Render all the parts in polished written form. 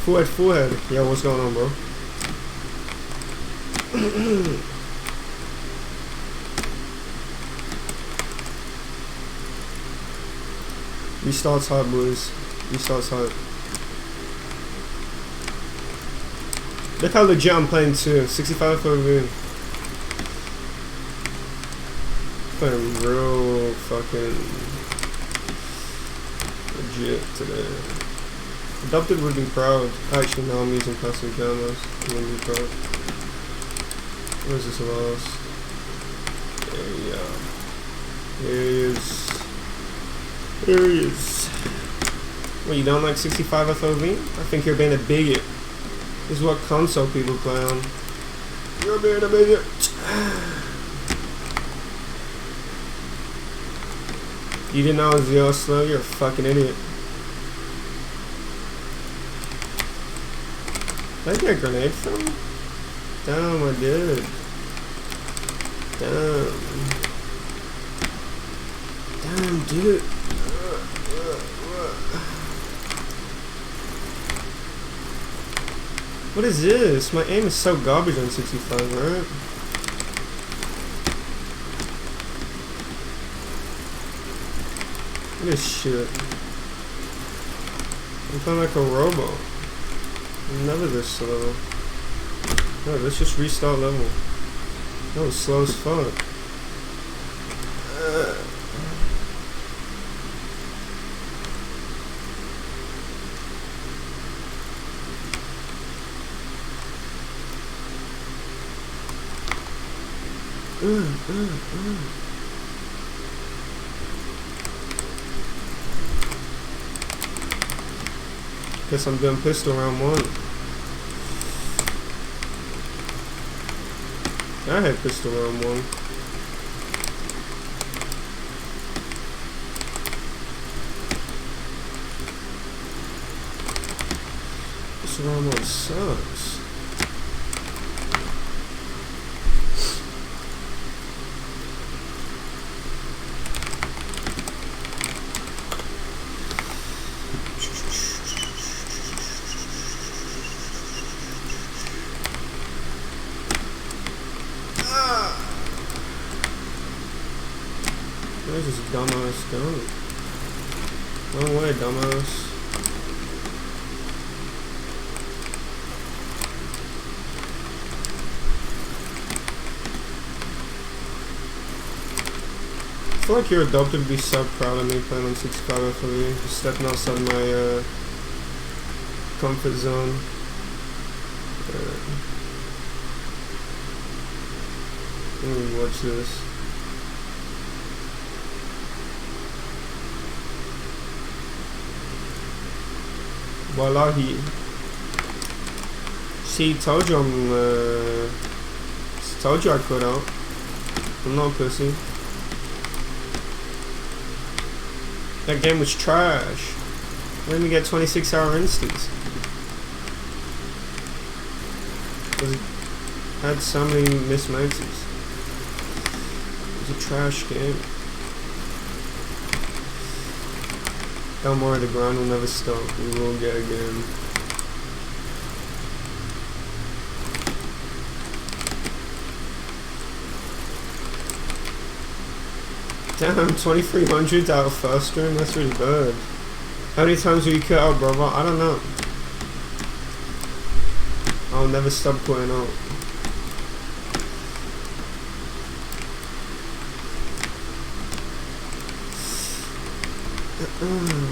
Full head. Yo, what's going on, bro? Restarts hard, boys. Restarts hard. Look how legit I'm playing too. 65 for a room. Playing real fucking legit today. Adopted would be proud. Actually, no, I'm using custom cameras. I wouldn't be proud. Where's this last? There we go. There he is. There he is. What, you don't like 65 FOV? I think you're being a bigot. This is what console people play on. You're being a bigot. You didn't know it was zero slow? You're a fucking idiot. Did I get a grenade from him? Damn, I did. Damn, dude. What is this? My aim is so garbage on 65, right? What is shit? I'm playing like a robot. I'm never this slow. No, let's just restart level. That was slow as fuck. Guess I'm doing pistol round 1. I had pistol round 1. Pistol round 1 sucks. Where's this dumbass going? Wrong way, dumbass. I feel like your adopted would be so proud of me playing on 65 FOV, just stepping outside my comfort zone. Let me watch this. Wallahi. See, told you told you I could out. I'm not a pussy. That game was trash. Let me get 26-hour instance. It had so many mismatches. It was a trash game. Don't worry, the grind will never stop. We will get a game. Damn, 2300 out of first stream? That's really bad. How many times will you cut out, brother? I don't know. I'll never stop putting out.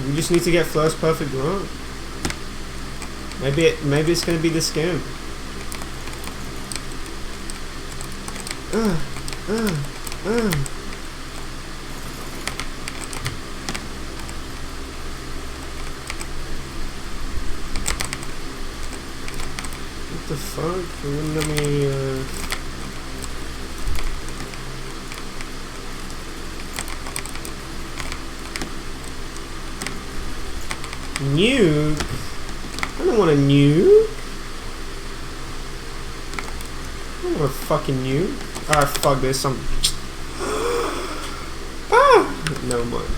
We just need to get Flurh's perfect run. Maybe it's gonna be this game. What the fuck? It wouldn't let me nuke? I don't want a nuke. I don't want a fucking nuke. Alright, fuck this. Never mind.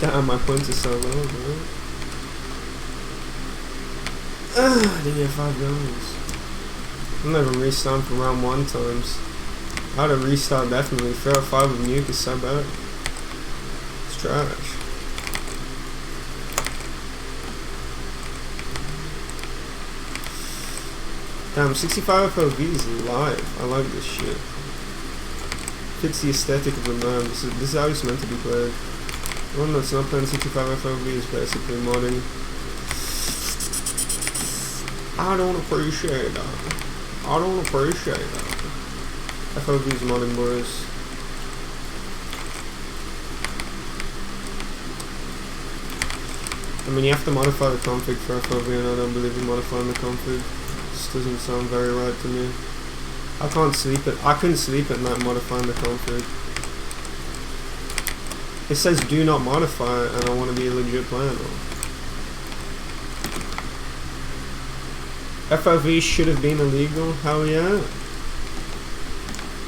Damn, my points are so low, bro. I didn't get 5 guns. I'm not even restarting for round 1 times. I had to restart definitely. 3 out of 5 with nuke is so bad. It's trash. Damn, 65 FOV is live. I like this shit. Fits the aesthetic of the map. This is how it's meant to be played. One that's not playing 65 FOV is basically modding. I don't appreciate that. I don't appreciate that. FOV is modding, boys. I mean, you have to modify the config for FOV, and I don't believe in modifying the config. This doesn't sound very right to me. I couldn't sleep at night modifying the config. It says do not modify it, and I want to be a legit player now. FOV should have been illegal. Hell yeah.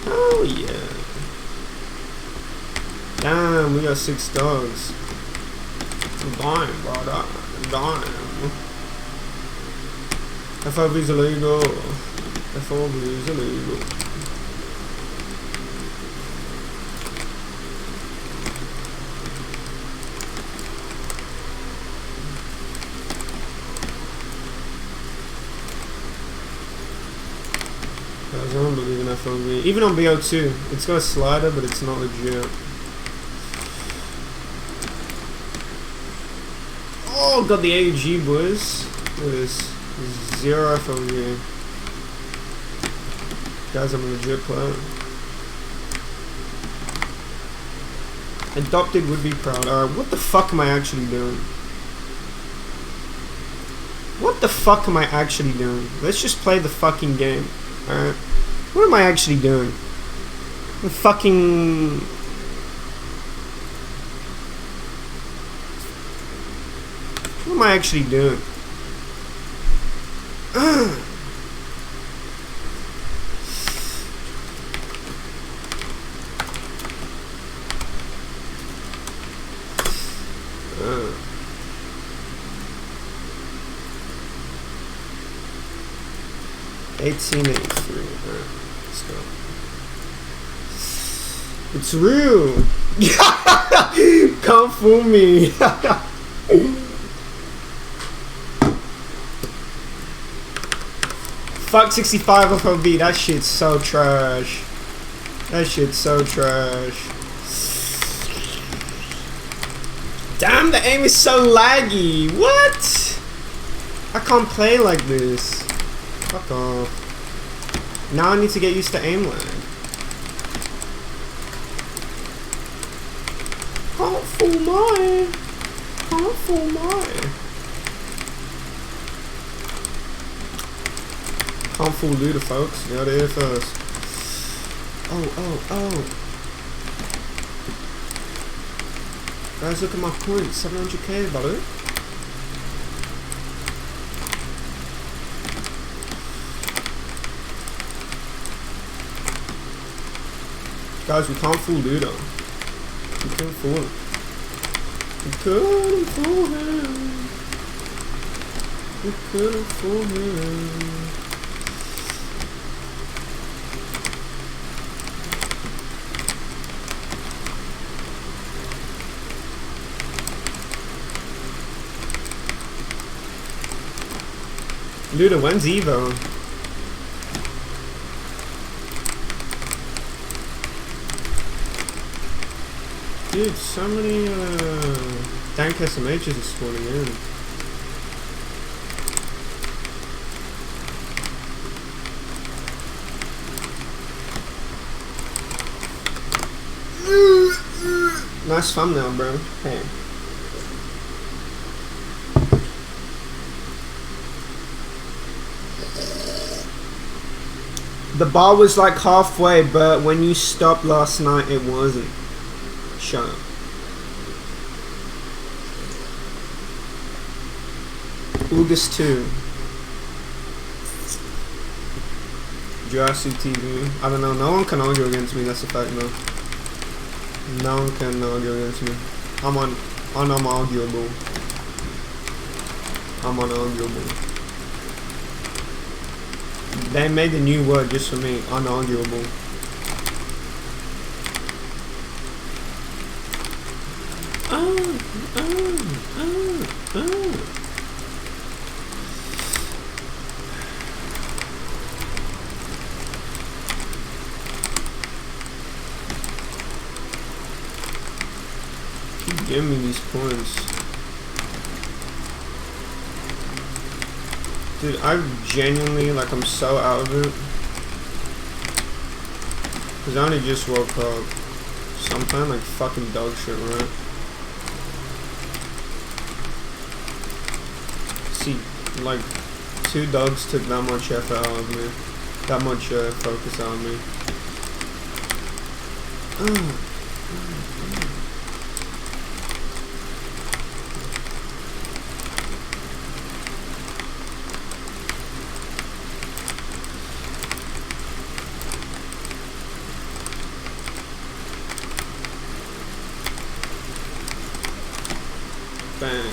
Hell yeah. Damn, we got 6 dogs. I'm dying, brother. I'm dying. FOV is illegal. FOV is illegal. Guys, I don't believe in FOV. Even on BO2, it's got a slider, but it's not legit. Oh, got the AUG, boys. Look at this. 0 FOV. Guys, I'm a legit player. Adopted would be proud. Alright, what the fuck am I actually doing? What the fuck am I actually doing? Let's just play the fucking game. Alright. What am I actually doing? I'm fucking... What am I actually doing? $18.83. Alright, let's go. It's real. Can't fool me. Fuck 65 FOV. That shit's so trash. That shit's so trash. Damn, the aim is so laggy. What? I can't play like this. Fuck off. Now I need to get used to aim lag. Can't fool my. Can't fool my. Can't fool Luda, folks. You heard it here first. Oh. Guys, look at my points. 700k, brother. Guys, we can't fool Ludo. We can't fool him. We couldn't fool him. We couldn't fool him. Luda, when's Evo? Dude, so many dank SMHs are spawning in. Nice thumbnail, bro. Hey. The bar was like halfway, but when you stopped last night, it wasn't. Shut up. August 2. Jurassic TV. I don't know. No one can argue against me. That's a fact, no. No one can argue against me. I'm unarguable. I'm unarguable. They made a new word just for me, unarguable. Give me these points. Dude, I genuinely, like, I'm so out of it. Because I only just woke up. So I'm playing like fucking dog shit, right? See, like, 2 dogs took that much effort out of me. That much focus out of me. Bang.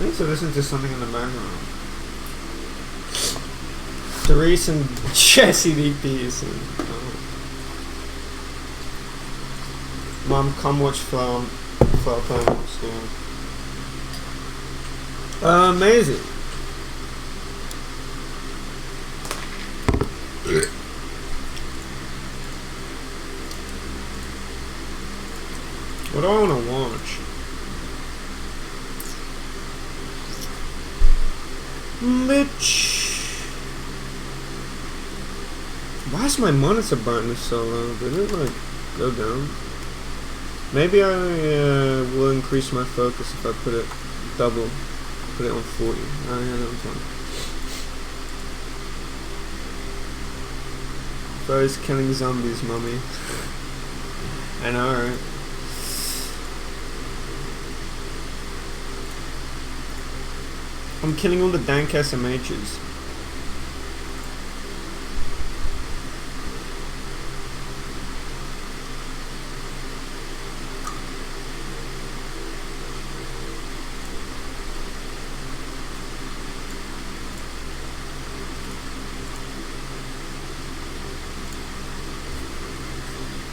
I need to listen to something in the background. The recent Jesse DPs and Mom, come watch Flurh playing on school. Amazing. What do I want to watch? Bitch. Why is my monitor brightness so low? Did it like go down? Maybe I will increase my focus if I put it double. Put it on 40. I know I'm fine. First killing zombies, mommy. I know, right? I'm killing all the dank SMHs.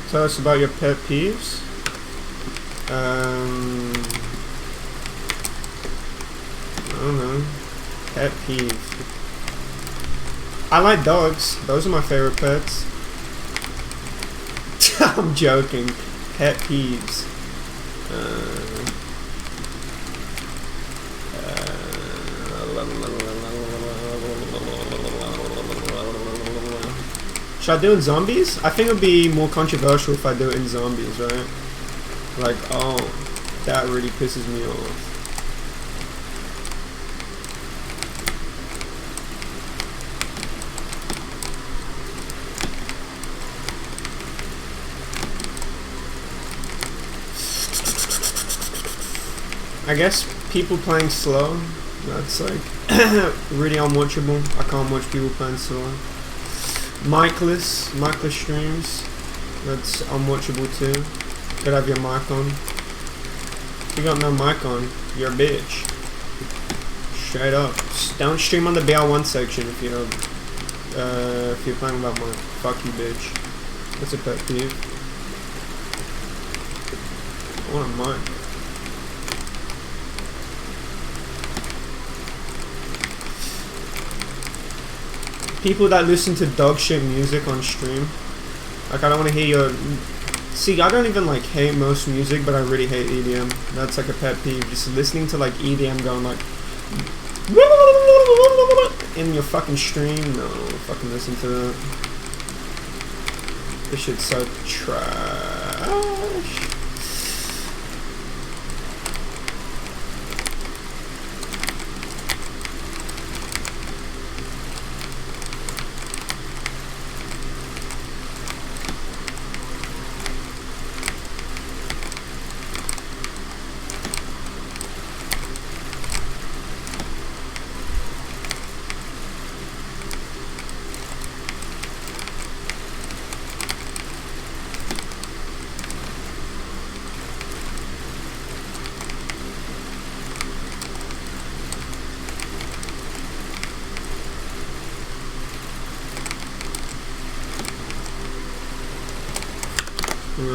Tell us about your pet peeves. I don't know. Pet peeve. I like dogs. Those are my favorite pets. I'm joking. Pet peeves. Should I do it in zombies? I think it would be more controversial if I do it in zombies, right? Like, oh, that really pisses me off. I guess people playing slow, that's like really unwatchable. I can't watch people playing slow. Micless streams, that's unwatchable too. Gotta have your mic on. If you got no mic on, you're a bitch. Straight up. Just don't stream on the BL1 section if you're playing without mic. Fuck you, bitch. That's a pet peeve. I want a mic. People that listen to dog shit music on stream, like, I don't want to hear your... See, I don't even like hate most music, but I really hate EDM. That's like a pet peeve. Just listening to like EDM going like in your fucking stream. No, fucking listen to that. This shit's so trash.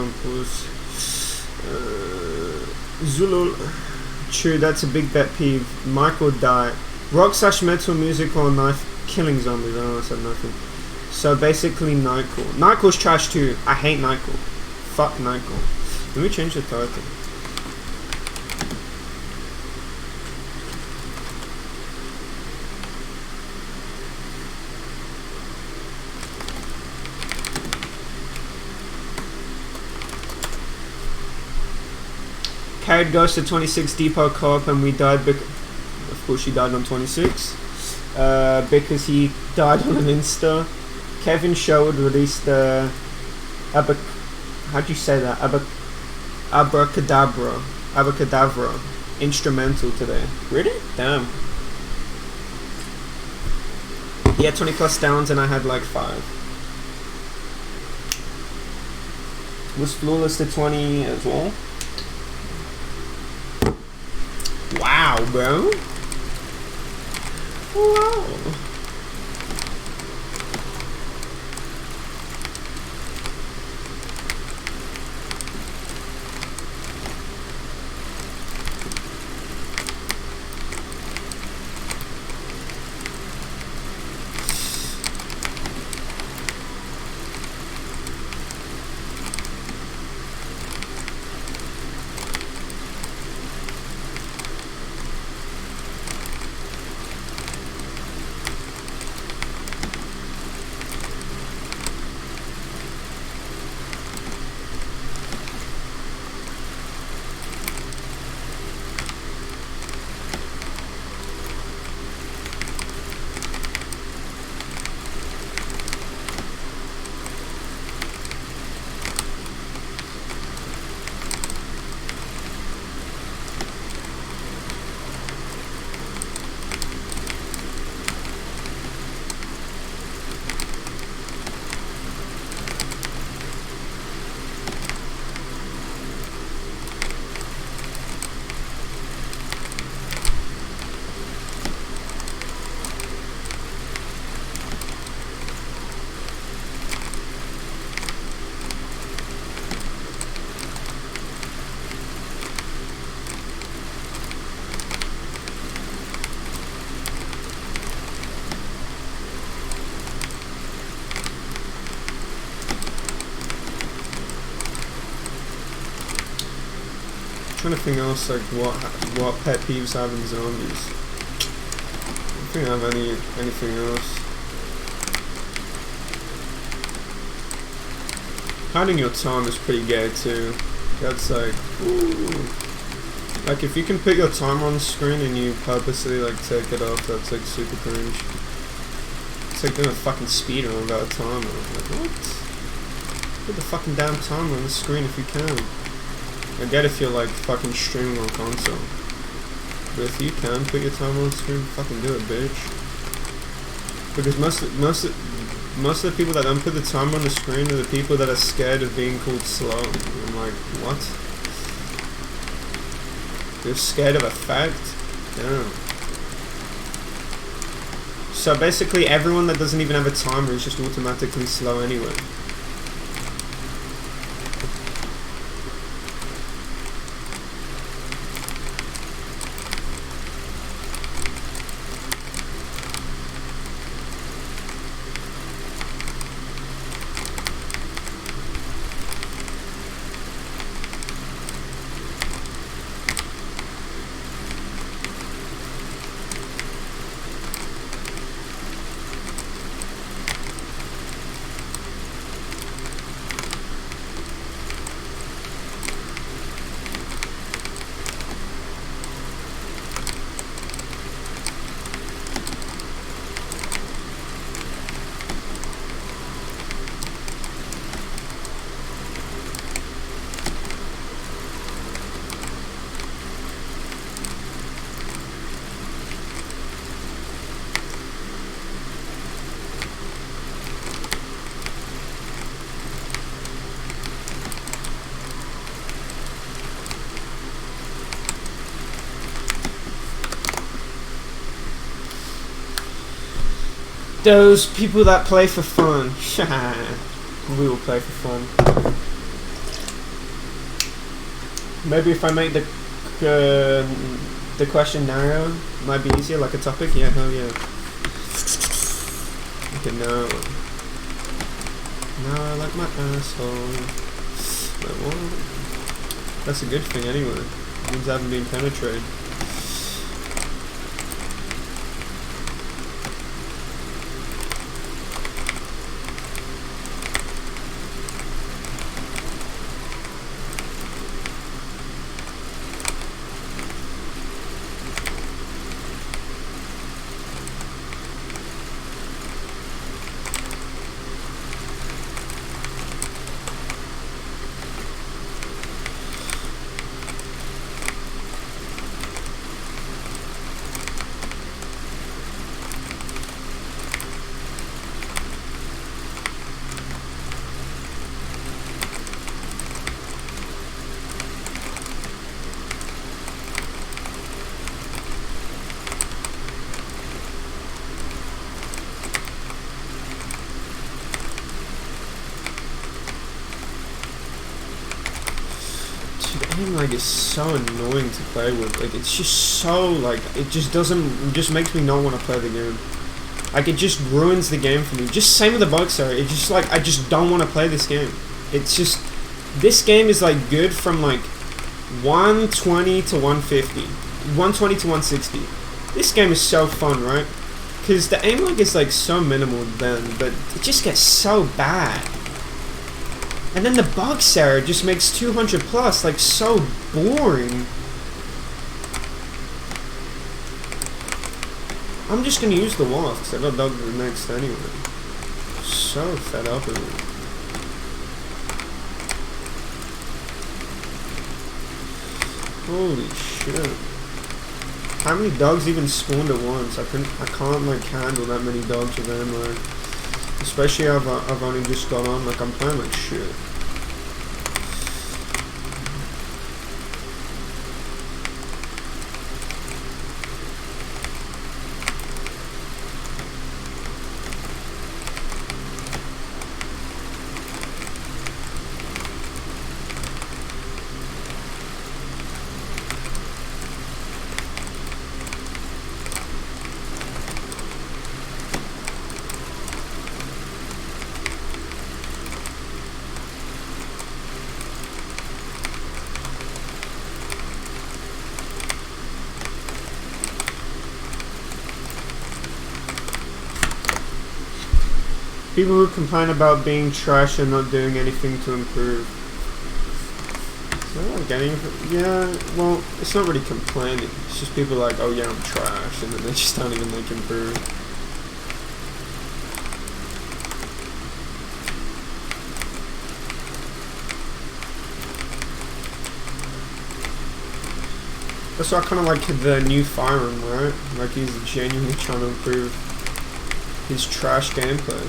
on pause. Zulu. True, that's a big pet peeve. Mike or die. Rock / metal music or knife killing zombies. Oh, I said nothing. So basically Nightcore. Nightcore's trash too. I hate Nightcore. Fuck Nightcore. Let me change the title. Carried Ghost to 26 Depot Co-op and we died because... Of course she died on 26. Because he died on an Insta. Kevin Sherwood released the... how'd you say that? Abracadabra instrumental today. Really? Damn. He had 20 plus downs and I had like 5. Was Flawless to 20 as well? Wow, bro. Wow. Trying to think else like what pet peeves have in zombies. I don't think I have anything else. Hiding your tongue is pretty gay too. That's like, ooh. Like if you can put your timer on the screen and you purposely like take it off, that's like super cringe. It's like doing a fucking speedrun without a timer. Like what? Put the fucking damn timer on the screen if you can. I get if you're like fucking streaming on console, but if you can put your timer on the screen, fucking do it, bitch. Because most of the people that don't put the timer on the screen are the people that are scared of being called slow. I'm like, what? You're scared of a fact? Damn. So basically everyone that doesn't even have a timer is just automatically slow anyway. Those people that play for fun. We will play for fun. Maybe if I make the question narrow, it might be easier, like a topic. Yeah, hell yeah. Okay, now I like my asshole. Wait, what? That's a good thing anyway. It means I haven't been penetrated. Like, it's so annoying to play with. Like, it's just so, like, it just makes me not want to play the game. Like, it just ruins the game for me. Just same with the bug, sorry. It's just like, I just don't want to play this game. It's just, this game is like good from like 120 to 150, 120 to 160. This game is so fun, right? Because the aim lag is like so minimal then, but it just gets so bad. And then the bug Sarah just makes 200 plus like so boring. I'm just gonna use the walls because I got dug to the next anyway. So fed up with it. Holy shit. How many dogs even spawned at once? I can't like handle that many dogs with them, like. Especially I've only just got on, like I'm playing like shit. People who complain about being trash and not doing anything to improve. Is that like yeah, well, it's not really complaining. It's just people like, oh yeah, I'm trash, and then they just don't even like improve. That's why I kind of like the new Fireman, right? Like he's genuinely trying to improve his trash gameplay.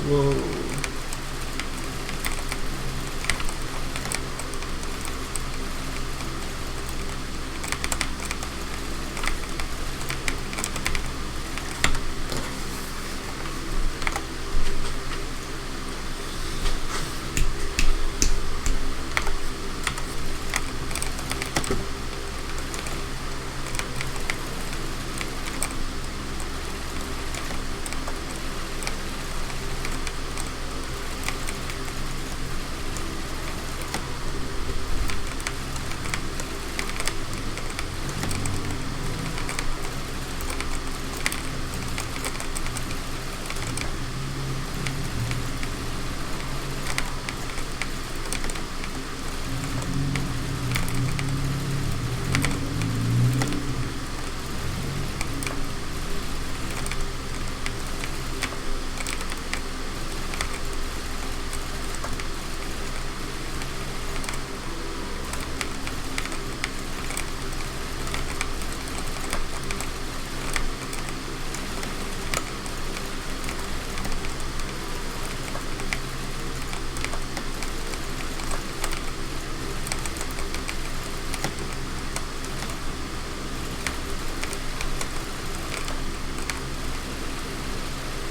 Whoa.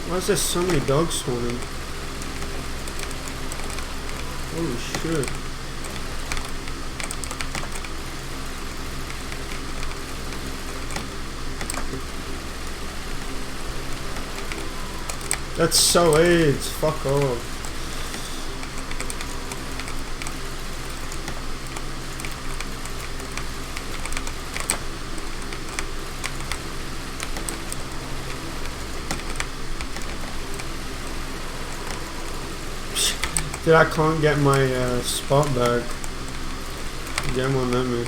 Why is there so many dogs spawning? Holy shit. That's so AIDS, fuck off. Dude, I can't get my spot back. The game won't let me.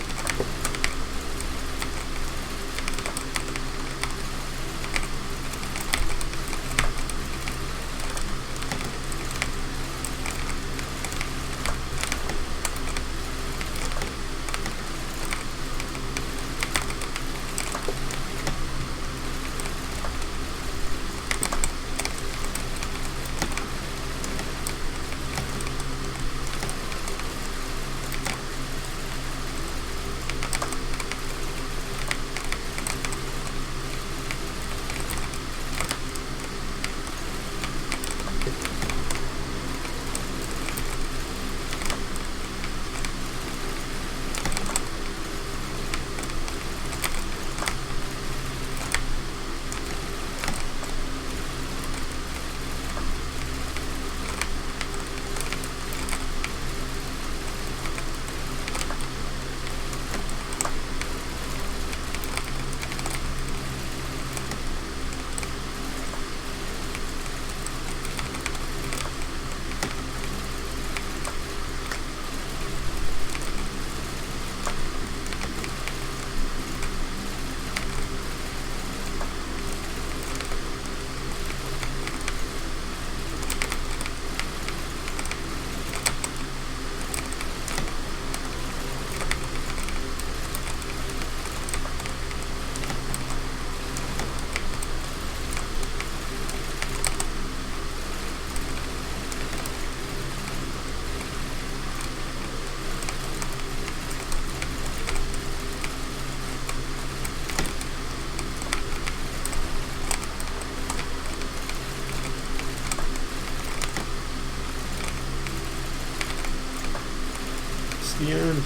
The end.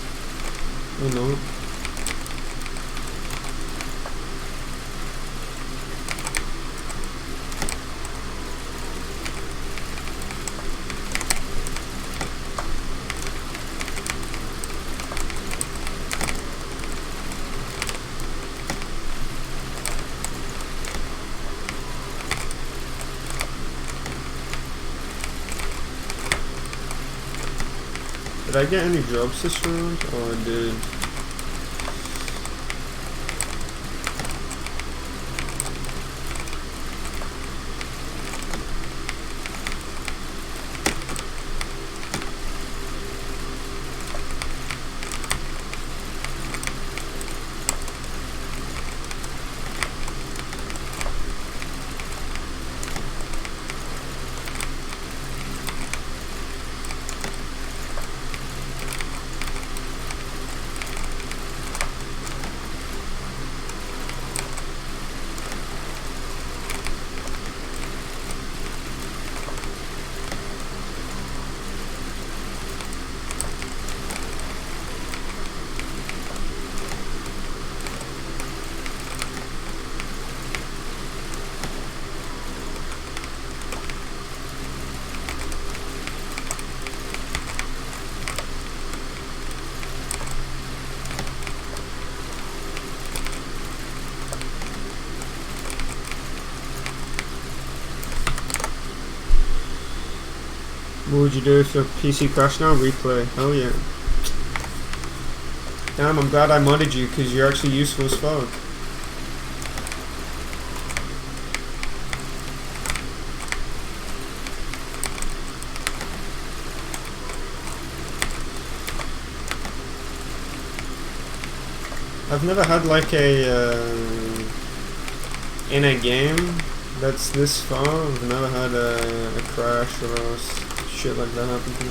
Oh no. Did I get any drops this round? Oh, I did. What would you do if your PC crashed now? Replay. Hell yeah. Damn, I'm glad I modded you because you're actually useful as fuck. I've never had like a in a game that's this far. I've never had a crash or shit like that happen to me.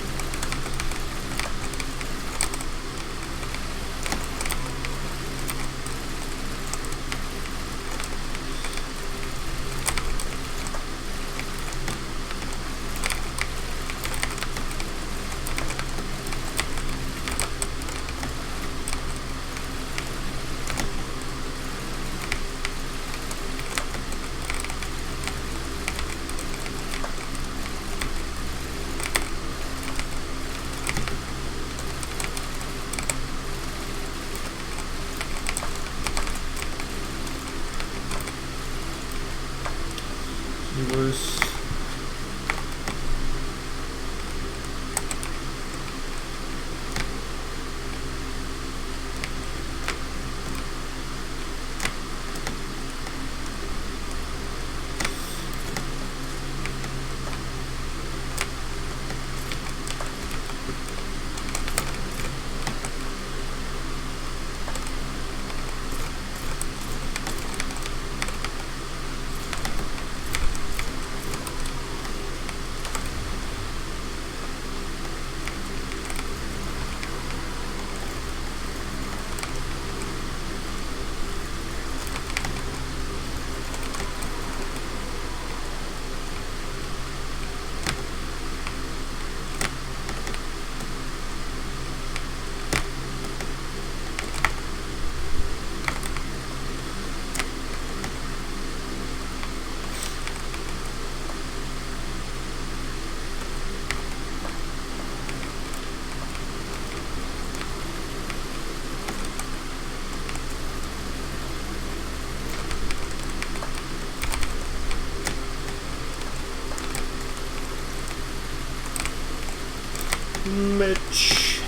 Mitch.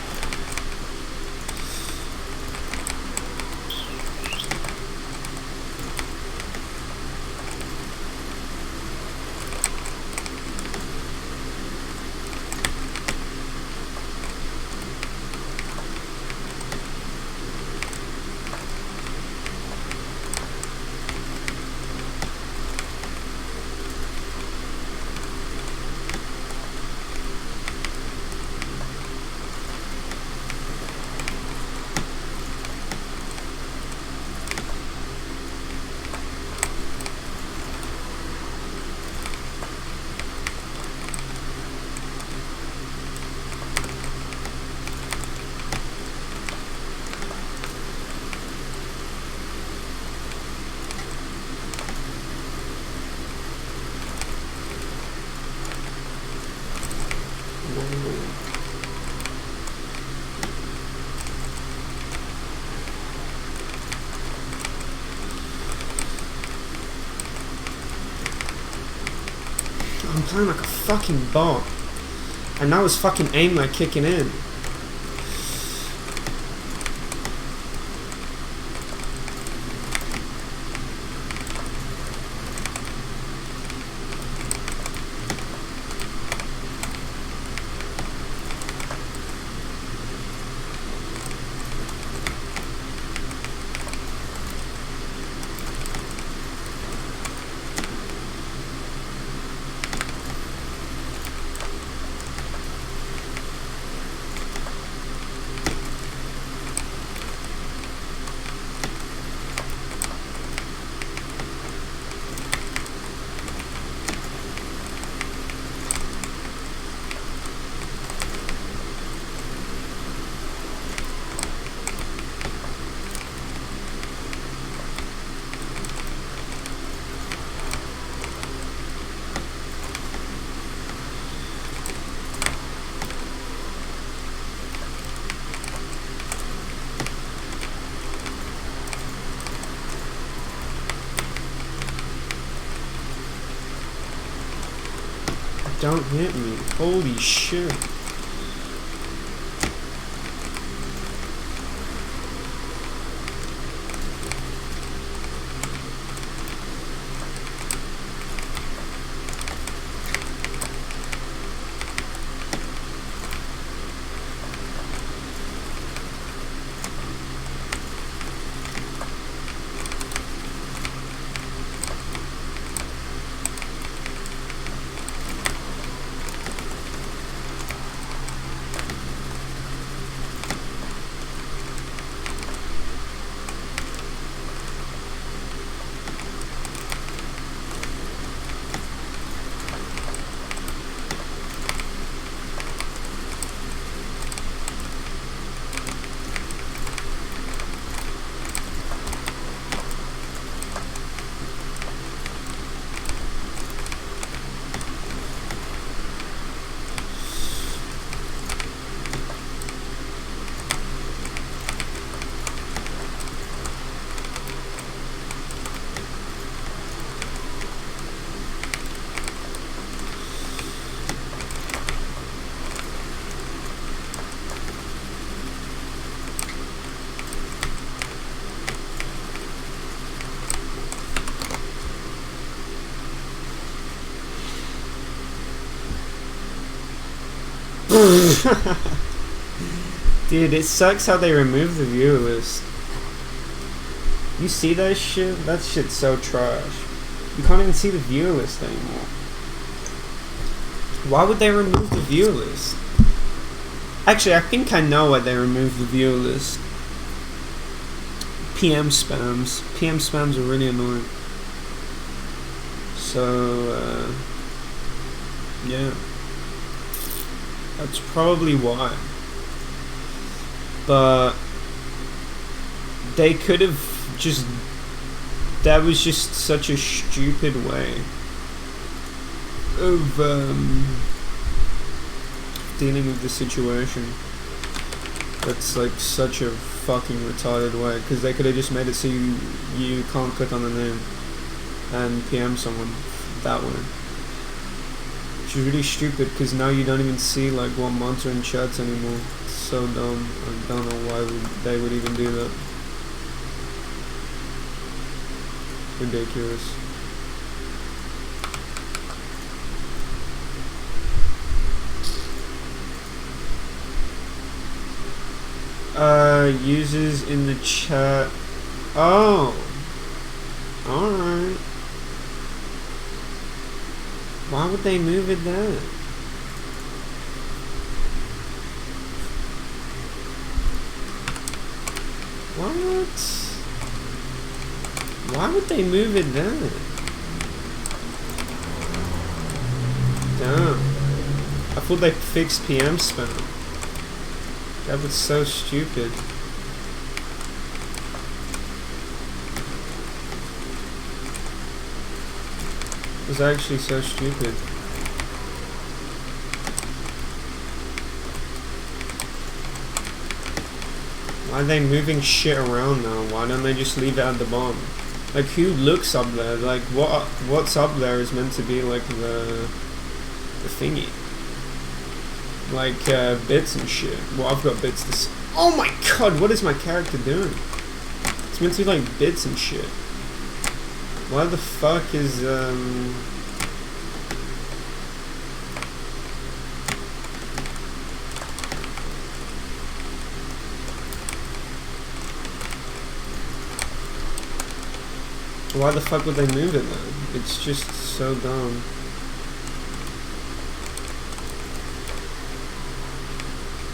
I'm playing like a fucking bot. And now his fucking aim like kicking in. don't hit me. Holy shit. Dude, it sucks how they remove the viewer list. You see that shit? That shit's so trash. You can't even see the viewer list anymore. Why would they remove the viewer list? Actually, I think I know why they removed the viewer list. PM spams. PM spams are really annoying. So, yeah. That's probably why. But they could have just... That was just such a stupid way of dealing with the situation. That's like such a fucking retarded way, because they could have just made it so you can't click on the name and PM someone that way. Which is really stupid, because now you don't even see like what mods are in chats anymore. It's so dumb. I don't know why they would even do that. Ridiculous. Users in the chat. Oh. Alright. Why would they move it there? What? Why would they move it there? Damn. I thought they fixed PM spam. That was so stupid. It was actually so stupid. Why are they moving shit around now? Why don't they just leave it at the bottom? Like, who looks up there? Like, what's up there is meant to be like the thingy. Like bits and shit. Well, I've got bits to oh my god, what is my character doing? It's meant to be like bits and shit. Why the fuck is why the fuck would they move it then? It's just so dumb.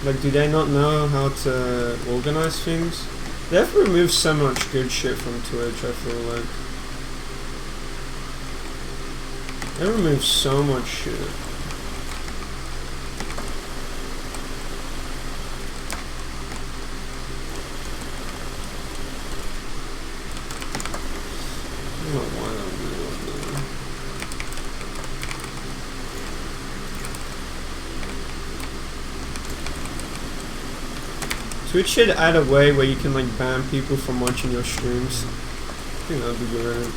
Like, do they not know how to organize things? They have removed so much good shit from Twitch, I feel like. They removed so much shit. I don't know why that would do that. Twitch should add a way where you can like ban people from watching your streams. I think that'd be great.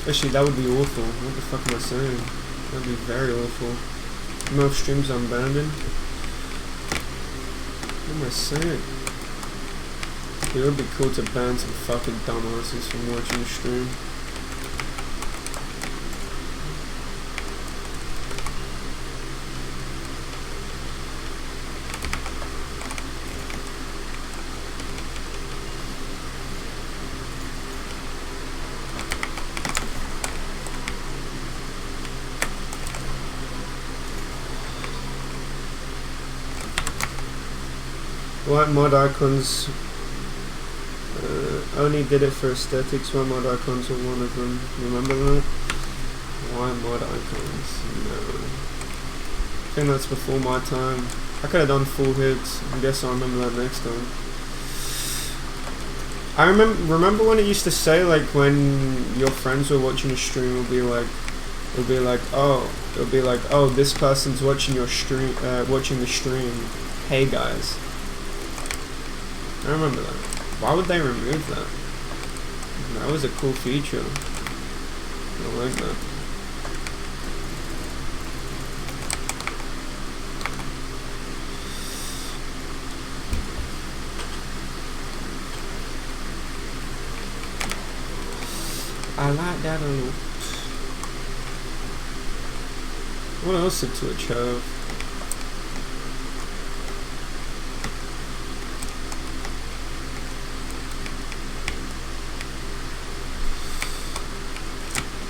Actually, that would be awful. What the fuck am I saying? That would be very awful. Most streams unbanned. What am I saying? It would be cool to ban some fucking dumbasses from watching the stream. White mod icons only did it for aesthetics. White mod icons were one of them. Remember that? White mod icons. No. I think that's before my time. I could have done full hits. I guess I'll remember that next time. I remember when it used to say, like, when your friends were watching a stream, it'll be like, oh, this person's watching your stream, watching the stream. Hey guys. I remember that. Why would they remove that? That was a cool feature. I like that. I like that a lot. What else did Twitch have?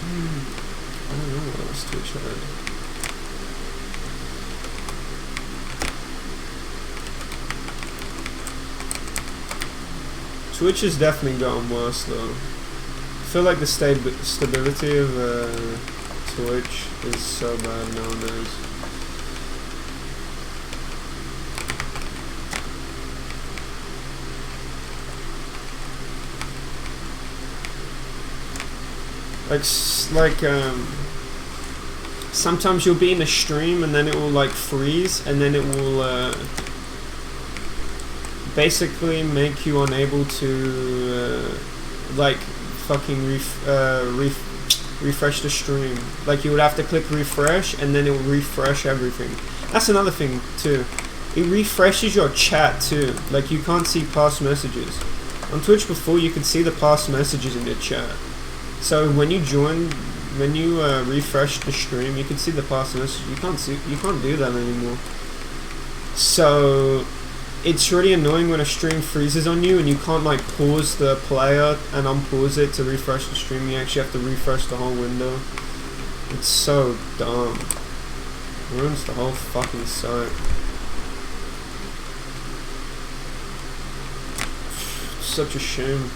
I don't know what else Twitch had. Twitch has definitely gotten worse though. I feel like the stability of Twitch is so bad nowadays. Sometimes you'll be in a stream and then it will like freeze and then it will basically make you unable to like fucking refresh the stream. Like you would have to click refresh and then it will refresh everything. That's another thing too. It refreshes your chat too. Like you can't see past messages. On Twitch before you could see the past messages in your chat. So when you refresh the stream, you can see the past messages. You can't do that anymore. So it's really annoying when a stream freezes on you and you can't like pause the player and unpause it to refresh the stream. You actually have to refresh the whole window. It's so dumb. It ruins the whole fucking site. It's such a shame.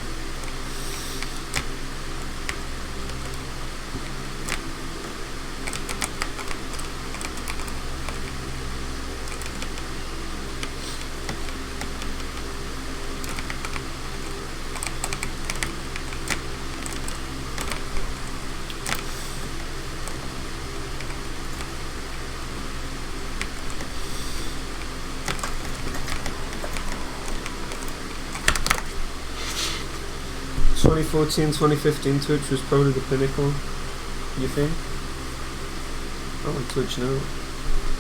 (2014, 2015) Twitch was probably the pinnacle. You think? Oh, Twitch now.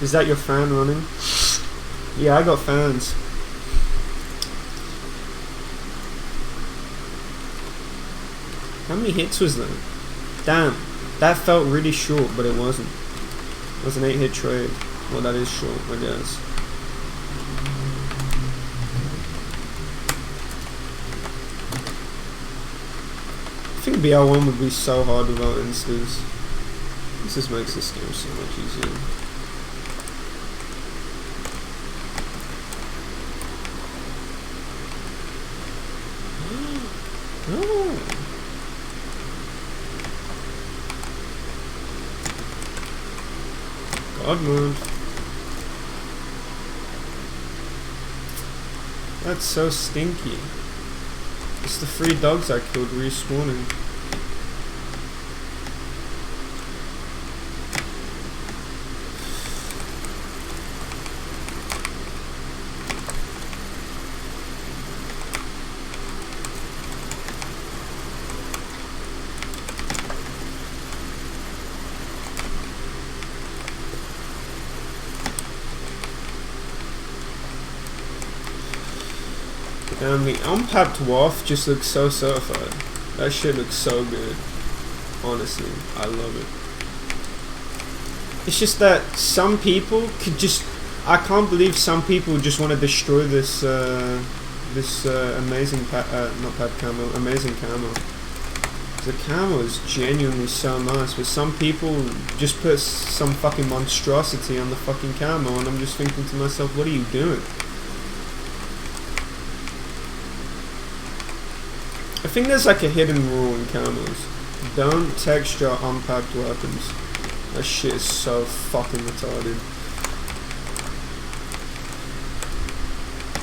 Is that your fan running? Yeah, I got fans. How many hits was that? Damn, that felt really short, but it wasn't. It was an 8-hit trade. Well, that is short, I guess. I think BR1 would be so hard without instas. This just makes this game so much easier. Oh. God mode. That's so stinky. It's the 3 dogs I killed respawning. And the unpacked WAF just looks so certified. That shit looks so good. Honestly, I love it. It's just that some people could just... I can't believe some people just want to destroy this amazing amazing camo. The camo is genuinely so nice, but some people just put some fucking monstrosity on the fucking camo, and I'm just thinking to myself, what are you doing? I think there's like a hidden rule in camos. Don't texture unpacked weapons. That shit is so fucking retarded.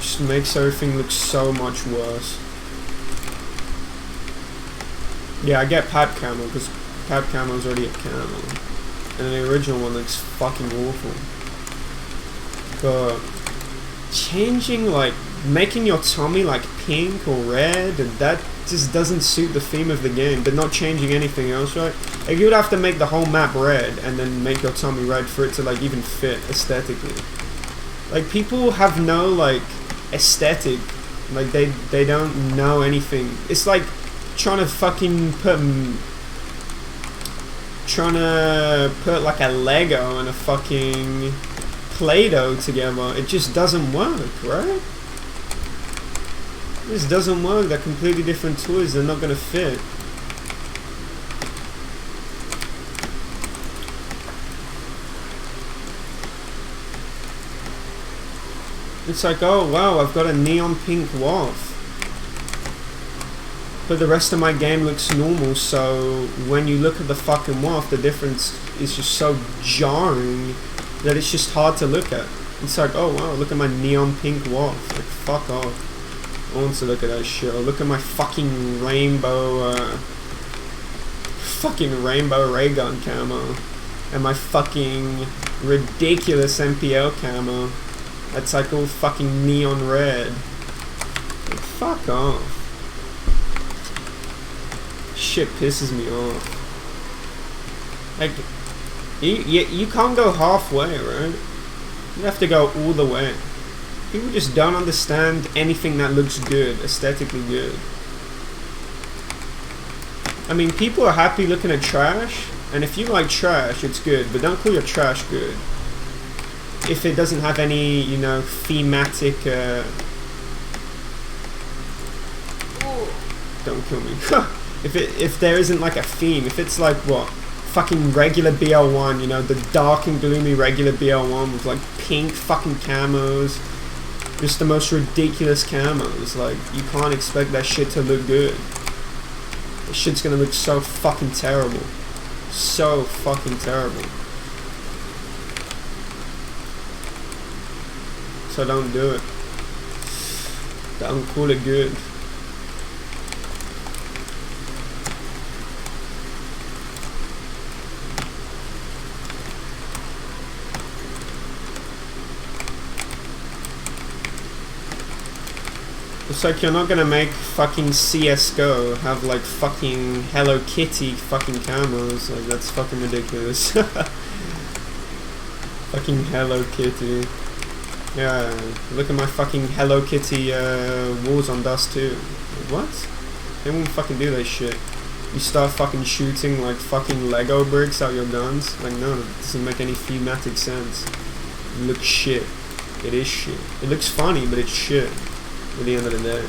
Just makes everything look so much worse. Yeah, I get pad camo because pad camo is already a camo, and the original one looks fucking awful. But changing, like, making your tummy like pink or red, and that just doesn't suit the theme of the game. But not changing anything else, right? Like, you would have to make the whole map red and then make your tummy red for it to like even fit aesthetically. Like, people have no like aesthetic. Like, they don't know anything. It's like trying to put like a Lego and a fucking Play-Doh together. It just doesn't work, right? This doesn't work. They're completely different toys. They're not gonna fit. It's like, oh wow, I've got a neon pink WAF, but the rest of my game looks normal, so when you look at the fucking WAF, the difference is just so jarring that it's just hard to look at. It's like, oh wow, look at my neon pink WAF. Like, fuck off. I want to look at that shit. Or look at my fucking rainbow ray gun camo, and my fucking ridiculous MPL camo that's like all fucking neon red. Like, fuck off. Shit pisses me off. Like, you can't go halfway, right? You have to go all the way. People just don't understand anything that looks good, aesthetically good. I mean, people are happy looking at trash, and if you like trash, it's good, but don't call your trash good if it doesn't have any, you know, thematic, don't kill me. If there isn't like a theme, if it's like, what, fucking regular BL1, you know, the dark and gloomy regular BL1 with like pink fucking camos, just the most ridiculous camos, like, you can't expect that shit to look good. This shit's gonna look so fucking terrible. So fucking terrible. So don't do it. Don't call it good. It's like you're not gonna make fucking CSGO have like fucking Hello Kitty fucking camos. Like, that's fucking ridiculous. Fucking Hello Kitty. Yeah, look at my fucking Hello Kitty walls on Dust 2. Like, what? They won't fucking do that shit. You start fucking shooting like fucking Lego bricks out your guns. Like, no, it doesn't make any thematic sense. It looks shit. It is shit. It looks funny, but it's shit at the end of the day.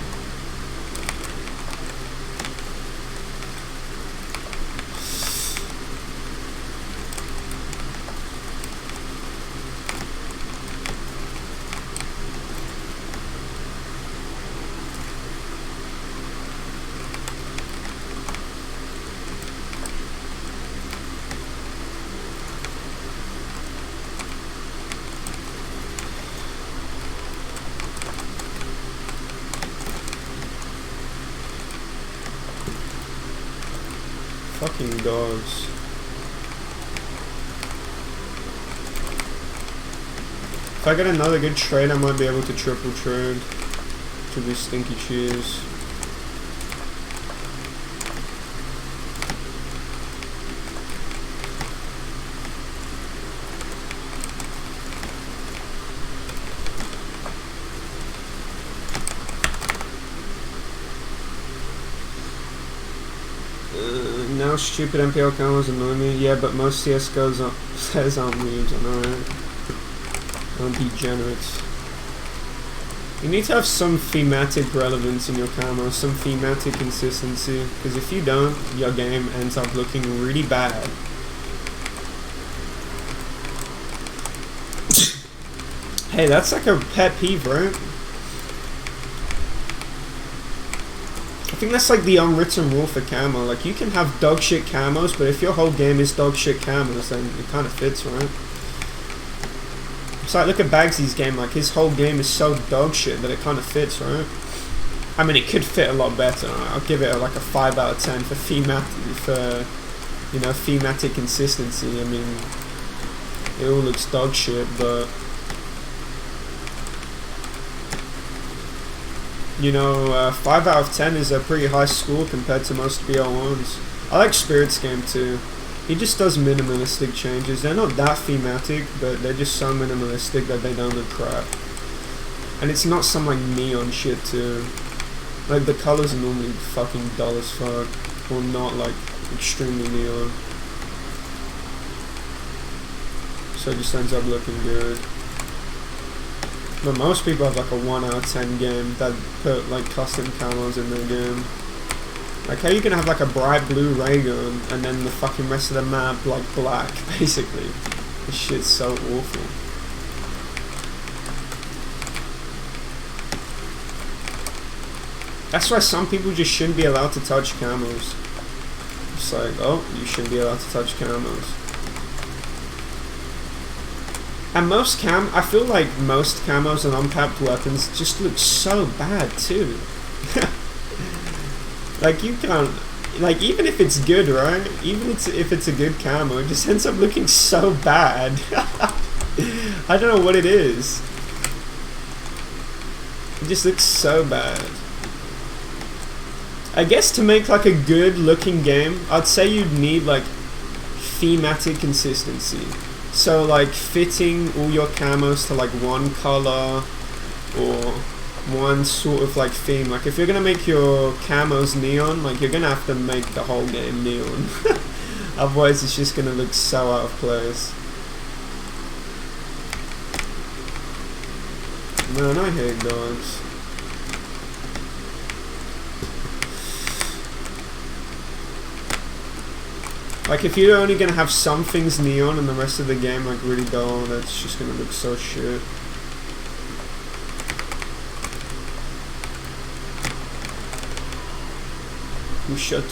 Fucking dogs. If I get another good trade, I might be able to triple trade to be stinky cheese. now stupid MPL camos annoy me. Yeah, but most CSGOs aren't memes, I know, right? Aren't degenerates. You need to have some thematic relevance in your camo, some thematic consistency, because if you don't, your game ends up looking really bad. Hey, that's like a pet peeve, right? I think that's like the unwritten rule for camo. Like, you can have dog shit camos, but if your whole game is dog shit camos, then it kind of fits, right? It's like, look at Bagsy's game. Like, his whole game is so dog shit that it kind of fits, right? I mean, it could fit a lot better. I'll give it like a 5 out of 10 for thematic consistency. I mean, it all looks dog shit, but you know, 5 out of 10 is a pretty high score compared to most BL1s. I like Spirit's game too. He just does minimalistic changes. They're not that thematic, but they're just so minimalistic that they don't look crap. And it's not some like neon shit too. Like, the colors are normally fucking dull as fuck, or not like extremely neon. So it just ends up looking good. But most people have like a 1 out of 10 game that put like custom camos in their game. Like, how you can have like a bright blue ray gun and then the fucking rest of the map like black, basically. This shit's so awful. That's why some people just shouldn't be allowed to touch camos. It's like, oh, you shouldn't be allowed to touch camos. And I feel like most camos and unpapped weapons just look so bad too. Like, you can't, like, even if it's good, right? Even if it's a good camo, it just ends up looking so bad. I don't know what it is. It just looks so bad. I guess to make like a good looking game, I'd say you'd need like thematic consistency. So like fitting all your camos to like one color or one sort of like theme. Like, if you're gonna make your camos neon, like, you're gonna have to make the whole game neon. Otherwise it's just gonna look so out of place. Man, I hate dogs. Like, if you're only gonna have some things neon and the rest of the game like really dull, that's just gonna look so shit. Who shot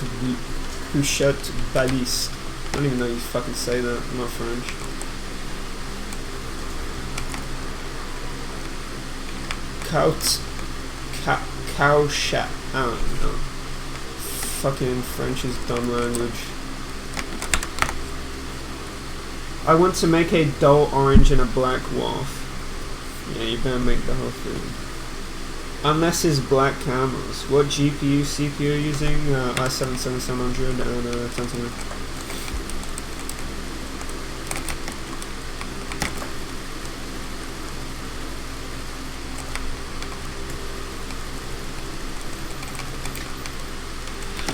baliste? I don't even know you fucking say that. I'm not French. Cow shat. I don't know. Fucking French is dumb language. I want to make a dull orange and a black waff. Yeah, you better make the whole thing. Unless it's black camos. What GPU, CPU are you using? i7 7700 and 1010.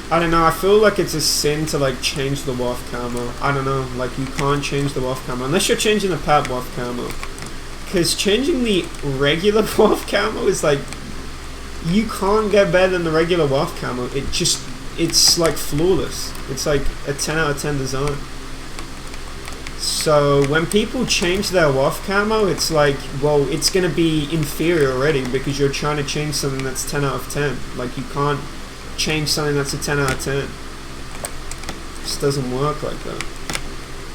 I don't know, I feel like it's a sin to like change the waff camo. I don't know, like, you can't change the waff camo unless you're changing the pap waff camo. Because changing the regular waff camo is like, you can't get better than the regular waff camo. It's like flawless. It's like a 10 out of 10 design. So when people change their waff camo, it's like, well, it's going to be inferior already because you're trying to change something that's 10 out of 10. Like, you can't change something that's a 10 out of 10. It just doesn't work like that.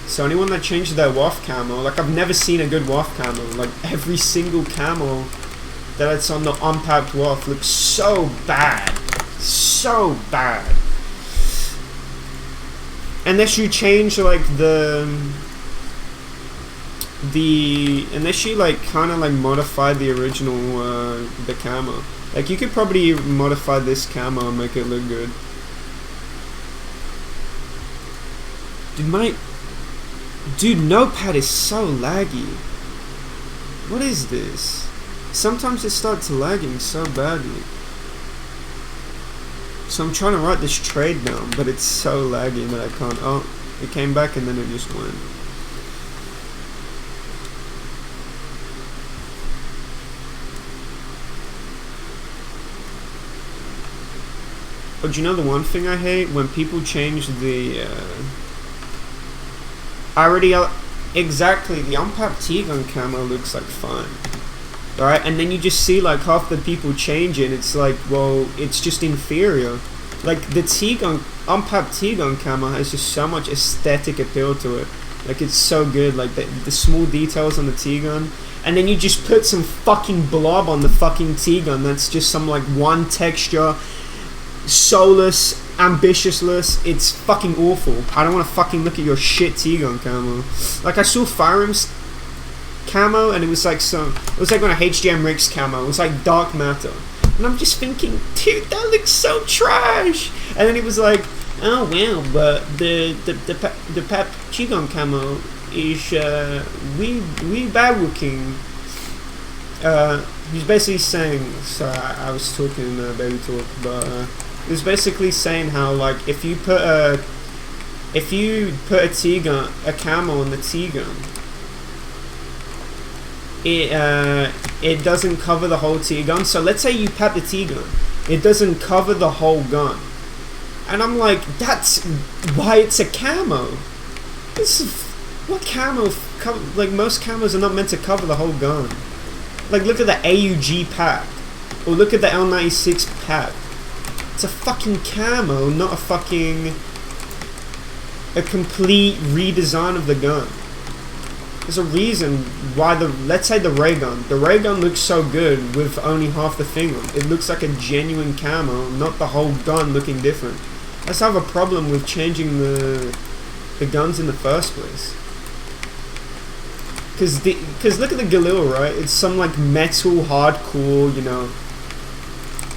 So anyone that changes their waff camo, like, I've never seen a good waff camo. Like, every single camo that it's on the unpacked waff looks so bad. So bad. Unless you change like unless you like kind of like modify the original the camo. Like, you could probably modify this camo and make it look good. Dude, Notepad is so laggy. What is this? Sometimes it starts lagging so badly. So I'm trying to write this trade down, but it's so laggy that I can't. Oh, it came back and then it just went. But you know the one thing I hate? When people change the... exactly, the unpacked T-gun camo looks like fun. Alright, and then you just see like half the people change it, it's like, well, it's just inferior. Like the T-gun, unpacked T-gun camo has just so much aesthetic appeal to it. Like it's so good, like the small details on the T-gun. And then you just put some fucking blob on the fucking T-gun that's just some like one texture, soulless, ambitiousless. It's fucking awful. I don't want to fucking look at your shit T-gun camo. Like I saw Firearms camo and it was like on a HDM Rigs camo. It was like dark matter. And I'm just thinking, dude, that looks so trash. And then it was like, oh wow, but the Pep T-gun camo is we bad looking. He's basically saying, sorry, I was talking baby talk, but he's basically saying how like if you put a T-gun, a camo on the T-gun, it doesn't cover the whole T-gun. So let's say you pep the T-gun, it doesn't cover the whole gun. And I'm like, that's why it's a camo. This is what camo, like most camos are not meant to cover the whole gun. Like look at the AUG pack, or look at the L96 pack. It's a fucking camo, not a complete redesign of the gun. There's a reason why let's say the ray gun looks so good with only half the thing on. It looks like a genuine camo, not the whole gun looking different. That's have a problem with changing the guns in the first place. Cause look at the Galil, right? It's some like metal, hardcore, you know,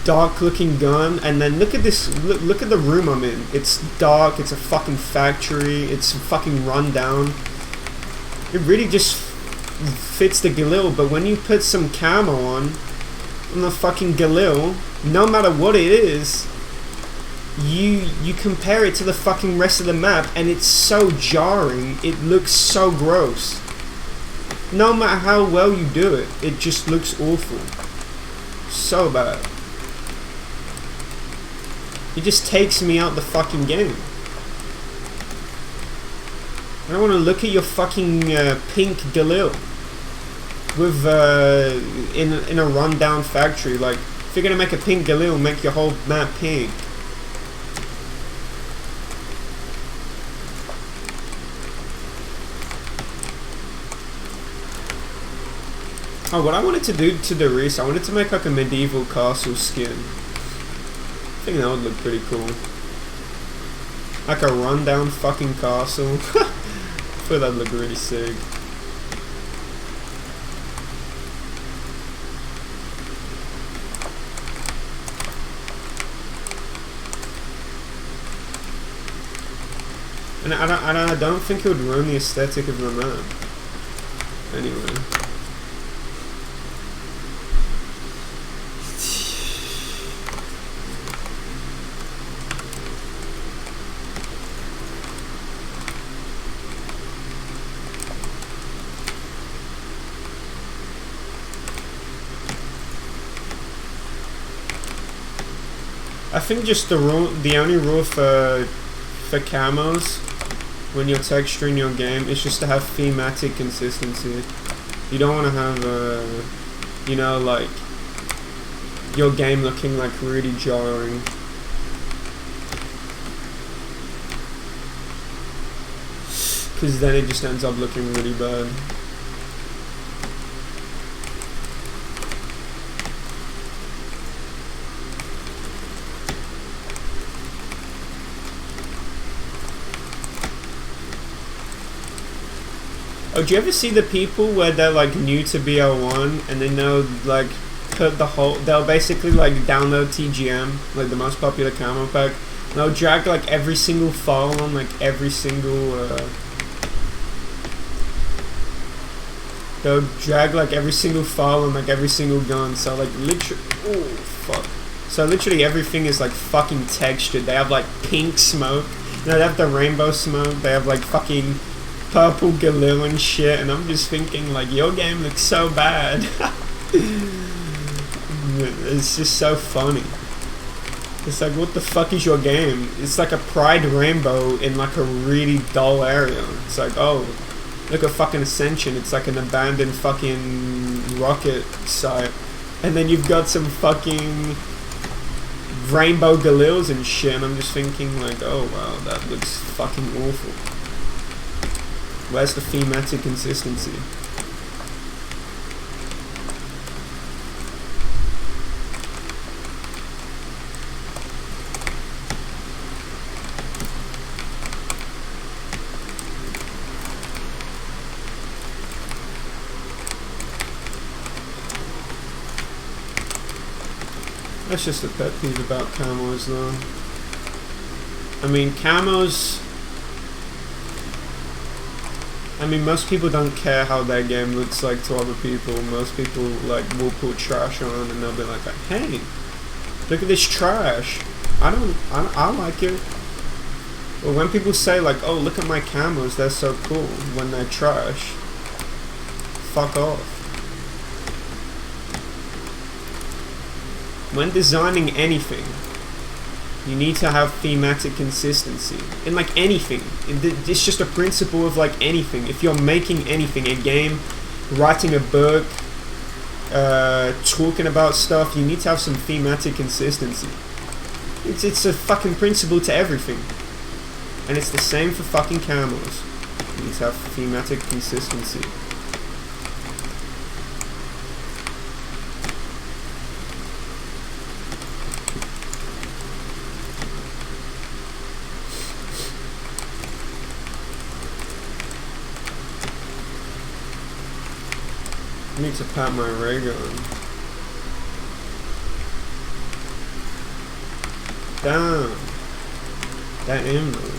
dark looking gun, and then look at this. Look at the room I'm in. It's dark. It's a fucking factory. It's fucking run down. It really just fits the Galil, but when you put some camo on the fucking Galil, no matter what it is, you compare it to the fucking rest of the map, and it's so jarring. It looks so gross. No matter how well you do it, it just looks awful. So bad. It just takes me out the fucking game. I don't want to look at your fucking pink Galil with in a rundown factory. Like, if you're gonna make a pink Galil, make your whole map pink. Oh, what I wanted to do to Darius, I wanted to make like a medieval castle skin. I think that would look pretty cool. Like a rundown fucking castle. I thought that'd look really sick. And I don't think it would ruin the aesthetic of the map. Anyway. I think just the only rule for camos when you're texturing your game is just to have thematic consistency. You don't want to have you know, like your game looking like really jarring. Because then it just ends up looking really bad. Oh, do you ever see the people where they're like new to BL1 and then they'll like put the whole, they'll basically like download TGM, like the most popular camo pack, and they'll drag like every single file on like every single, they'll drag like every single file on like every single gun, so like literally, oh fuck. So literally everything is like fucking textured. They have like pink smoke. You know, they have the rainbow smoke. They have like fucking purple galil and shit. And I'm just thinking like, your game looks so bad. It's just so funny. It's like, what the fuck is your game? It's like a pride rainbow in like a really dull area. It's like, oh, look at fucking Ascension. It's like an abandoned fucking rocket site. And then you've got some fucking rainbow galils and shit. And I'm just thinking like, oh wow, that looks fucking awful. Where's the thematic consistency? That's just a pet peeve about camos though. I mean, camos... I mean, most people don't care how their game looks like to other people. Most people, like, will put trash on and they'll be like, hey, look at this trash. I like it. But when people say, like, oh, look at my camos, they're so cool, when they're trash, fuck off. When designing anything, you need to have thematic consistency. In like anything. It's just a principle of like anything. If you're making anything, a game, writing a book, talking about stuff, you need to have some thematic consistency. It's a fucking principle to everything. And it's the same for fucking camos. You need to have thematic consistency. I need to pat my ray gun. Damn. That emerald.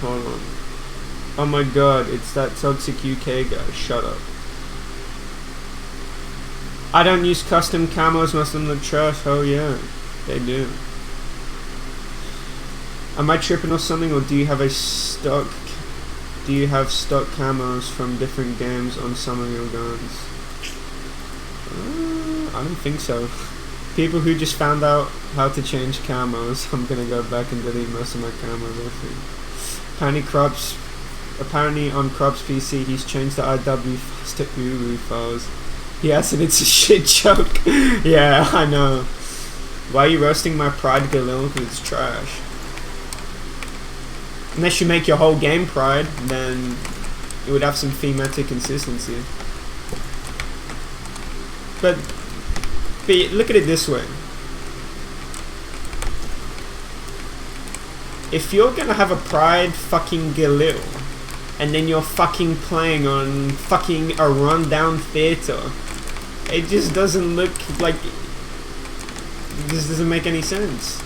Hold on. Oh my god, it's that toxic UK guy. Shut up. I don't use custom camos, most of them look trash. Oh yeah, they do. Am I tripping or something, or do you have stock camos from different games on some of your guns? I don't think so. People who just found out how to change camos, I'm gonna go back and delete most of my camos, I think. Apparently on Crop's PC, he's changed the IW files to UU files. Yes, and it's a shit joke. Yeah, I know. Why are you roasting my Pride Galil? Because it's trash. Unless you make your whole game Pride, then it would have some thematic consistency. But look at it this way. If you're gonna have a Pride fucking Galil, and then you're fucking playing on fucking a rundown theater, it just doesn't look like... It just doesn't make any sense.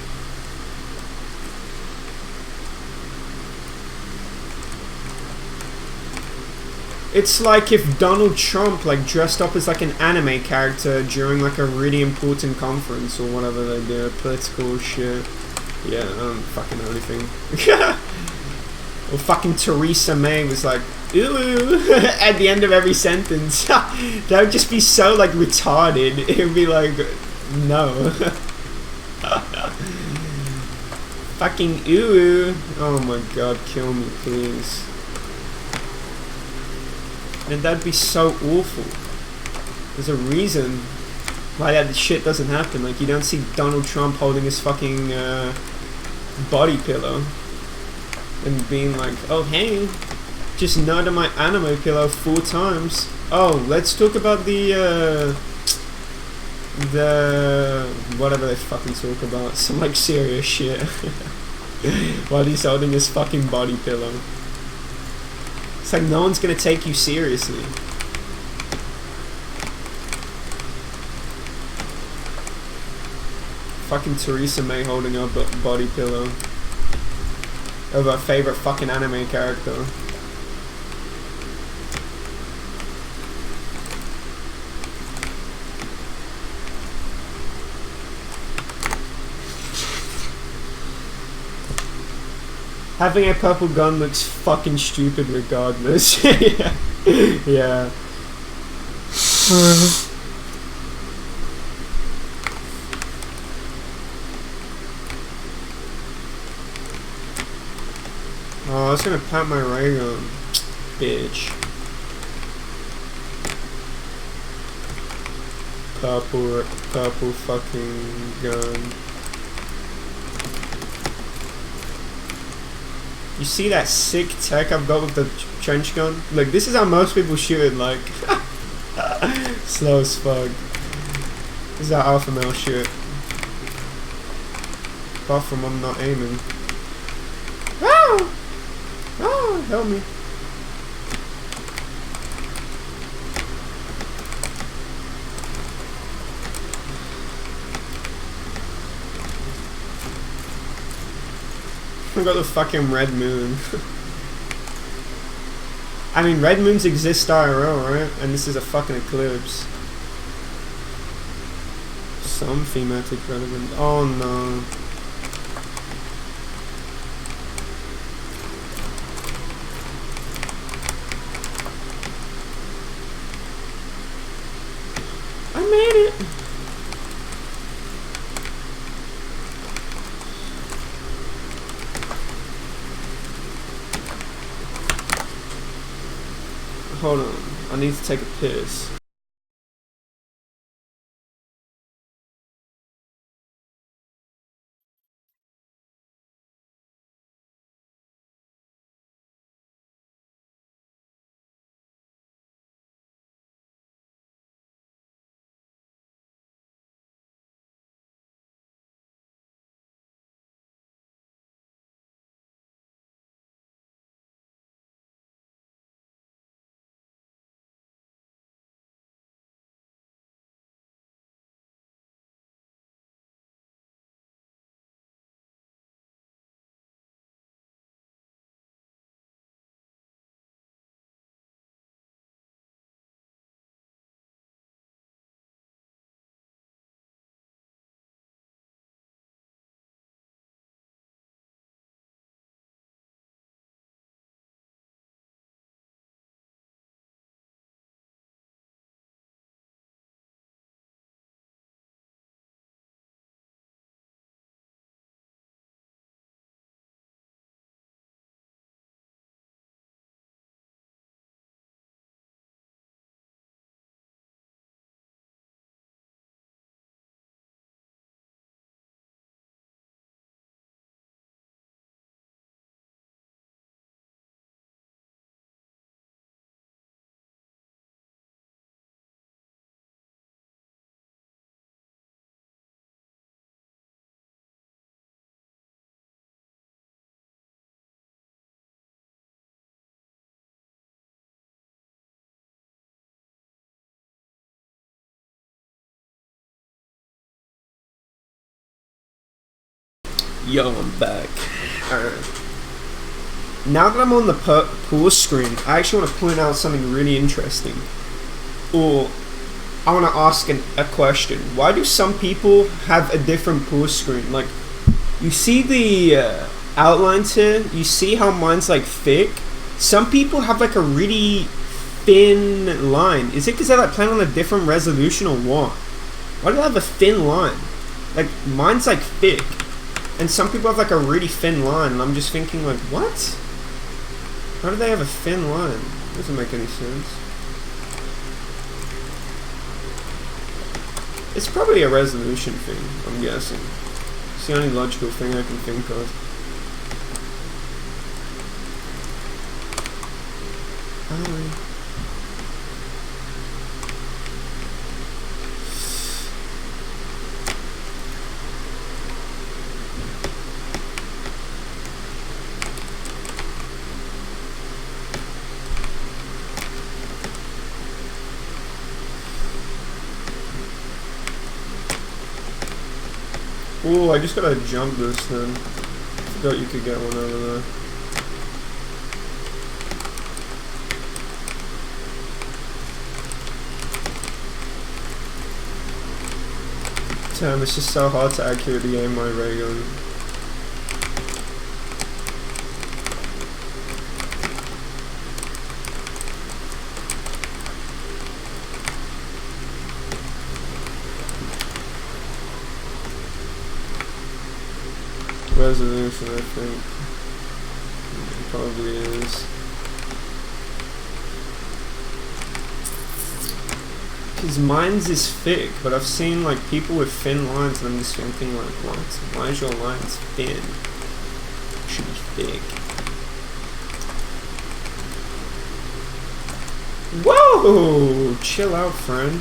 It's like if Donald Trump like dressed up as like an anime character during like a really important conference or whatever they do, political shit. Yeah, I don't fucking know anything. Or fucking Theresa May was like, ooh, at the end of every sentence. That would just be so like retarded. It would be like, no. Fucking ooh. Oh my god, kill me please. And that'd be so awful. There's a reason why that shit doesn't happen. Like, you don't see Donald Trump holding his fucking body pillow and being like, oh hey, just nutted my anime pillow 4 times. Oh, let's talk about the whatever they fucking talk about, some like serious shit while he's holding his fucking body pillow. It's like no one's gonna take you seriously. Fucking Theresa May holding her body pillow of her favorite fucking anime character. Having a purple gun looks fucking stupid regardless. Yeah. Yeah. Oh, I was gonna plant my ray gun. Bitch. Purple fucking gun. You see that sick tech I've got with the trench gun? Look, this is how most people shoot, like slow as fuck. This is how alpha male shoot. Apart from I'm not aiming. Oh! Oh, help me. I got the fucking red moon. I mean, red moons exist IRL, right? And this is a fucking eclipse. Some thematic relevant. Oh no. I made it. Hold on, I need to take a piss. Yo, I'm back. Alright. Now that I'm on the pause screen, I actually want to point out something really interesting. Or, I want to ask a question. Why do some people have a different pause screen? Like, you see the outlines here? You see how mine's like thick? Some people have like a really thin line. Is it because they're like playing on a different resolution or what? Why do they have a thin line? Like, mine's like thick. And some people have like a really thin line, and I'm just thinking like, what? How do they have a thin line? Doesn't make any sense. It's probably a resolution thing, I'm guessing. It's the only logical thing I can think of. Ooh, I just gotta jump this then. Forgot you could get one over there. Damn, it's just so hard to accurately aim my ray gun. Resolution, I think. It probably is. Because mine's is thick, but I've seen like people with thin lines and I'm just thinking like, what? Why is your lines thin? It should be thick. Whoa! Chill out, friend.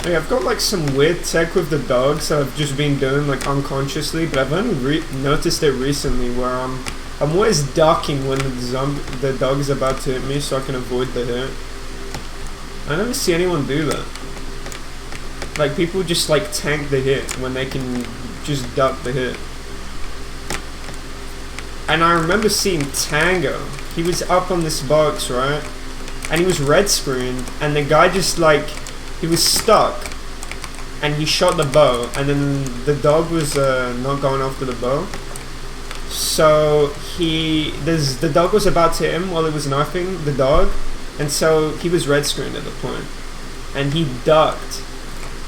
Hey, I've got like some weird tech with the dogs that I've just been doing like unconsciously, but I've only noticed it recently where I'm always ducking when the dog is about to hit me so I can avoid the hit. I never see anyone do that. Like people just like tank the hit when they can just duck the hit. And I remember seeing Tango. He was up on this box, right? And he was red screened and the guy just like, he was stuck, and he shot the bow, and then the dog was not going after the bow. So the dog was about to hit him while he was knifing the dog, and so he was red screened at the point, and he ducked,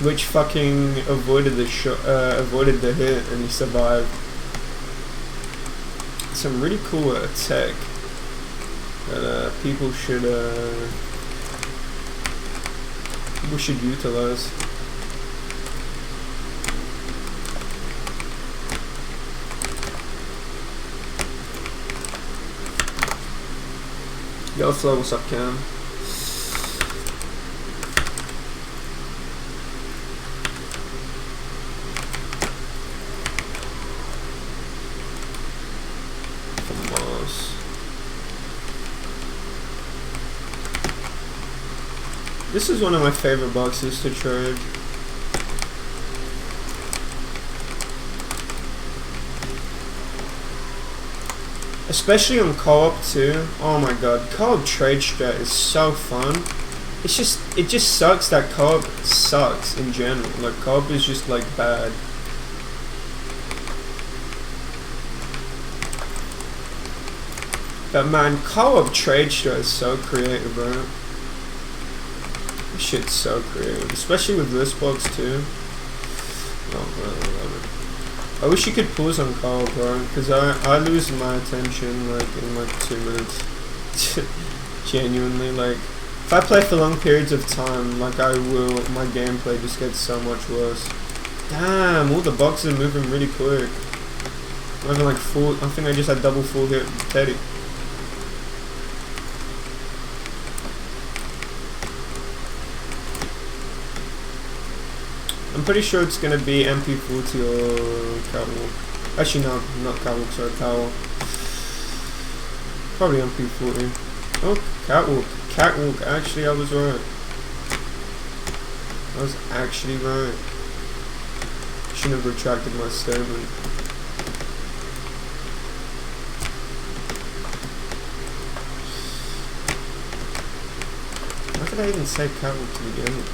which fucking avoided the avoided the hit, and he survived. Some really cool tech that people should utilize. Yo, Flurh, what's up, Cam? This is one of my favorite boxes to trade. Especially on co-op too. Oh my god, co-op trade strat is so fun. It just sucks that co-op sucks in general. Like co-op is just like bad. But man, co-op trade strat is so creative, bro. This shit's so creative, especially with this box too. Oh, I love it. I wish you could pause on co-op, bro, because I lose my attention like in like 2 minutes. Genuinely, like if I play for long periods of time, like I will, my gameplay just gets so much worse. Damn, all the boxes are moving really quick. I'm having like full. I think I just had double full hit Teddy. I'm pretty sure it's gonna be MP40 or Catwalk. Actually, no, not Catwalk, sorry, Power. Probably MP40. Oh, Catwalk. Catwalk, actually, I was right. I was actually right. Shouldn't have retracted my statement. Why did I even say Catwalk to begin with?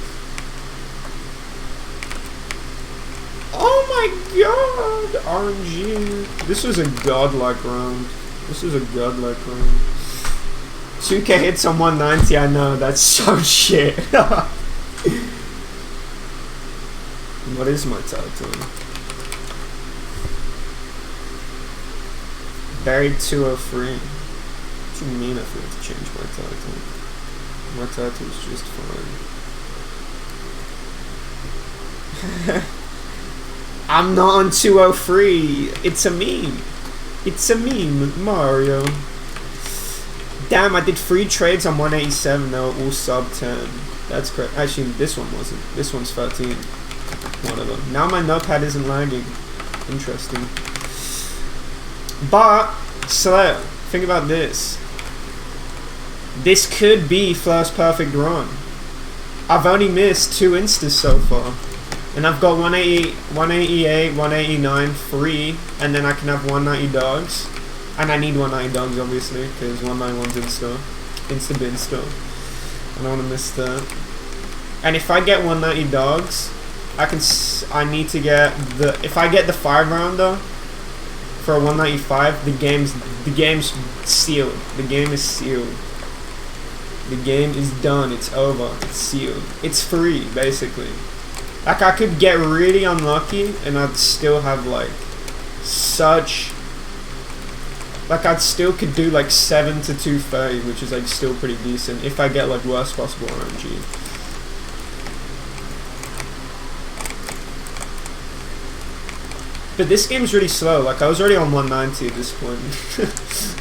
Oh my god! RNG. This was a godlike round. This was a godlike round. 2k hits on 190, I know, that's so shit. What is my title? Buried 203. What do you mean I forgot to change my title? My title is just fine. I'm not on 203. It's a meme. It's a meme, Mario. Damn, I did 3 trades on 187. They were all sub 10. That's correct. Actually, this one wasn't. This one's 13. Whatever. Now my notepad isn't lagging. Interesting. But, so, think about this. This could be Flur's perfect run. I've only missed 2 instas so far. And I've got 180, 188, 189 free. And then I can have 190 dogs. And I need 190 dogs, obviously, because 191's Insta bin store. I don't want to miss that. And if I get 190 dogs, I need to get the, if I get the 5-rounder for a 195, the game's sealed. The game is sealed. The game is done. It's over. It's sealed. It's free, basically. Like, I could get really unlucky and I'd still have like such, like, I'd still could do like 7 to 230, which is like still pretty decent if I get like worst possible RNG. But this game's really slow. Like, I was already on 190 at this point.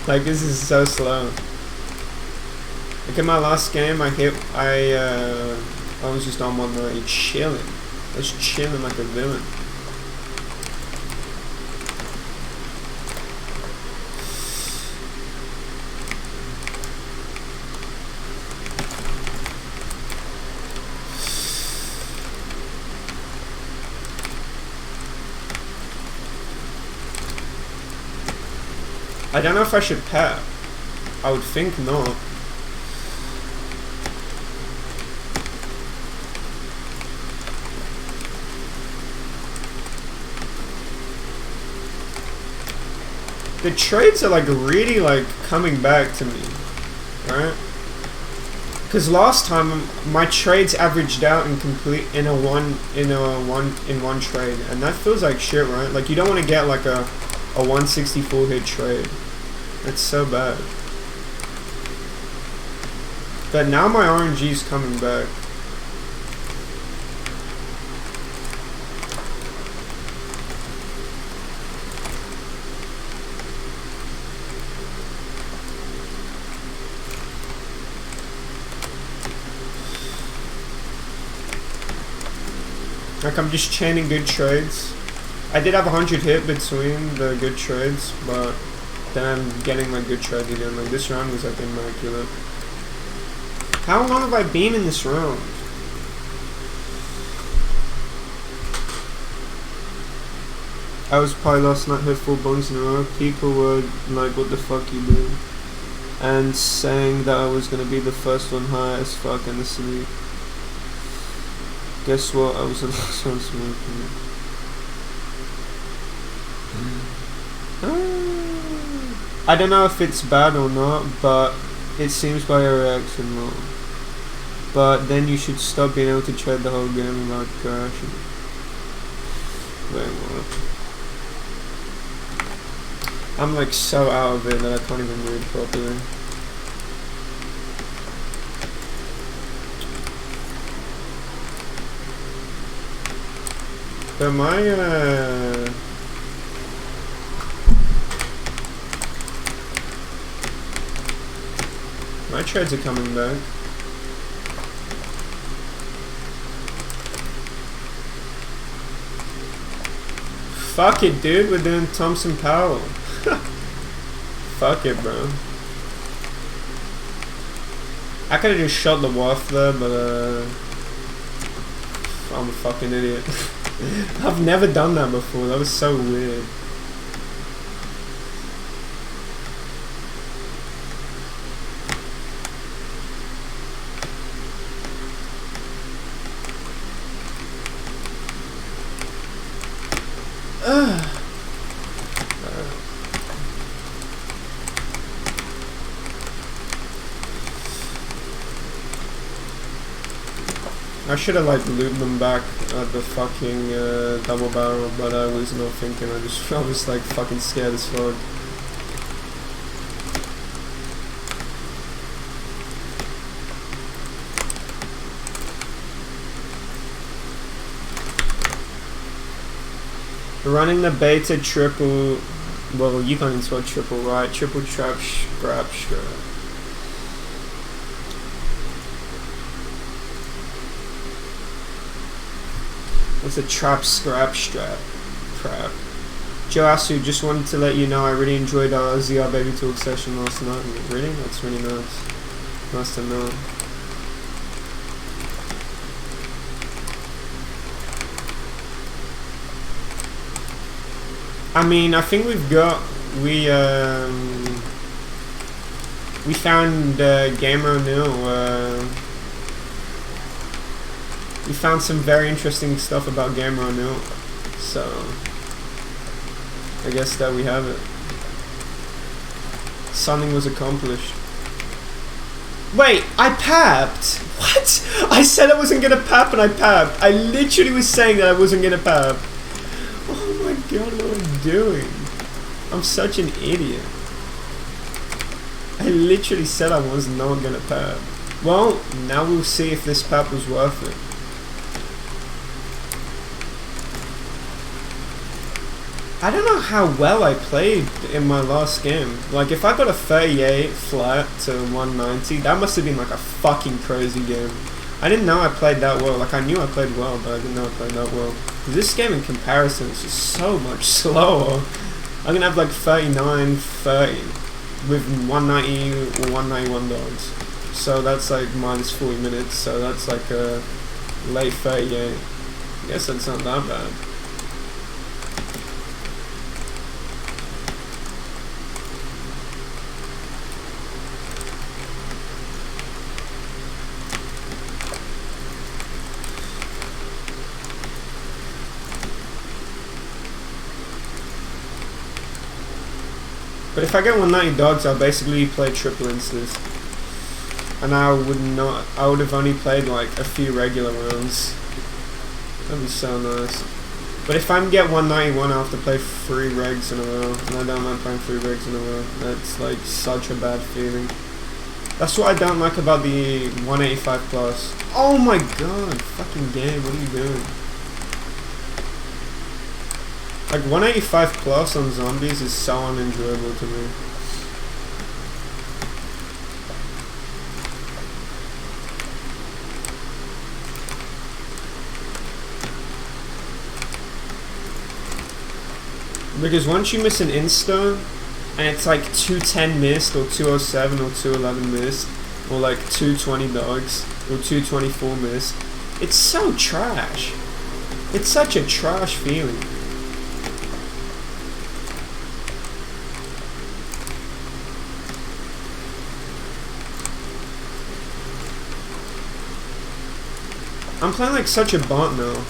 Like, this is so slow. Like, in my last game, I was just on 190 chilling. I was chilling like a villain. I don't know if I should pet. I would think not. The trades are like really like coming back to me, right? Because last time my trades averaged out in one trade, and that feels like shit, right? Like, you don't want to get like a 164 hit trade. That's so bad. But now my RNG is coming back. Like, I'm just chaining good trades. I did have 100 hit between the good trades, but then I'm getting my good trades again. Like, this round was like immaculate. How long have I been in this round? I was probably last night hit 4 bongs in a row. People were like, what the fuck you doing? And saying that I was gonna be the first one high as fuck in the sleep. Guess what? I was the last one smoking. I don't know if it's bad or not, but it seems by your reaction wrong. But then you should stop being able to trade the whole game without crashing. Wait, what? I'm like so out of it that I can't even read properly. But my trades are coming back. Fuck it, dude. We're doing Thompson Powell. Fuck it, bro. I could have just shot the waff there, but I'm a fucking idiot. I've never done that before. That was so weird. I should have like looped them back at the fucking double barrel, but I was not thinking. I was like fucking scared as fuck. Running the beta triple. Well, you can't install triple, right? Triple trap scrap scrap. What's a trap scrap strap? Crap. Joe Asu, just wanted to let you know I really enjoyed our ZR Baby Talk session last night. Really? That's really nice. Nice to know. I mean, I think we found Gamer O'Neill. We found some very interesting stuff about Gamer O'Neill, so I guess that we have it. Something was accomplished. Wait, I papped? What? I said I wasn't gonna pap and I papped. I literally was saying that I wasn't gonna pap. Oh my god, what am I doing? I'm such an idiot. I literally said I was not gonna pap. Well, now we'll see if this pap was worth it. I don't know how well I played in my last game. Like, if I got a 38 flat to 190, that must have been like a fucking crazy game. I didn't know I played that well. Like, I knew I played well, but I didn't know I played that well. This game in comparison is just so much slower. I'm gonna have like 39, 30 with 190 or 191 dogs. So that's like minus 40 minutes, so that's like a late 38. I guess that's not that bad. But if I get 190 dogs, I'll basically play triple instas. And I would have only played like a few regular rounds. That'd be so nice. But if I get 191, I'll have to play 3 regs in a row. And I don't like playing 3 regs in a row. That's like such a bad feeling. That's what I don't like about the 185 plus. Oh my god, fucking game, what are you doing? Like 185 plus on zombies is so unenjoyable to me. Because once you miss an insta, and it's like 210 missed, or 207, or 211 missed, or like 220 dogs, or 224 missed, it's so trash. It's such a trash feeling. I'm playing like such a bot now.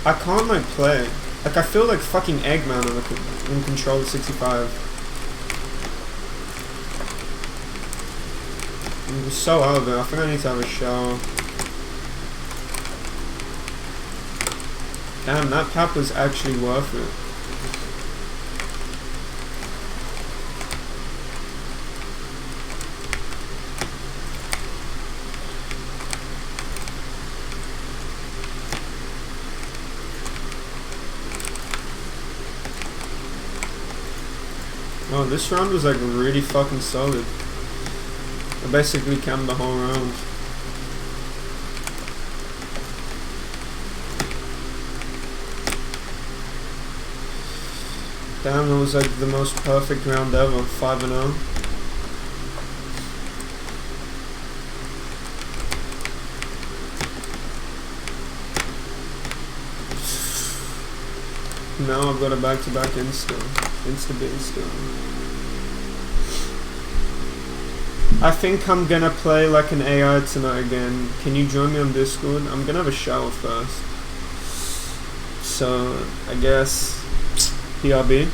I can't like play. Like I feel like fucking Eggman on controller 65. I'm just so out of it. I think I need to have a shower. Damn, that pap was actually worth it. Oh, this round was like really fucking solid. I basically camped the whole round. Damn, that was like the most perfect round ever. 5-0. Now I've got a back-to-back insta. I think I'm gonna play like an AI tonight again. Can you join me on Discord? I'm gonna have a shower first. So, I guess PRB.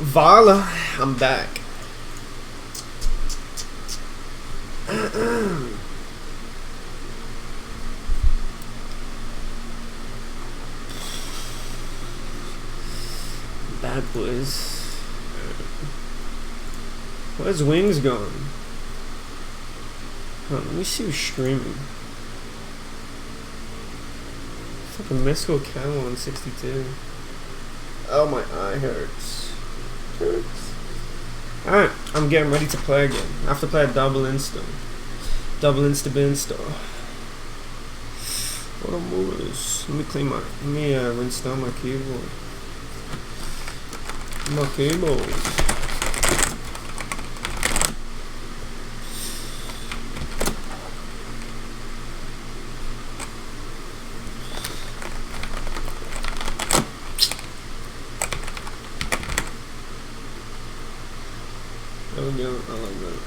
Vala, I'm back. Bad boys. Where's Wings gone? Hold on, let me see who's streaming. Fucking Mystical Camel on 62. Oh, my eye hurts. Alright, I'm getting ready to play again. I have to play a double insta. Double insta. What a moves. Let me rinse down my keyboard. My keyboard. There we go. I like that.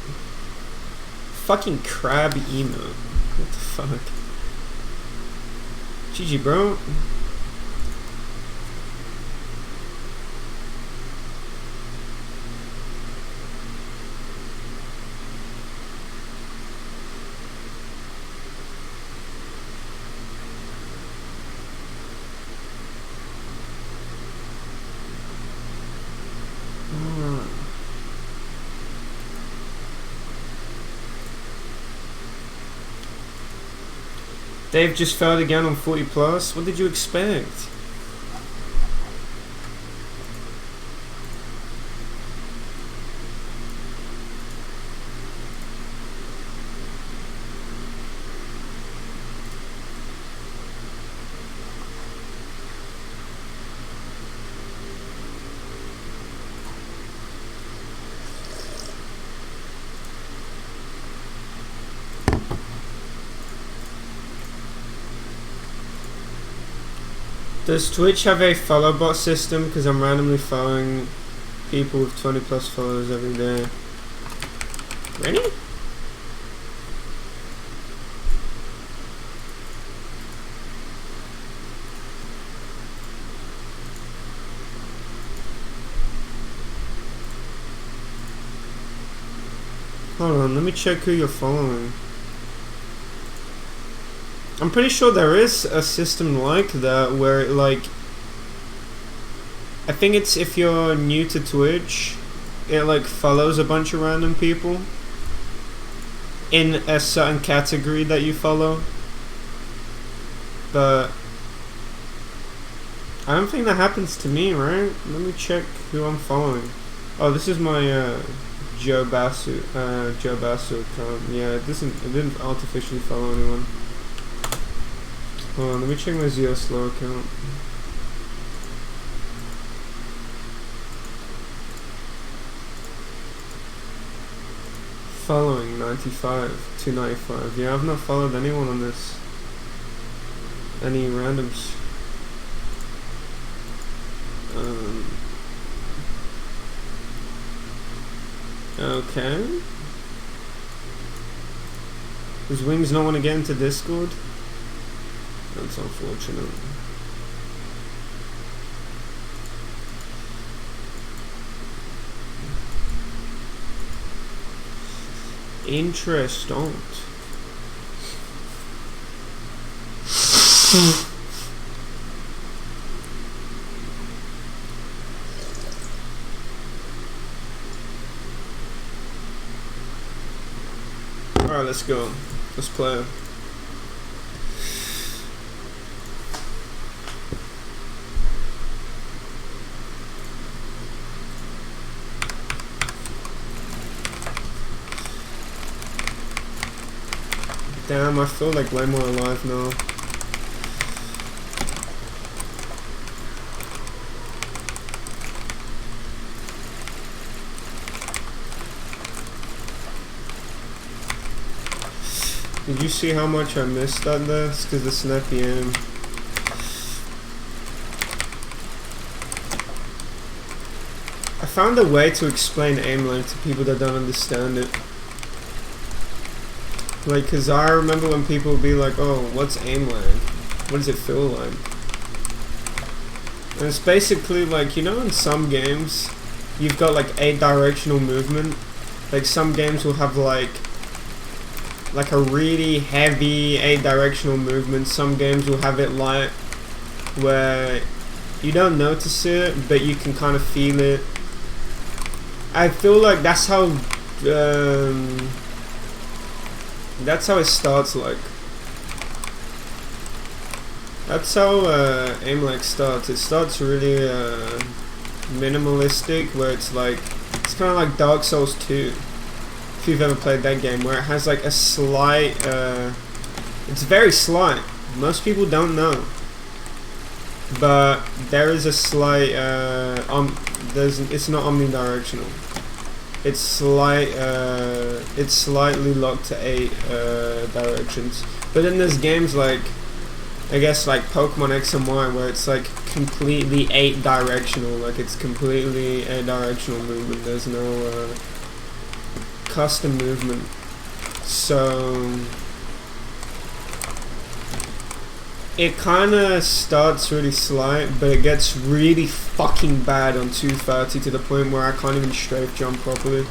Fucking crab emote. What the fuck? GG, bro. Dave just failed again on 40 plus. What did you expect? Does Twitch have a follow bot system? Because I'm randomly following people with 20 plus followers every day. Really? Hold on, let me check who you're following. I'm pretty sure there is a system like that where it, like, I think it's if you're new to Twitch, it like follows a bunch of random people in a certain category that you follow. But I don't think that happens to me, right? Let me check who I'm following. Oh, this is my Joe Basu account. Yeah, it didn't artificially follow anyone. Hold on, let me check my Zio Slow account. Following 95 to 95. Yeah, I've not followed anyone on this. Any randoms. Okay. Does Wings not want to get into Discord? That's unfortunate. Interesting. Alright, let's go. Let's play. Damn, I feel like way more alive now. Did you see how much I missed that there? It's because the snappy aim. I found a way to explain aim length to people that don't understand it. Like, cause I remember when people would be like, oh, what's aim length? What does it feel like? And it's basically like, you know, in some games, you've got like 8 directional movement. Like some games will have like a really heavy 8 directional movement. Some games will have it light, where you don't notice it, but you can kind of feel it. I feel like that's how it starts. Like that's how Aimlike starts. It starts really minimalistic, where it's like it's kind of like Dark Souls 2. If you've ever played that game, where it has like a slight, it's very slight. Most people don't know, but there is a slight, it's not omnidirectional. It's slightly locked to 8 directions. But then there's games like, I guess like Pokemon X and Y, where it's like completely 8 directional. Like it's completely 8 directional movement. There's no custom movement. So it kind of starts really slight, but it gets really fucking bad on 230 to the point where I can't even strafe jump properly.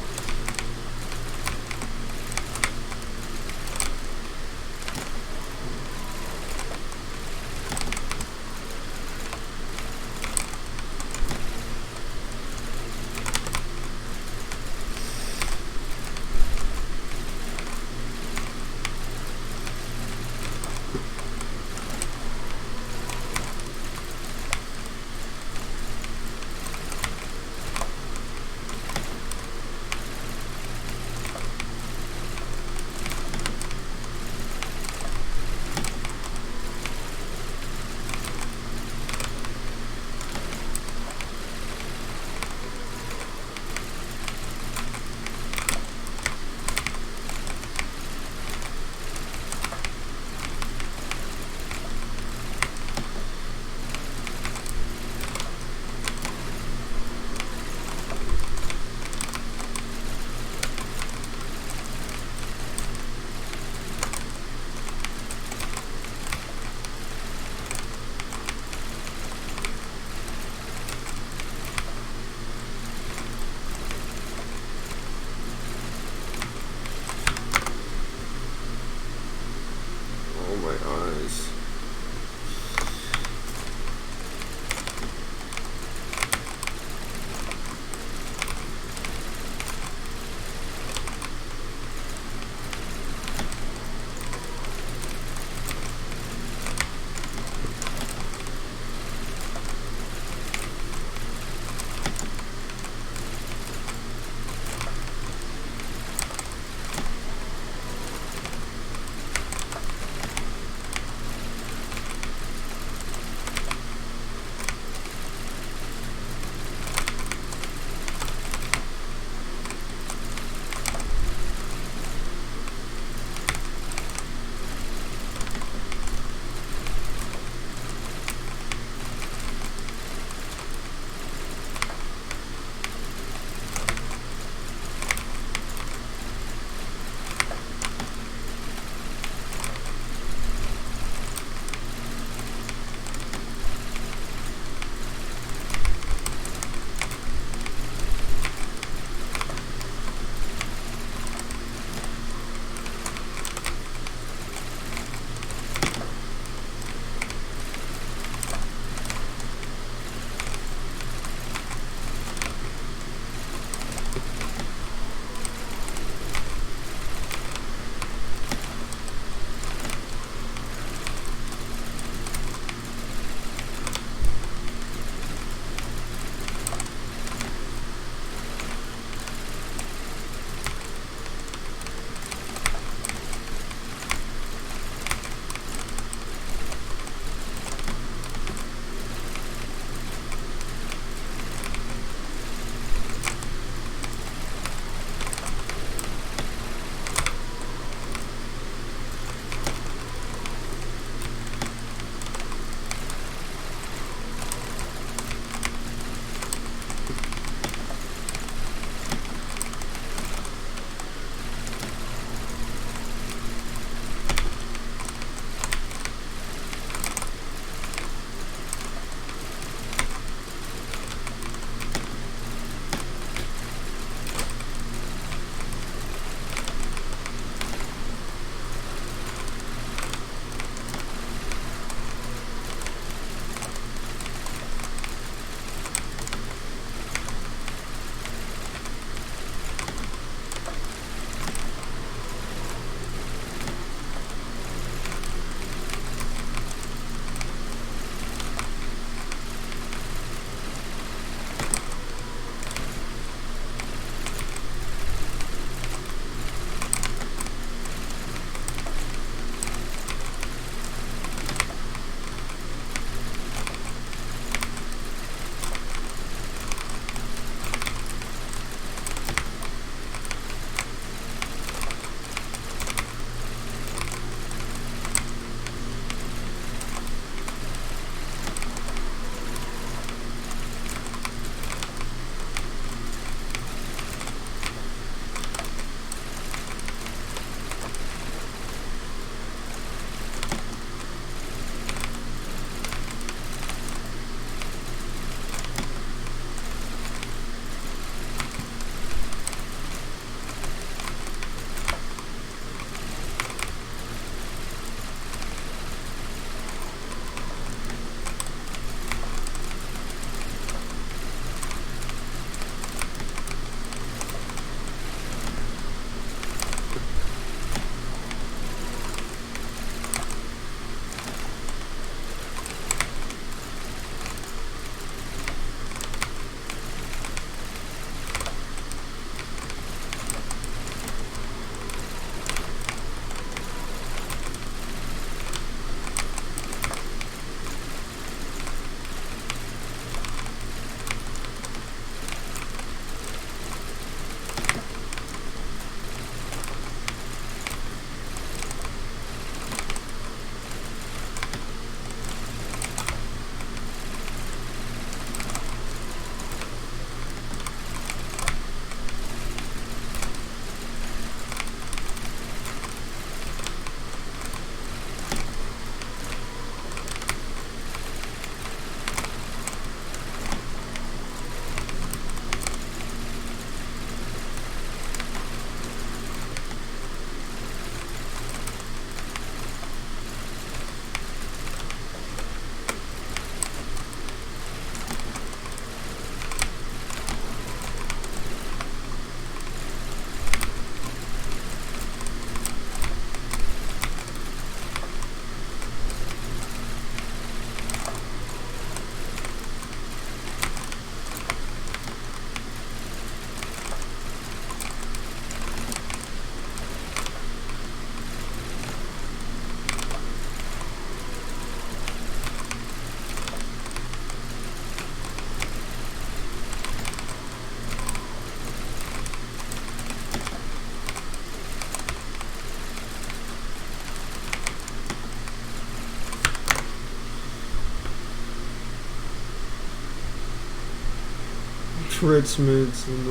crits mids and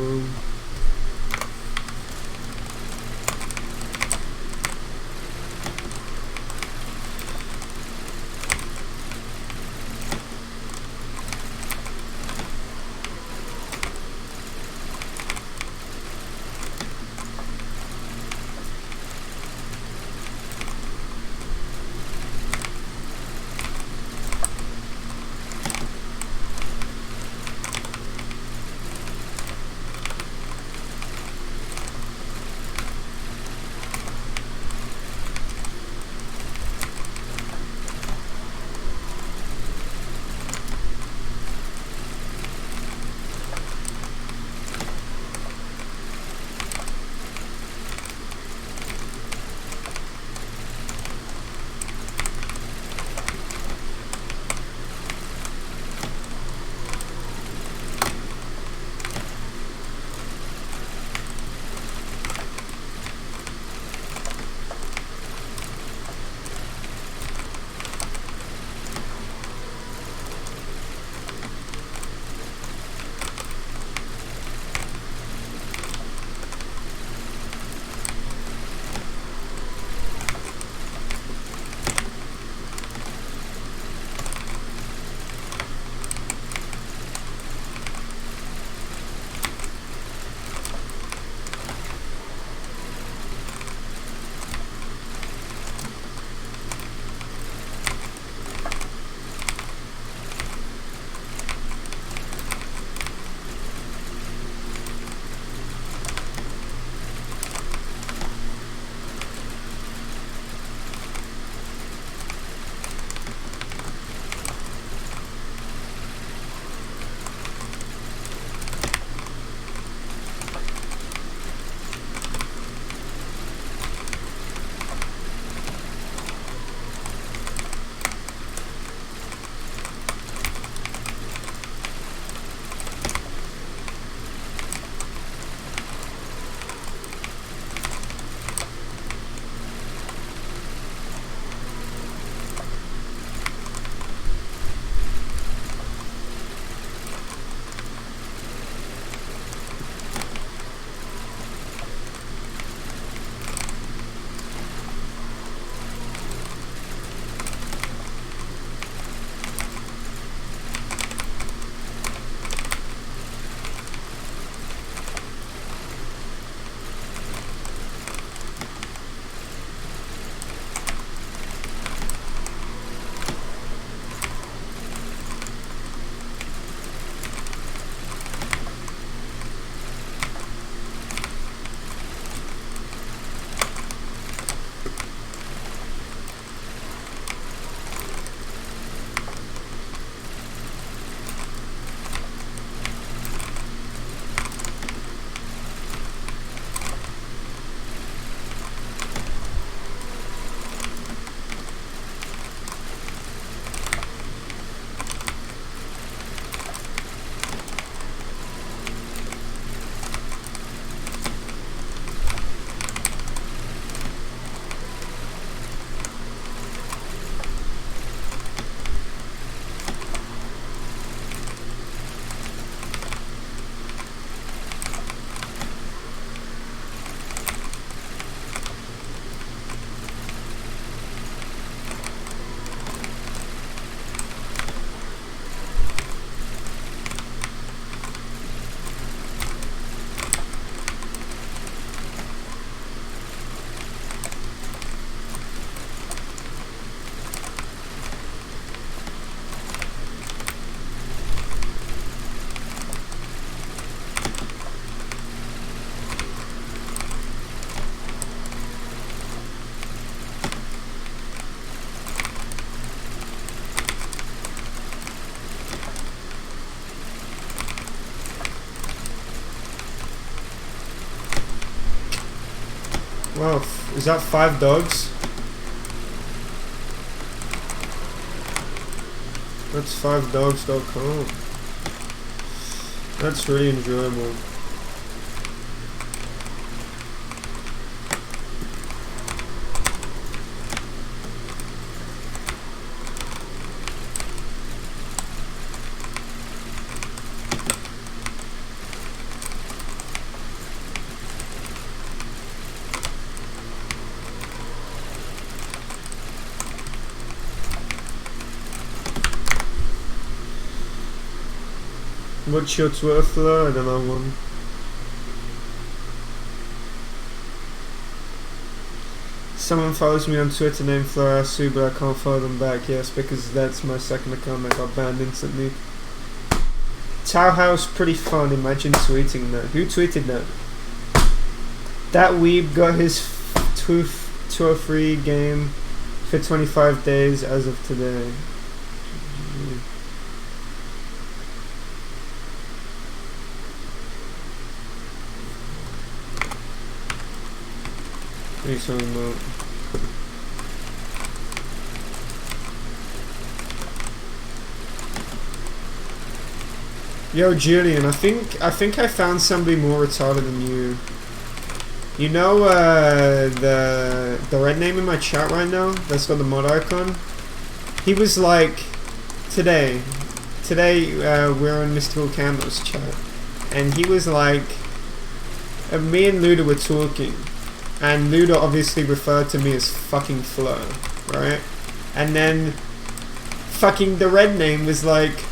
Wow, is that 5 dogs? That's 5dogs.com. That's really enjoyable. What's your Twitter, Flurh? I don't know one. Someone follows me on Twitter named Flurh ASUS, but I can't follow them back. Yes, because that's my second account that got banned instantly. Tower House, pretty fun. Imagine tweeting that. Who tweeted that? That weeb got his 203 game for 25 days as of today. What are you talking about? Yo, Julian, I think I found somebody more retarded than you. You know the red name in my chat right now that's got the mod icon? He was like, today we're on Mystical Candles chat, and he was like, me and Luda were talking, and Luda obviously referred to me as fucking Flurh, right? And then fucking the red name was like,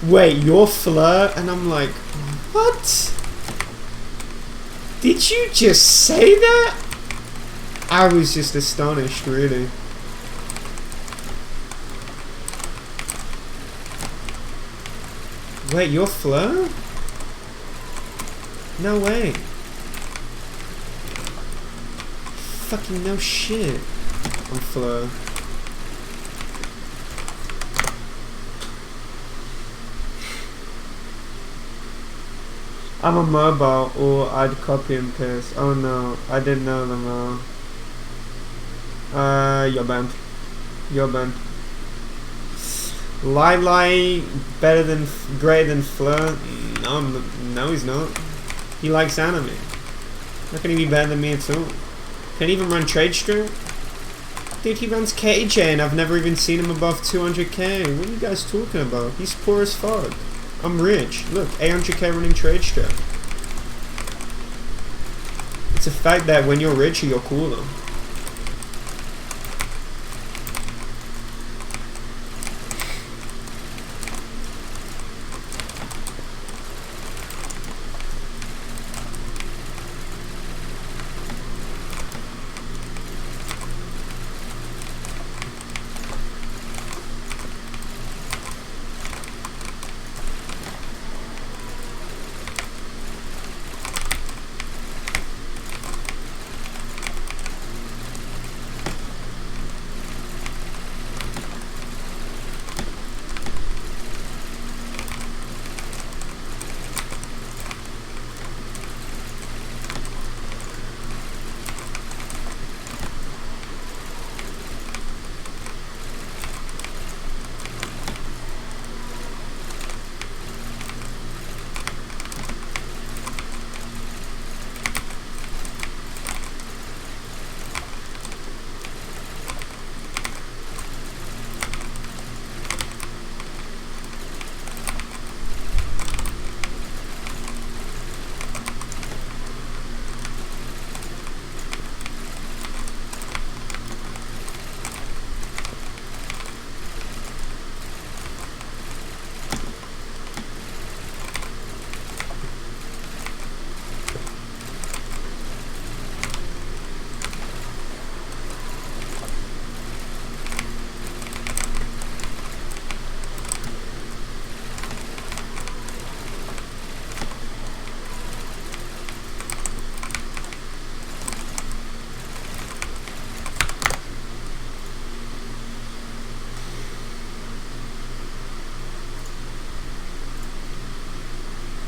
wait, you're Flurh? And I'm like, what? Did you just say that? I was just astonished, really. Wait, you're Flurh? No way. Fucking no shit. I'm Flurh. I'm a mobile, or I'd copy and paste. Oh no, I didn't know them all. You're banned. You're banned. Lai better than, greater than Flurh? No, he's not. He likes anime. How can he be better than me at all? Can he even run trade stream? Dude, he runs KJ and I've never even seen him above 200k. What are you guys talking about? He's poor as fuck. I'm rich. Look, 800k running trade strap. It's a fact that when you're rich, you're cooler.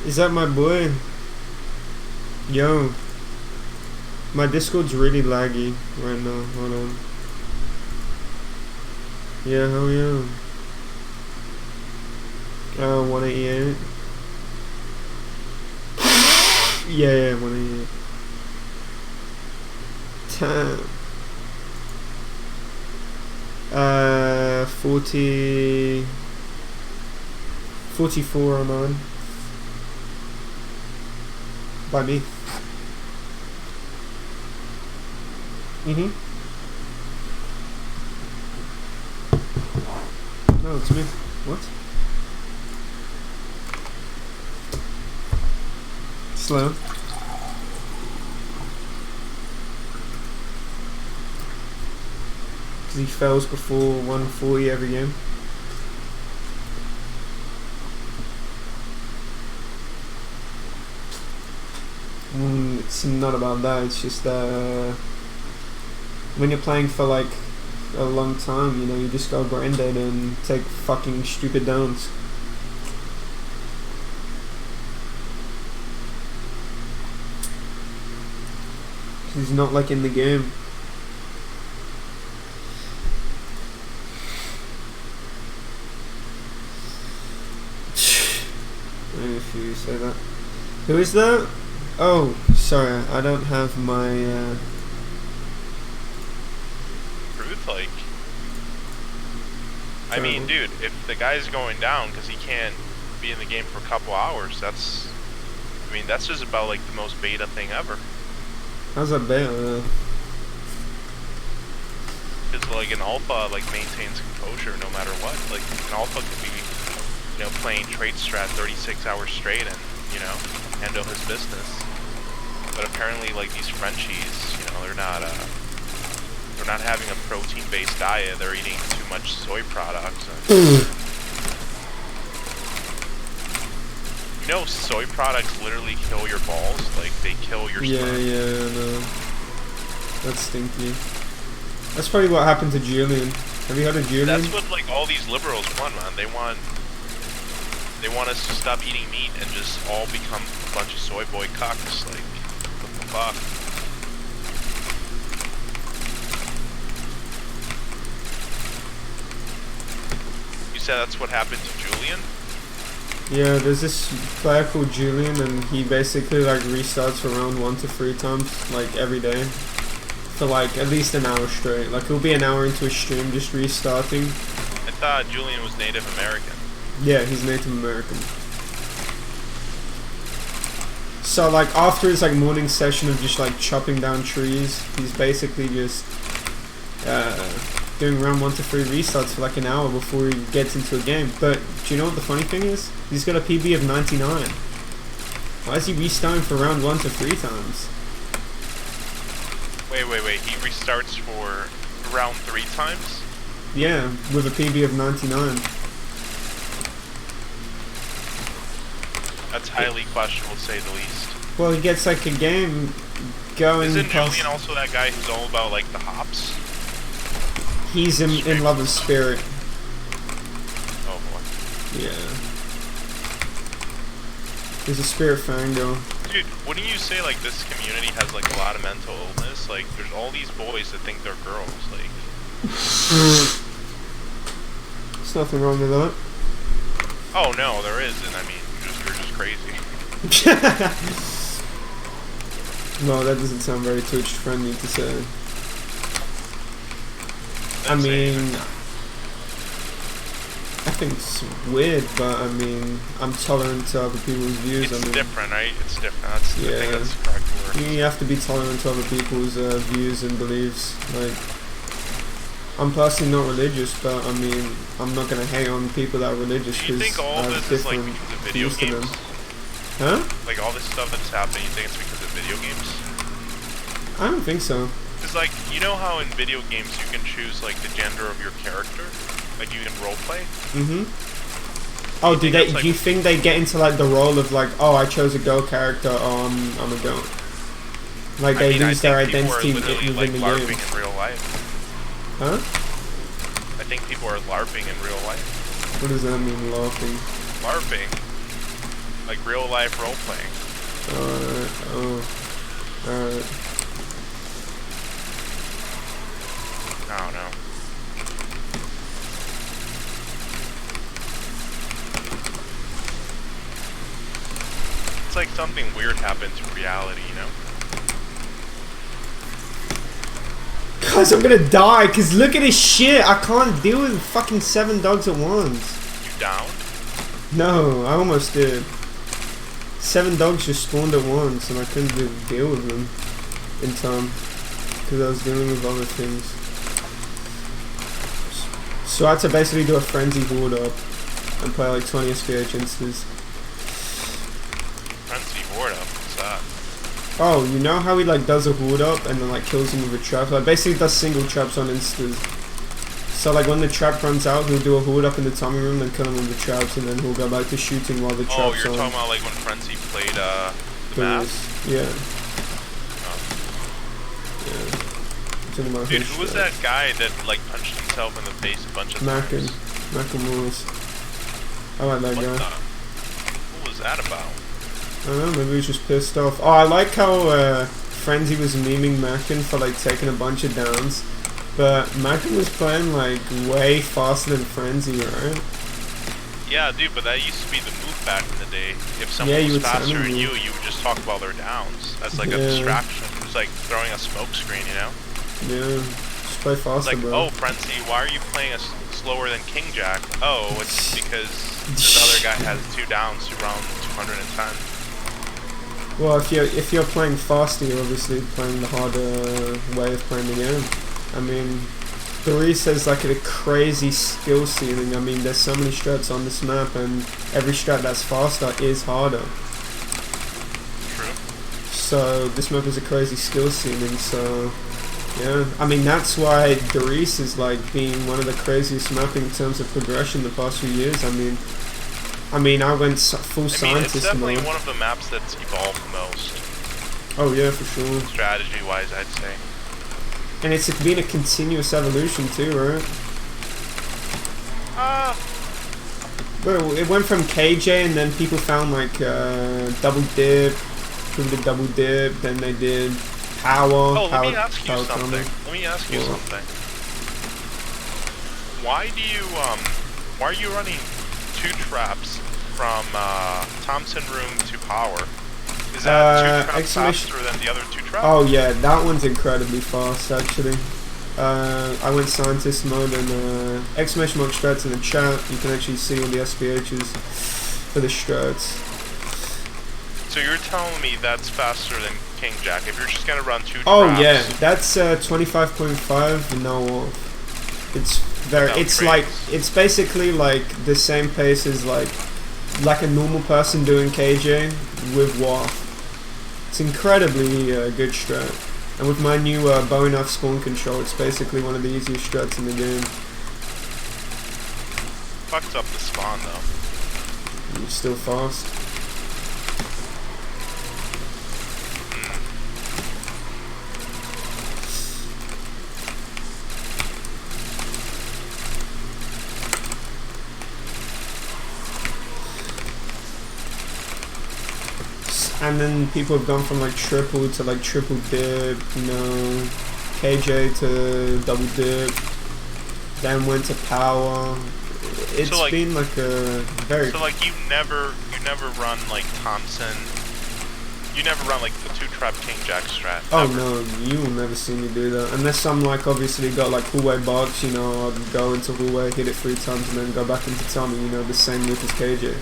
Is that my boy? Yo. My Discord's really laggy right now. Hold on. Yeah, hell yeah. 188. Yeah, 188. Damn. 4409. By me. No, it's me. What? Slow. Because he fails before 140 every game. It's not about that, it's just that when you're playing for like a long time, you know, you just go grind it and take fucking stupid downs. He's not like in the game. If you say that. Who is that? Oh, sorry, I don't have my Truth, like, I mean, dude, if the guy's going down because he can't be in the game for a couple hours, that's, I mean, that's just about like the most beta thing ever. How's that beta? Because like an alpha like maintains composure no matter what. Like an alpha could be, you know, playing trade strat 36 hours straight and, you know, handle his business. But apparently, like these Frenchies, you know, they're not having a protein-based diet. They're eating too much soy products. You know, soy products literally kill your balls. Like they kill your sperm. Yeah, no. That's stinky. That's probably what happened to Julian. Have you heard of Julian? That's what like all these liberals want, man. They want us to stop eating meat and just all become a bunch of soy boy cucks. Like, what the fuck? You said that's what happened to Julian? Yeah, there's this player called Julian, and he basically like restarts for round 1 to 3 times, like every day, for like at least an hour straight. Like he'll be an hour into a stream just restarting. I thought Julian was Native American. Yeah, he's Native American. So like after his like morning session of just like chopping down trees, he's basically just doing round 1 to 3 restarts for like an hour before he gets into a game. But do you know what the funny thing is? He's got a PB of 99. Why is he restarting for round 1 to 3 times? Wait. He restarts for round 3 times? Yeah, with a PB of 99. That's highly questionable, to say the least. Well, he gets like a game going. Isn't Julian also that guy who's all about like the hops? He's in love with Spirit. Oh boy. Yeah. He's a Spirit fangirl. Dude, wouldn't you say like this community has like a lot of mental illness? Like, there's all these boys that think they're girls. Like, There's nothing wrong with that. oh no, there isn't. I mean, you're just crazy. No, that doesn't sound very Twitch friendly to say. I mean, I think it's weird, but I mean, I'm tolerant to other people's views. It's I mean, different, right? It's different. That's the thing. That's the correct word. you have to be tolerant to other people's views and beliefs. Like, I'm personally not religious, but I mean, I'm not gonna hate on people that are religious Do you because think all I have this is like different because of video views to them. games? Huh? Like all this stuff that's happening, you think it's because of video games? I don't think so. Because like, you know how in video games you can choose like the gender of your character? Like you can roleplay? Mm-hmm. Oh, do you think they get into like the role of like, oh, I chose a girl character, oh, I'm a girl? Like they lose their identity within like the LARPing game. in real life. Huh? I think people are LARPing in real life. What does that mean, LARPing? LARPing. Like real life role playing. Alright. I don't know. It's like something weird happened to reality, you know? Guys, I'm gonna die, cause look at this shit! I can't deal with fucking 7 dogs at once. You downed? No, I almost did. 7 dogs just spawned at once, and I couldn't deal with them in time, because I was dealing with other things. So I had to basically do a frenzy horde up, and play like 20 SPH instas. Frenzy board up. So Oh, you know how he like does a hold up and then like kills him with a trap? Like basically does single traps on instas. So like when the trap runs out, he'll do a hold up in the Tommy room, then kill him with the traps, and then he'll go back to shooting while the traps on. Oh, you're talking about like when Frenzy played the map? Yeah. Oh. Yeah. Dude, who was that guy that like punched himself in the face a bunch of times? Macklemores. I like that guy. What was that about? I don't know, maybe he was just pissed off. Oh, I like how Frenzy was memeing Mackin for like taking a bunch of downs. But Mackin was playing like way faster than Frenzy, right? Yeah, dude, but that used to be the move back in the day. If someone was faster than you, you would just talk about their downs. That's like a distraction. It was like throwing a smoke screen, you know? Yeah, just play faster, like, bro. oh, Frenzy, why are you playing slower than King Jack? Oh, it's because this other guy has 2 downs to round 210. Well, if you're playing faster, you're obviously playing the harder way of playing the game. I mean, Doris has like a crazy skill ceiling. I mean, there's so many strats on this map, and every strat that's faster is harder. True. So this map is a crazy skill ceiling. So yeah, I mean that's why Doris is like being one of the craziest mapping in terms of progression the past few years. I mean, I went full scientist it's definitely mode. one of the maps that's evolved most. Oh yeah, for sure. Strategy-wise, I'd say. And it's been a continuous evolution too, right? Well, it went from KJ, and then people found like double dip. People did double dip. Then they did power. Oh, let me ask you something. Let me ask you something. Why are you running 2 traps from Thompson room to power? Is that 2 traps faster than the other 2 traps? Oh yeah, that one's incredibly fast actually. I went scientist mode and exclamation mark strats in the chat. You can actually see all the SPHs for the strats. So you're telling me that's faster than King Jack if you're just gonna run 2 traps? Oh yeah, that's 25.5 no off. It's very. It's basically like the same pace as like a normal person doing KJ with WAF. It's incredibly good strat. And with my new bow enough spawn control, it's basically one of the easiest strats in the game. Fucked up the spawn though. You're still fast. And then people have gone from like triple to like triple dip, you know, KJ to double dip, then went to power. It's so, like, been like a very. So like you never run like Thompson. You never run like the 2 trap King Jack strat. Oh no, you will never see me do that unless I'm like obviously got like hallway box. You know, I'd go into hallway, hit it 3 times, and then go back into Tommy. You know, the same loop as KJ.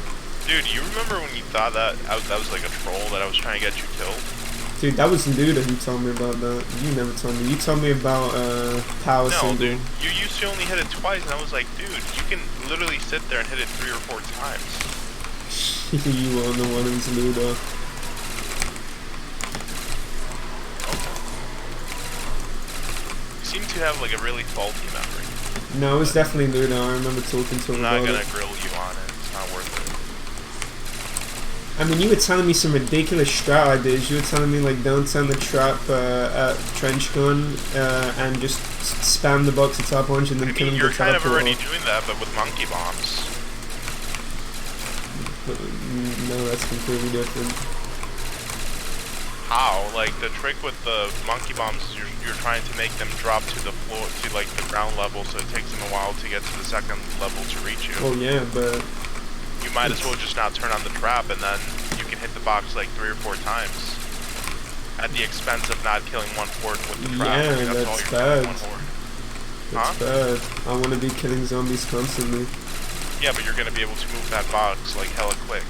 Dude, you remember when you thought that that was like a troll that I was trying to get you killed? Dude, that was Luda who told me about that. You never told me. You told me about power single. No, dude. You used to only hit it twice, and I was like, dude, you can literally sit there and hit it 3 or 4 times. You are the one who's Luda. Okay. You seem to have like a really faulty memory. No, it was definitely Luda. I remember talking to him about it. I'm not gonna grill you on it. It's not worth it. I mean, you were telling me some ridiculous strat ideas. You were telling me, like, don't turn the trap at trench gun and just spam the box at top launch and then kill him. You're kind of already doing that, but with monkey bombs. No, that's completely different. How? Like, the trick with the monkey bombs is you're trying to make them drop to the floor, to, like, the ground level, so it takes them a while to get to the second level to reach you. Oh, yeah, but... You might as well just not turn on the trap, and then you can hit the box like 3 or 4 times at the expense of not killing 1 horde with the trap. Yeah, I mean, that's bad. Huh? That's bad. I want to be killing zombies constantly. Yeah, but you're going to be able to move that box like hella quick.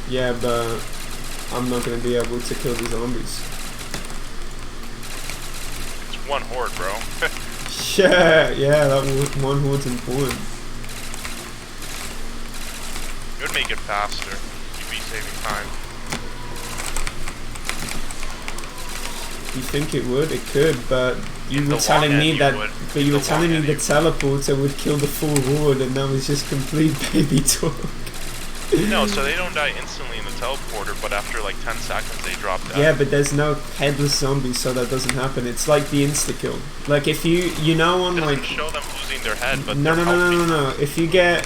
Yeah, but I'm not going to be able to kill the zombies. It's 1 horde, bro. yeah, that 1 horde's important. It would make it faster. You'd be saving time. You think it would? It could, but you In were the telling long me end, that. you would. But In you were the telling long me end, the you would. teleporter would kill the full horde, and that was just complete baby talk. No, so they don't die instantly in the teleporter, but after like 10 seconds they drop dead. Yeah, but there's no headless zombies, so that doesn't happen. It's like the insta kill. Like if you know on It doesn't like show them losing their head, but no their no no health no no becomes- no. If you get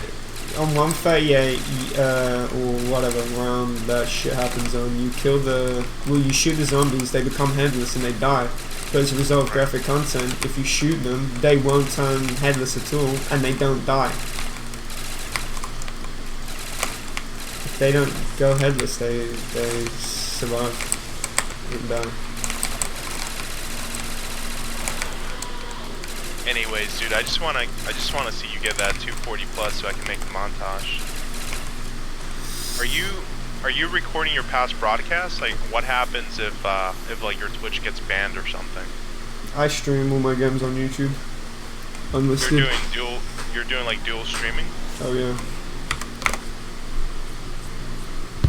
on 138 or whatever round that shit happens on, you kill the you shoot the zombies, they become headless and they die. But as a result of graphic content, if you shoot them, they won't turn headless at all and they don't die. If they don't go headless, they survive and die. Anyways, dude, I just wanna see you get that 240 plus so I can make the montage. Are you recording your past broadcasts? Like, what happens if like your Twitch gets banned or something? I stream all my games on YouTube. Unlisted. You're doing like dual streaming? Oh yeah.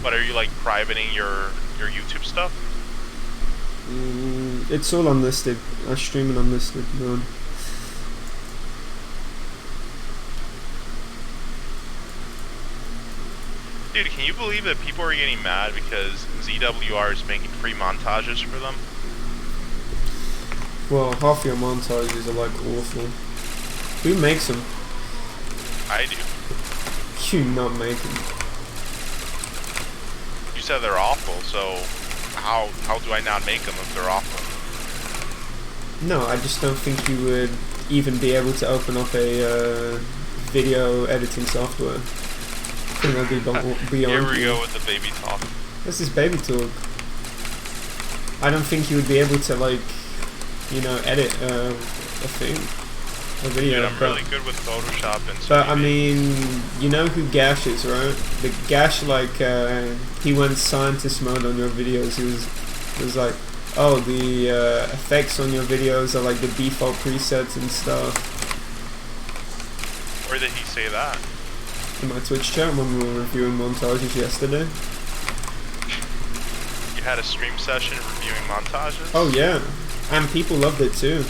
But are you like privating your YouTube stuff? It's all unlisted. I stream it unlisted mode. Dude, can you believe that people are getting mad because ZWR is making free montages for them? Well, half your montages are like awful. Who makes them? I do. You not make them. You said they're awful, so how do I not make them if they're awful? No, I just don't think you would even be able to open up a video editing software. I think that'd be beyond Here we you. go with the baby talk. This is baby talk. I don't think you would be able to like, you know, edit a thing, a video. Dude, I'm really good with Photoshop and But I streaming. mean, you know who Gash is, right? The Gash, like, he went scientist mode on your videos. He was like, oh, the effects on your videos are like the default presets and stuff. Where did he say that? In my Twitch chat when we were reviewing montages yesterday. You had a stream session reviewing montages? Oh yeah, and people loved it too.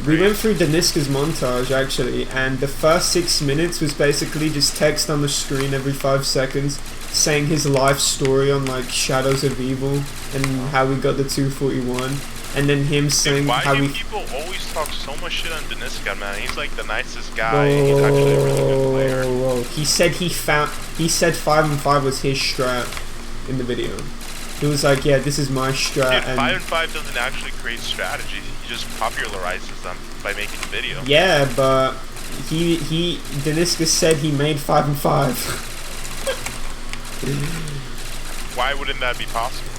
We went through Daniska's montage actually, and the first 6 minutes was basically just text on the screen every 5 seconds saying his life story on like Shadows of Evil and how we got the 241, and then him saying Dude, why how do we. people always talk so much shit on Daniska, man? He's like the nicest guy. He's actually a really good player. Whoa. He said he said 5 and 5 was his strat in the video. He was like, yeah, this is my strat. Dude, and 5 and 5 doesn't actually create strategies. He just popularizes them by making the video. yeah, but Daniska said he made 5 and 5. Why wouldn't that be possible?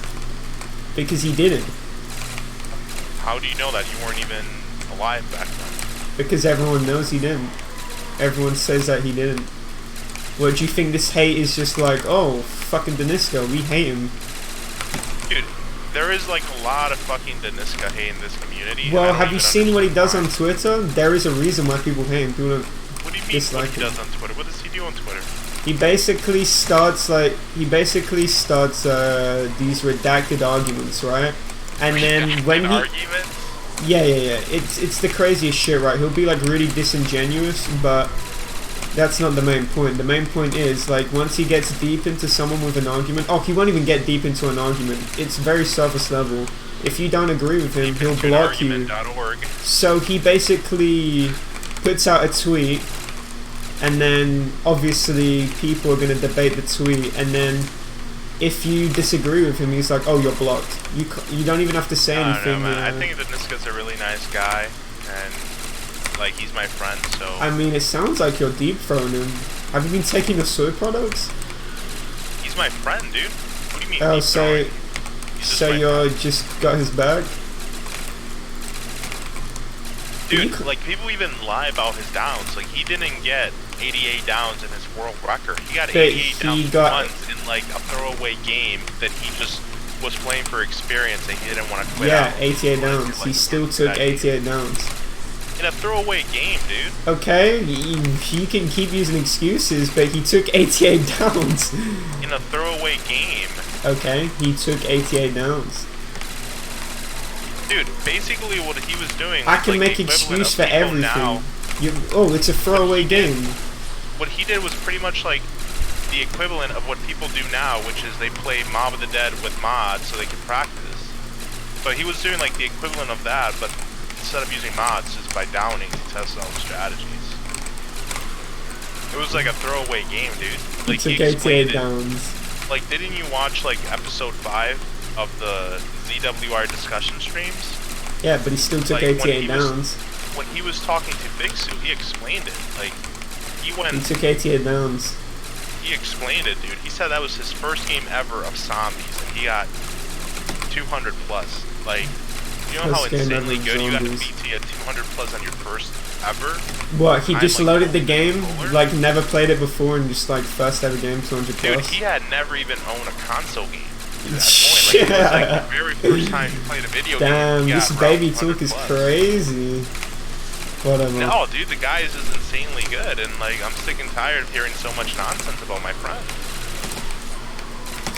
Because he didn't. How do you know that? You weren't even alive back then. Because everyone knows he didn't. Everyone says that he didn't. What, do you think this hate is just like, oh, fucking Daniska, we hate him? Dude, there is like a lot of fucking Daniska hate in this community. Well, have you seen what he does on Twitter? There is a reason why people hate him. People don't What do you mean dislike what he him. does on Twitter? What does he do on Twitter? He basically starts these redacted arguments, right? And then when he arguments? yeah, it's the craziest shit, right? He'll be like really disingenuous, but that's not the main point. The main point is like once he gets deep into someone with an argument, he won't even get deep into an argument. It's very surface level. If you don't agree with him, he'll block you. So he basically puts out a tweet, and then obviously people are going to debate the tweet, and then if you disagree with him, he's like, oh, you're blocked. You don't even have to say anything. I don't know, man. I think that Niska's a really nice guy, and like he's my friend, so... I mean, it sounds like you're deep throwing him. Have you been taking the soy products? He's my friend, dude. What do you mean Oh, deep throwing? He's just so my you're friend. just got his bag? Dude, like people even lie about his downs. Like he didn't get 88 downs in his world record. He got 88 downs once in like a throwaway game that he just was playing for experience and he didn't want to quit out. 88 downs. He still took 88 downs. In a throwaway game, dude. Okay, he can keep using excuses, but he took 88 downs. In a throwaway game. Okay, he took 88 downs. Dude, basically what he was doing. I was can like make the equivalent excuse of for people everything. Now, Oh, it's a throwaway game. what he did was pretty much like the equivalent of what people do now, which is they play Mob of the Dead with mods so they can practice. So he was doing like the equivalent of that, but instead of using mods, just by downing to test out strategies. It was like a throwaway game, dude. Like he explained it. Like, didn't you watch like episode 5 of the ZWR discussion streams? Yeah, but he still took 88 downs. When he was talking to Bigsu, he explained it. Like, he took 88 downs. He explained it, dude. He said that was his first game ever of zombies, and he got 200 plus. Like, you know how insanely good you got to be to get 200 plus on your first ever? What, he just loaded the game, like never played it before, and just like first ever game 200 plus? Dude, he had never even owned a console game at that point. Like, it was like the very first time he played a video game. Damn, this baby talk is crazy. Whatever. No, dude, the guy is just insanely good, and like, I'm sick and tired of hearing so much nonsense about my friend.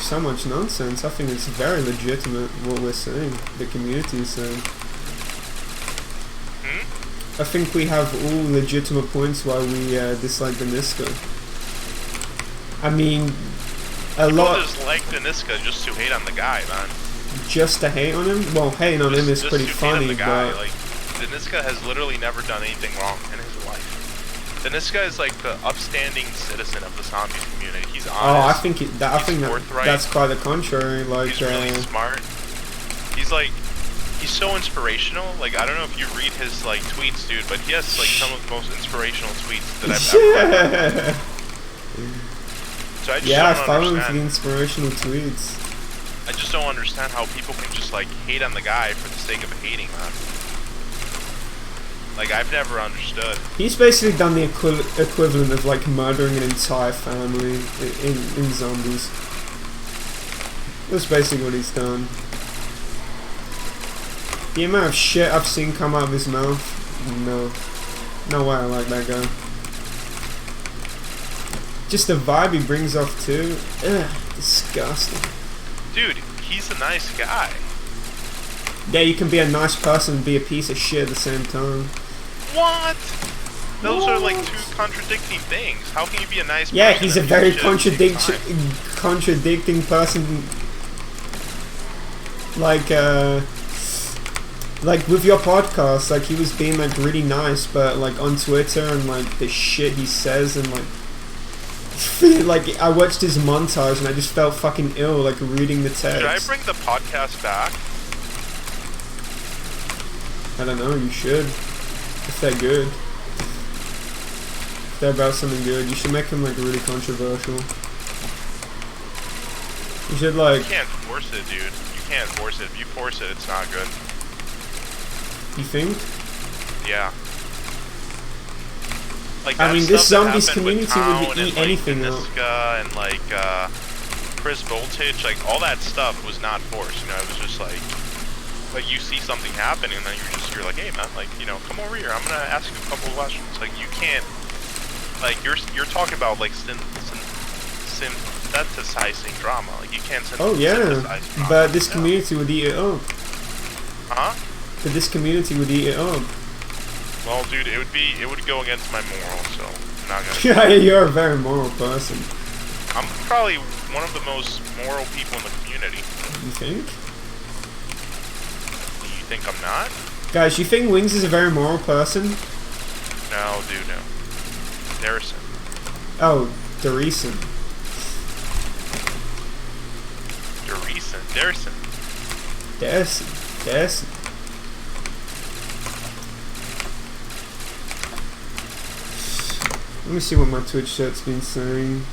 So much nonsense. I think it's very legitimate what we're saying. The community is saying. I think we have all legitimate points why we dislike the Niska. I mean, People just like the Niska just to hate on the guy, man. Just to hate on him? Well, hating on him is pretty funny, but... Like, the Niska has literally never done anything wrong in his life. The Niska is like the upstanding citizen of the zombie community. He's honest. Oh, I think that's quite the contrary. Like, he's really smart. He's so inspirational. Like, I don't know if you read his like tweets, dude, but he has like some of the most inspirational tweets that I've ever read. So I just I don't follow understand. the inspirational tweets. I just don't understand how people can just like hate on the guy for the sake of hating, man. Like, I've never understood. He's basically done the equivalent of like murdering an entire family in zombies. That's basically what he's done. The amount of shit I've seen come out of his mouth, no way I like that guy. Just the vibe he brings off too, disgusting. Dude, he's a nice guy. Yeah, you can be a nice person and be a piece of shit at the same time. What? Those are like two contradicting things. How can you be a nice person? Yeah, he's a very contradicting person. Like with your podcast, like he was being like really nice, but like on Twitter and like the shit he says and like I watched his montage and I just felt fucking ill like reading the text. Should I bring the podcast back? I don't know, you should. If they're good. If they're about something good, you should make them like really controversial. You should like... You can't force it, dude. You can't force it. If you force it, it's not good. You think? Yeah. Like, I mean, this zombies community would eat anything up. And like, Chris Voltage, like, all that stuff was not forced, you know, it was just like you see something happening and then you're like, hey man, like, you know, come over here, I'm gonna ask you a couple of questions. Like, you can't, like, you're talking about like synthesizing drama. Like, you can't synthesize drama. But this community would eat it up. Huh? But this community would eat it up. Well, dude, it would go against my morals, so I'm not gonna. Yeah, you're a very moral person. I'm probably one of the most moral people in the community. You think? You think I'm not? Guys, you think Wings is a very moral person? No, dude, no. Darrison. Oh, Darrison. Darrison. Let me see what my Twitch chat's been saying.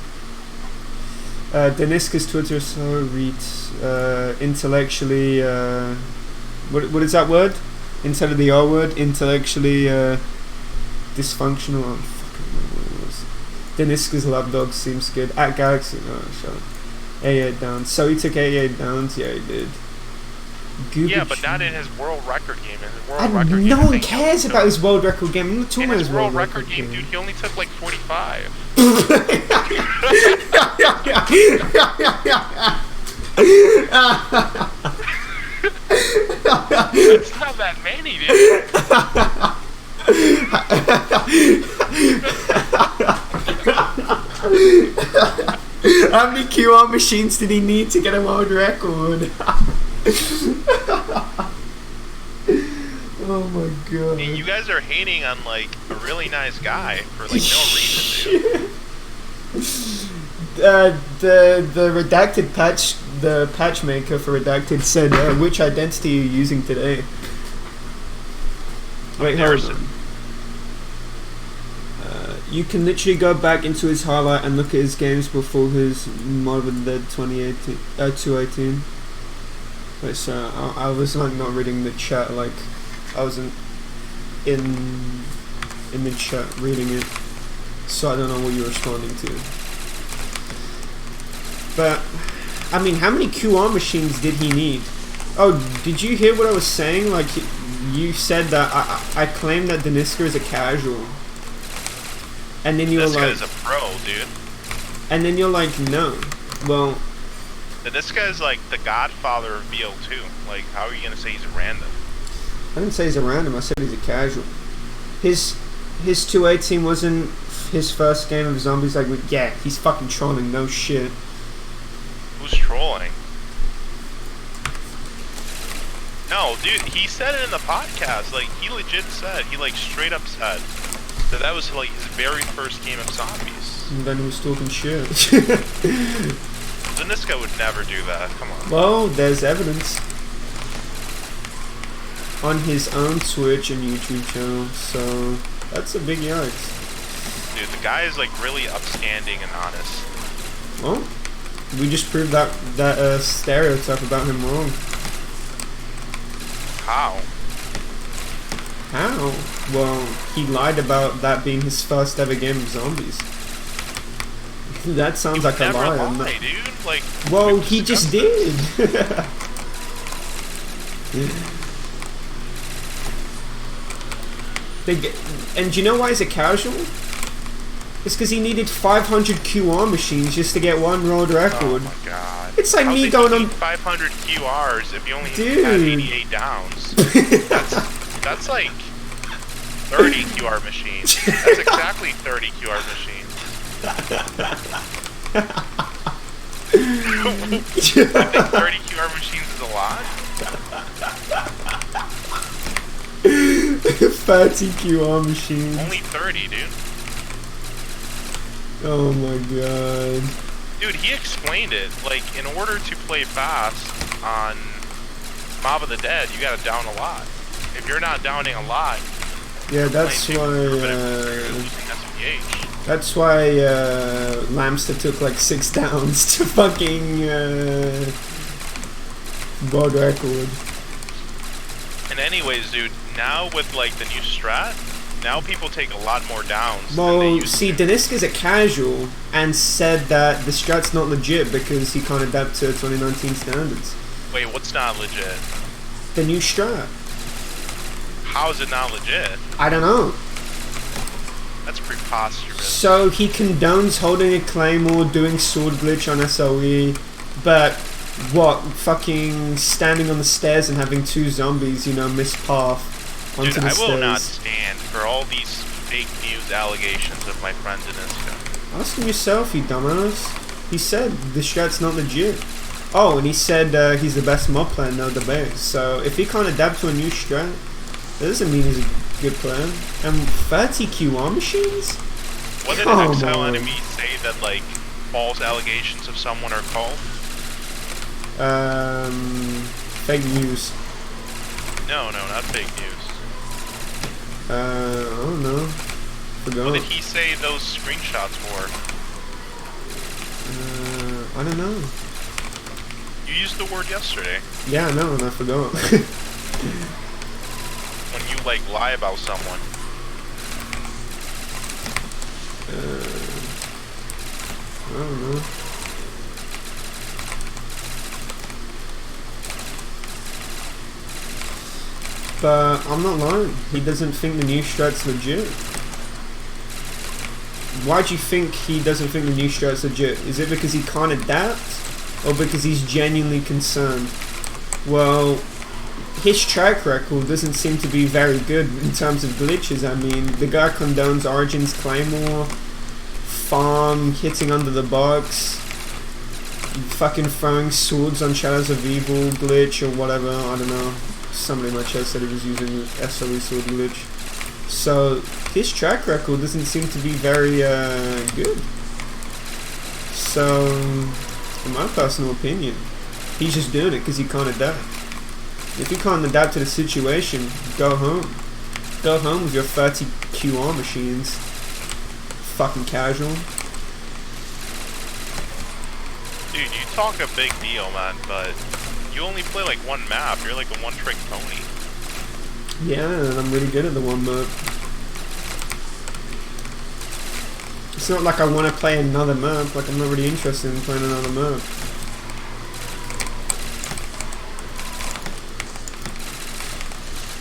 Deniska's Twitter so reads intellectually. What is that word? Instead of the R word, intellectually dysfunctional. I don't fucking remember what it was. Deniska's lapdog seems good. At Galaxy, no, shut up. 88 downs. So he took 88 downs. Yeah, he did. Yeah, but not in his world record game. In his world record game, no one cares about his world record game. I'm not talking about his world record game, dude. He only took like 45. It's not that many, dude. How many QR machines did he need to get a world record? Oh my god. Hey, you guys are hating on like a really nice guy for like no reason, dude. The redacted patch, the patch maker for redacted said, which identity are you using today? Wait, hold on. You can literally go back into his highlight and look at his games before his Motherboard 218. Wait, so I was like not reading the chat, like I wasn't in the chat reading it, so I don't know what you're responding to. But I mean, how many QR machines did he need? Oh, did you hear what I was saying? Like you said that I claimed that Deniska is a casual. And then you were like, this guy's a pro, dude. And then you're like, no. Well, this guy's like the godfather of BL2. Like, how are you gonna say he's random? I didn't say he's a random. I said he's a casual. His 218 wasn't his first game of zombies. Like, yeah, he's fucking trolling. No shit. Who's trolling? No, dude. He said it in the podcast. Like, he legit said. He like straight up said that was like his very first game of zombies. And then he was talking shit. Then this guy would never do that. Come on. Well, there's evidence on his own Twitch and YouTube channel, so that's a big yikes. Dude, the guy is like really upstanding and honest. Well, we just proved that stereotype about him wrong. How? How? Well, he lied about that being his first ever game of zombies. That sounds like a lie. Never lie, dude. Like, well, he just did. And do you know why he's a casual? It's because he needed 500 QR machines just to get one world record. Oh my god. It's like How me did going you on need 500 QRs if you only Dude. had 88 downs. That's like 30 QR machines. That's exactly 30 QR machines. You think 30 QR machines is a lot? 30 QR machines. Only 30, dude. Oh my god. Dude, he explained it. Like, in order to play fast on Mob of the Dead, you gotta down a lot. If you're not downing a lot, yeah, that's why Lamster took like 6 downs to fucking world record. And anyways, dude, now with like the new strat, now people take a lot more downs. Well, see, Deniska's a casual and said that the strat's not legit because he can't adapt to 2019 standards. Wait, what's not legit? The new strat. How is it not legit? I don't know. That's preposterous. So he condones holding a claymore, doing sword glitch on SOE, but what, fucking standing on the stairs and having 2 zombies, you know, miss path onto Dude, the I stairs. will not stand for all these fake news allegations of my friend Deniska. Ask him yourself, you dumbass. He said the strat's not legit. Oh, and he said he's the best mob player, no debate. So if he can't adapt to a new strat, that doesn't mean he's a good player. And 30 QR machines? What did an Exile enemy say that, like, false allegations of someone are called? Fake news. No, not fake news. I don't know. Forgot. What did he say those screenshots were? I don't know. You used the word yesterday. Yeah, I know, and I forgot. When you, like, lie about someone. I don't know. But I'm not lying. He doesn't think the new strat's legit. Why do you think he doesn't think the new strat's legit? Is it because he can't adapt? Or because he's genuinely concerned? Well, his track record doesn't seem to be very good in terms of glitches. I mean, the guy condones Origin's Claymore, farm, hitting under the box, fucking throwing swords on Shadows of Evil glitch or whatever, I don't know. Somebody in my chat said he was using SOE sword glitch. So, his track record doesn't seem to be very good. So, in my personal opinion, he's just doing it because he can't adapt. If you can't adapt to the situation, go home. Go home with your 30 QR machines. Fucking casual. Dude, you talk a big deal, man, but you only play like one map. You're like a one-trick pony. Yeah, and I'm really good at the one map. It's not like I want to play another map. Like, I'm not really interested in playing another map.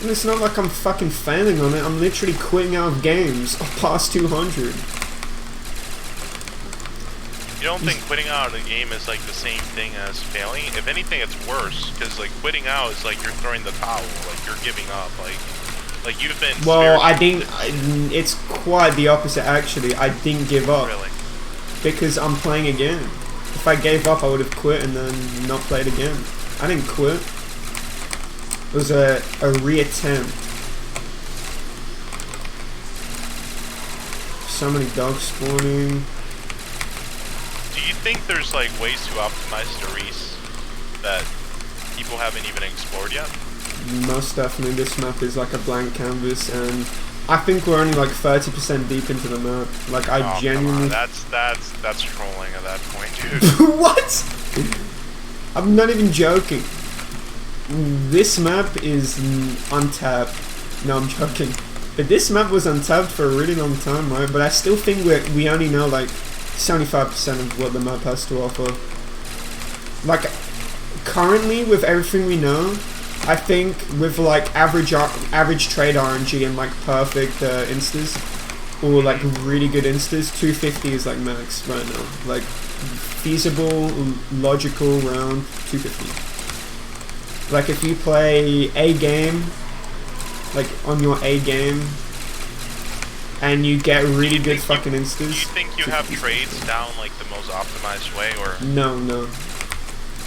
And it's not like I'm fucking failing on it. I'm literally quitting out of games past 200. You don't think quitting out of the game is like the same thing as failing? If anything, it's worse, because like quitting out is like you're throwing the towel, like you're giving up, like you've been. Well, it's quite the opposite actually. I didn't give up. Really? Because I'm playing again. If I gave up, I would have quit and then not played again. I didn't quit. It was a reattempt. So many dogs spawning. Do you think there's like ways to optimize Strix that people haven't even explored yet? Most definitely. This map is like a blank canvas, and I think we're only like 30% deep into the map. Like I genuinely. That's trolling at that point, dude. What? I'm not even joking. This map is untapped. No, I'm joking. But this map was untapped for a really long time, right? But I still think we only know like 75% of what the map has to offer. Like, currently, with everything we know, I think with like average trade RNG and like perfect instas, or like really good instas, 250 is like max right now. Like, feasible, logical round, 250. Like if you play a game, like on your A game, and you get really good fucking instas. Do you think you have trades down like the most optimized way, or? No.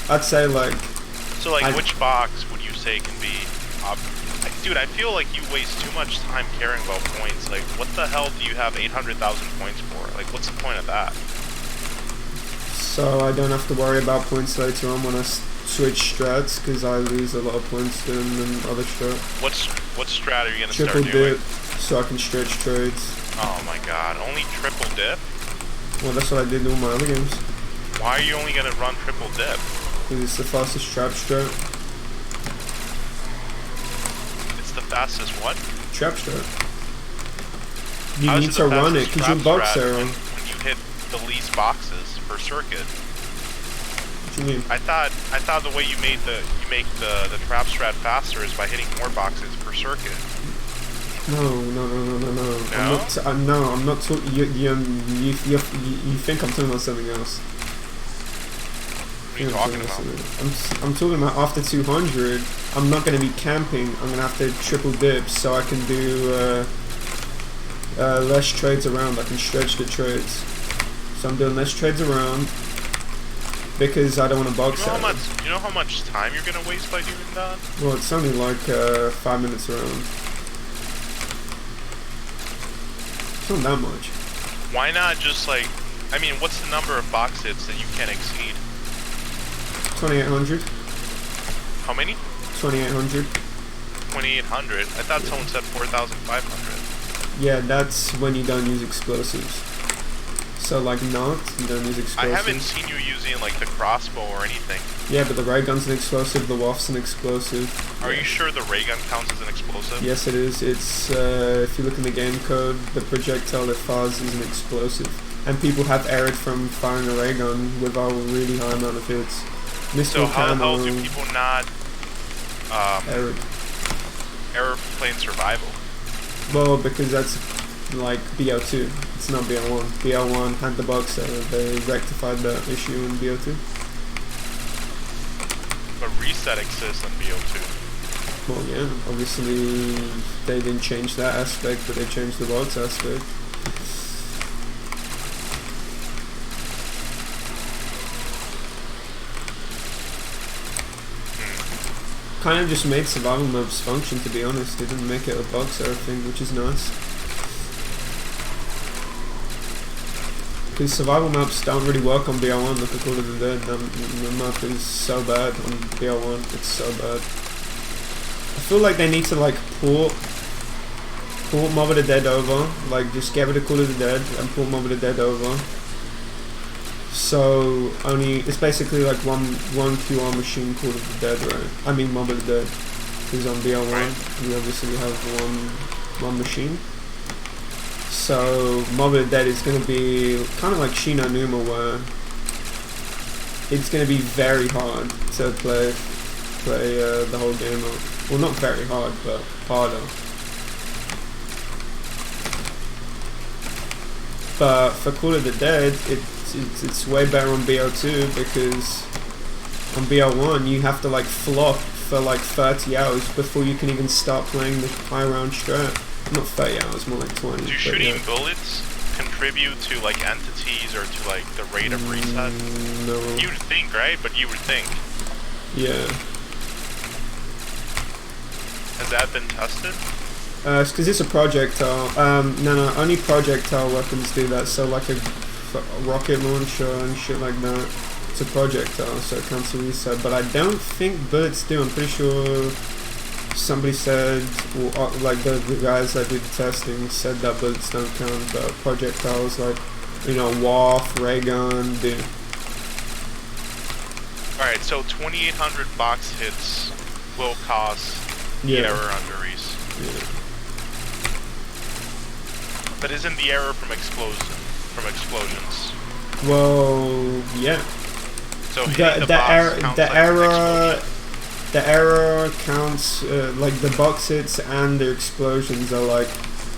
I'd say like. So like, which box would you say can be? Dude, I feel like you waste too much time caring about points. Like, what the hell do you have 800,000 points for? Like, what's the point of that? So I don't have to worry about points later on when I switch strats, because I lose a lot of points than other strat. What strat are you gonna triple start doing? Dip, so I can stretch trades. Oh my god, only triple dip? Well, that's what I did in all my other games. Why are you only gonna run triple dip? Because it's the fastest trap strat. It's the fastest what? Trap strat. You need to run it because you box arrow. When you hit the least boxes per circuit. What do you mean? I thought the way you make the trap strat faster is by hitting more boxes per circuit. No. I'm not talking. You think I'm talking about something else? What are you talking about? I'm talking about after 200. I'm not going to be camping. I'm going to have to triple dip so I can do less trades around. I can stretch the trades. So I'm doing less trades around because I don't want to box out. You know how much time you're going to waste by doing that? Well, it's only like 5 minutes around. It's not that much. Why not just like, I mean, what's the number of box hits that you can't exceed? 2,800. How many? 2,800. 2,800? I thought someone said 4,500. Yeah, that's when you don't use explosives. So like you don't use explosives. I haven't seen you using like the crossbow or anything. Yeah, but the ray gun's an explosive, the waft's an explosive. Are you sure the ray gun counts as an explosive? Yes, it is. It's if you look in the game code, the projectile it fires is an explosive. And people have erred from firing a ray gun with a really high amount of hits. So how do people not error from playing survival? Well, because that's like BO2. It's not BO1. BO1 had the bug, so they rectified that issue in BO2. But reset exists in BO2. Well, yeah, obviously they didn't change that aspect, but they changed the box aspect. Kind of just made survival maps function, to be honest. They didn't make it a box or everything, which is nice. Because survival maps don't really work on BL1. Look at Call of the Dead. The map is so bad on BL1. It's so bad. I feel like they need to like port Mob of the Dead over. Like just get rid of Call of the Dead and port Mob of the Dead over. So it's basically like one QR machine Call of the Dead, right? I mean Mob of the Dead. Because on BL1 we obviously have one machine. So Mob of the Dead is going to be kind of like Shino Numa, where it's going to be very hard to play the whole game out. Well, not very hard, but harder. But for Call of the Dead, it's way better on BL2, because on BL1 you have to like flop for like 30 hours before you can even start playing the high round strat. Not 30 hours, more like 20. Do shooting bullets contribute to like entities or to like the rate of reset? No. You would think, right? But you would think. Yeah. Has that been tested? It's because it's a projectile. No, only projectile weapons do that. So like a rocket launcher and shit like that. It's a projectile, so it counts to reset. But I don't think bullets do. I'm pretty sure somebody said, like the guys that did the testing said that bullets don't count, but projectiles like, you know, WAF, ray gun do. Alright, so 2,800 box hits will cause the error on Doris. Yeah. But isn't the error from explosions? Well, yeah. So the error counts, like the box hits and the explosions are like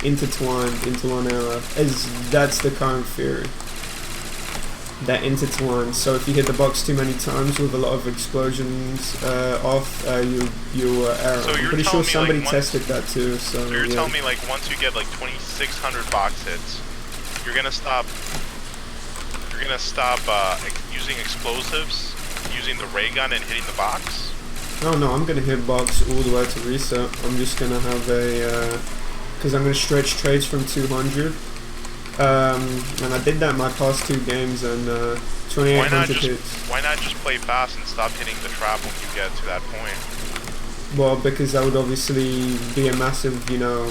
intertwined into one error. That's the current theory. They're intertwined. So if you hit the box too many times with a lot of explosions off, you error. So I'm pretty sure somebody tested that too. So you're telling me like once you get like 2,600 box hits, you're gonna stop using explosives, using the ray gun and hitting the box? Oh no, I'm gonna hit box all the way to reset. I'm just gonna have because I'm gonna stretch trades from 200. And I did that in my past 2 games, and 2,800 hits. Why not just play fast and stop hitting the trap when you get to that point? Well, because that would obviously be a massive, you know,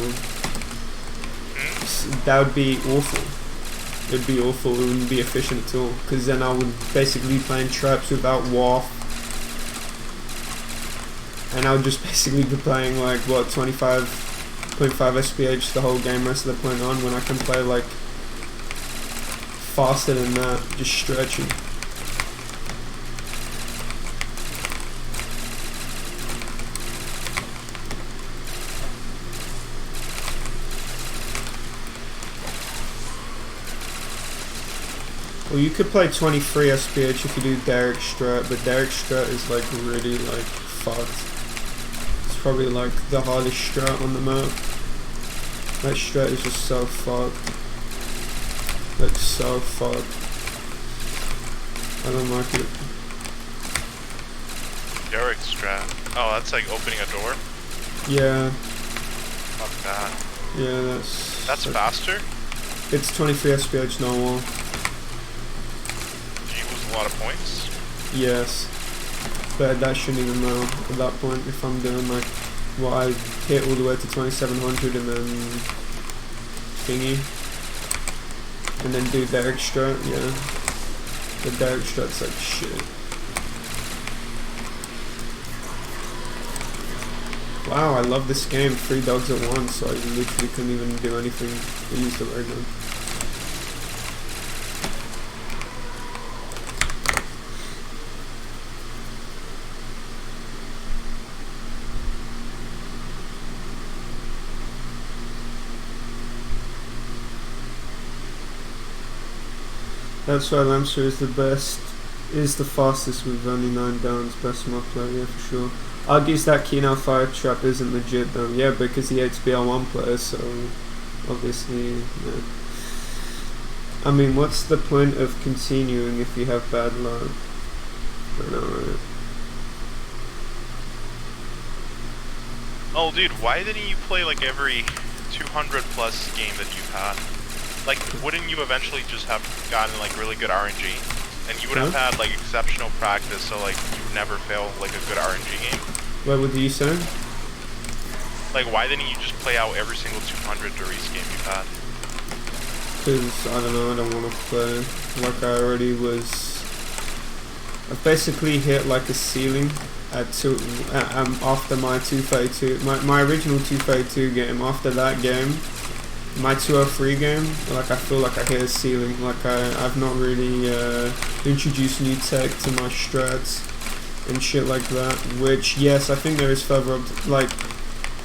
that would be awful. It would be awful, it wouldn't be efficient at all, because then I would basically be playing traps without WAF. And I would just basically be playing like, what, 25.5 SPH the whole game rest of the point on, when I can play like faster than that, just stretching. Well, you could play 23 SPH if you do Derek Strat, but Derek Strat is like really like fucked. It's probably like the hardest strat on the map. That strat is just so fucked. Like so fucked. I don't like it. Derek Strat. Oh, that's like opening a door? Yeah. Fuck that. Yeah, that's like, faster? It's 23 SPH normal. Do you lose a lot of points? Yes. But that shouldn't even matter at that point if I'm doing like what I hit all the way to 2,700 and then thingy. And then do Derek Strat, yeah. The Derek Strat's like shit. Wow, I love this game. 3 dogs at once, so I literally couldn't even do anything. I used the ray gun. That's why Lamster is the best, is the fastest with only 9 downs, best mod player, yeah, for sure. argues that Kino Fire Trap isn't legit though. Yeah, because he hates BL1 players, so obviously, yeah. I mean, what's the point of continuing if you have bad luck? I know, right? Oh, dude, why didn't you play like every 200 plus game that you've had? Like, wouldn't you eventually just have gotten like really good RNG? And you would have had like exceptional practice, so like you'd never fail like a good RNG game. What would you say? Like, why didn't you just play out every single 200 Doris game you've had? Because, I don't know, I don't want to play. Like, I already was... I basically hit like a ceiling at after my 232, my original 232 game. After that game, my 203 game, like I feel like I hit a ceiling. Like I've not really introduced new tech to my strats and shit like that. Which, yes, I think there is further up. Like,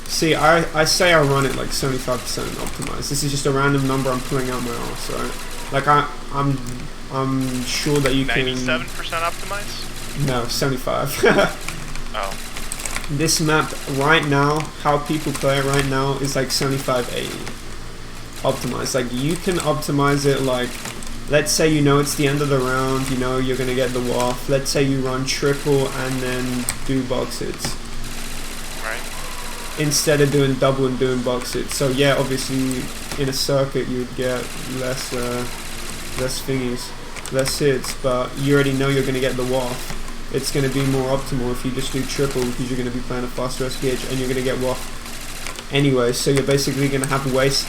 see, I say I run it like 75% optimized. This is just a random number I'm pulling out my ass, right? Like I'm sure that you 97% optimized? No, 75. Oh. This map right now, how people play it right now is like 75-80 optimized. Like, you can optimize it like, let's say you know it's the end of the round, you know you're gonna get the waff. Let's say you run triple and then do box hits. Right. Instead of doing double and doing box hits. So yeah, obviously in a circuit you'd get less thingies, less hits, but you already know you're gonna get the waff. It's going to be more optimal if you just do triple, because you're going to be playing a faster SPH and you're going to get waff anyway. So you're basically going to have less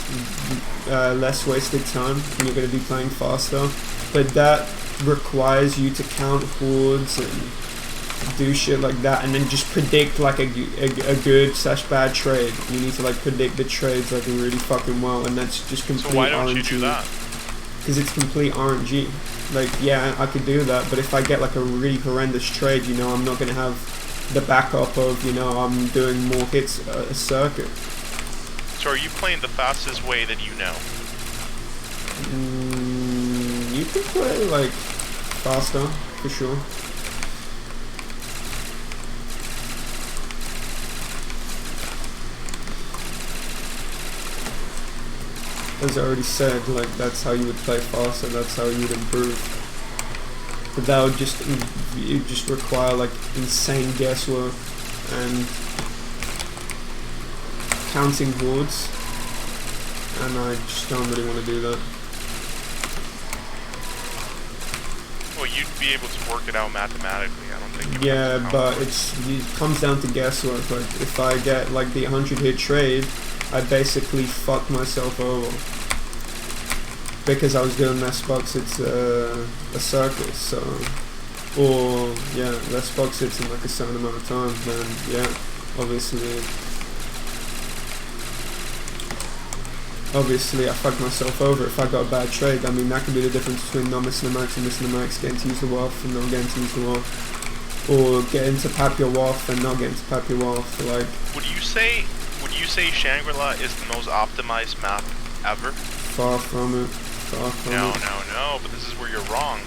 wasted time and you're going to be playing faster. But that requires you to count hordes and do shit like that, and then just predict like a good/bad trade. You need to like predict the trades like really fucking well, and that's just complete RNG. So why don't you do that? Because it's complete RNG. Like, yeah, I could do that, but if I get like a really horrendous trade, you know, I'm not going to have the backup of, you know, I'm doing more hits a circuit. So are you playing the fastest way that you know? You can play like faster, for sure. As I already said, like, that's how you would play faster, that's how you would improve. But that would just require like insane guesswork and counting hordes, and I just don't really want to do that. Well, you'd be able to work it out mathematically, I don't think. Yeah, but it comes down to guesswork. Like, if I get like the 100 hit trade, I basically fucked myself over because I was doing less box hits a circuit, so, or yeah, less box hits in like a certain amount of time. Then yeah, obviously I fucked myself over if I got a bad trade. I mean, that could be the difference between not missing the max and missing the max, getting to use the waff and not getting to use the waff, or getting to pap your waff and not getting to pap your waff. Like, would you say Shangri-La is the most optimized map ever? Far from it. No, but this is where you're wrong.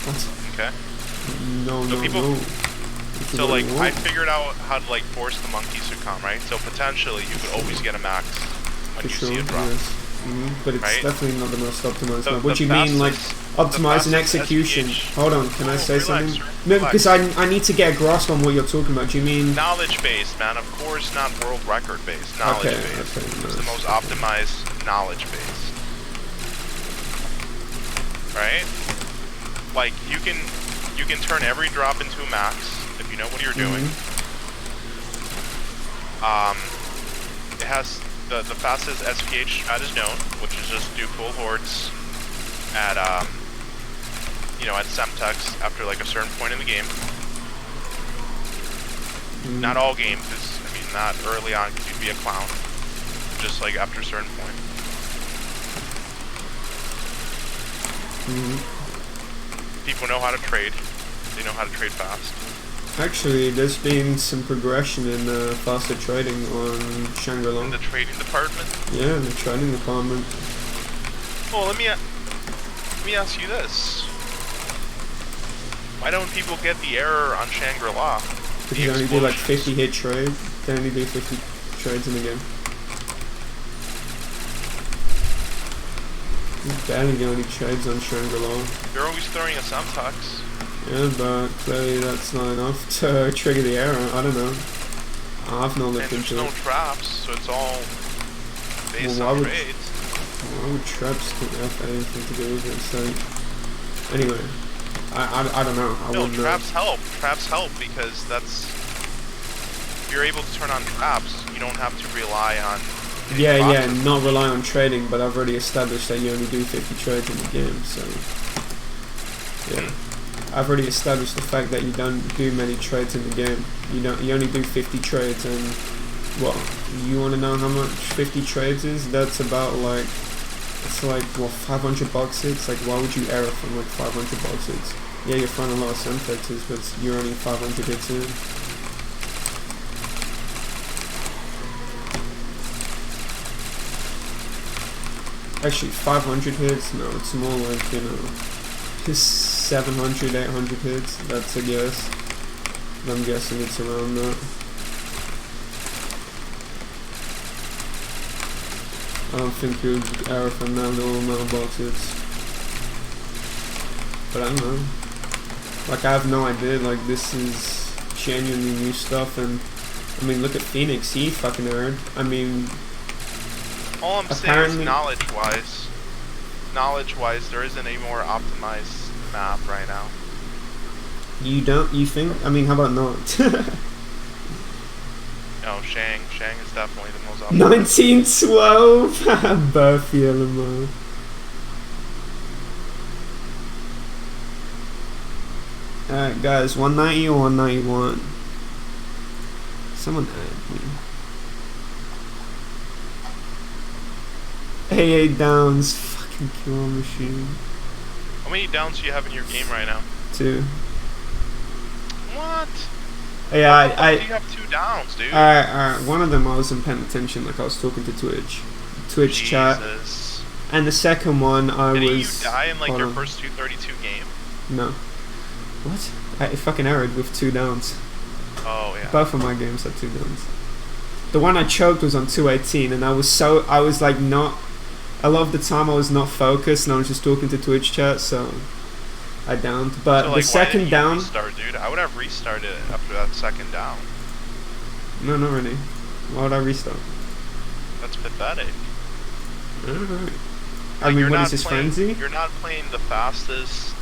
What? Okay. No. So like, I figured out how to like force the monkeys to come, right? So potentially you could always get a max when you see a drop. Yes. But it's right? definitely not the most optimized map. What do you mean, like, optimized in execution? SPH. Hold on, can I say relax, something? No, relax. because I need to get a grasp on what you're talking about. Do you mean... Knowledge-based, man. Of course not world record-based. Knowledge-based. Okay, It's nice. the most optimized knowledge-based. Right? Like, you can turn every drop into a max if you know what you're doing. It has the fastest SPH strat is known, which is just do full hordes at at Semtex after like a certain point in the game. Not all games, because I mean not early on, because you'd be a clown. Just like after a certain point. People know how to trade. They know how to trade fast. Actually, there's been some progression in faster trading on Shangri-La. In the trading department? Yeah, in the trading department. Well, let me ask you this. Why don't people get the error on Shangri-La? Because they only do like 50 hit trade. They only do 50 trades in the game. You barely get any trades on Shangri-La. You're always throwing a Semtex. Yeah, but clearly that's not enough to trigger the error. I don't know. I've not looked into it. There's no traps, so it's all based on trades. Why would traps have anything to do with it? So, anyway, I don't know. No, traps help. Traps help because that's... If you're able to turn on traps, you don't have to rely on... Yeah, not rely on trading, but I've already established that you only do 50 trades in the game, so... Yeah. I've already established the fact that you don't do many trades in the game. You only do 50 trades, and... Well, you want to know how much 50 trades is? That's about like... It's like, what, 500 boxes? Like, why would you error from like 500 boxes? Yeah, you're throwing a lot of Semtexes, but you're only 500 hits in. Actually, 500 hits? No, it's more like, you know, just 700, 800 hits. That's a guess. I'm guessing it's around that. I don't think you'd error from that little amount of boxes. But I don't know. Like, I have no idea. Like, this is genuinely new stuff. And, I mean, look at Phoenix. He fucking errored. I mean... All I'm saying is knowledge-wise, there isn't a more optimized map right now. You don't? You think? I mean, how about not? No, Shang is definitely the most optimized. 1912! Birth year, Lamar. Alright, guys, 190 or 191? Someone add me. 88 downs, fucking kill machine. How many downs do you have in your game right now? 2. What? Yeah, How do you have 2 downs, dude? Alright, one of them I wasn't paying attention, like I was talking to Twitch Jesus. chat. And the second one I was... Didn't you die in like your first 232 game? No. What? I fucking errored with 2 downs. Oh, yeah. Both of my games had 2 downs. The one I choked was on 218, and I was like not... A lot of the time I was not focused, and I was just talking to Twitch chat, so... I downed. But so, like, the second down... Restart, dude? I would have restarted after that second down. No, not really. Why would I restart? That's pathetic. Alright. I mean, what is this, frenzy? You're not playing the fastest,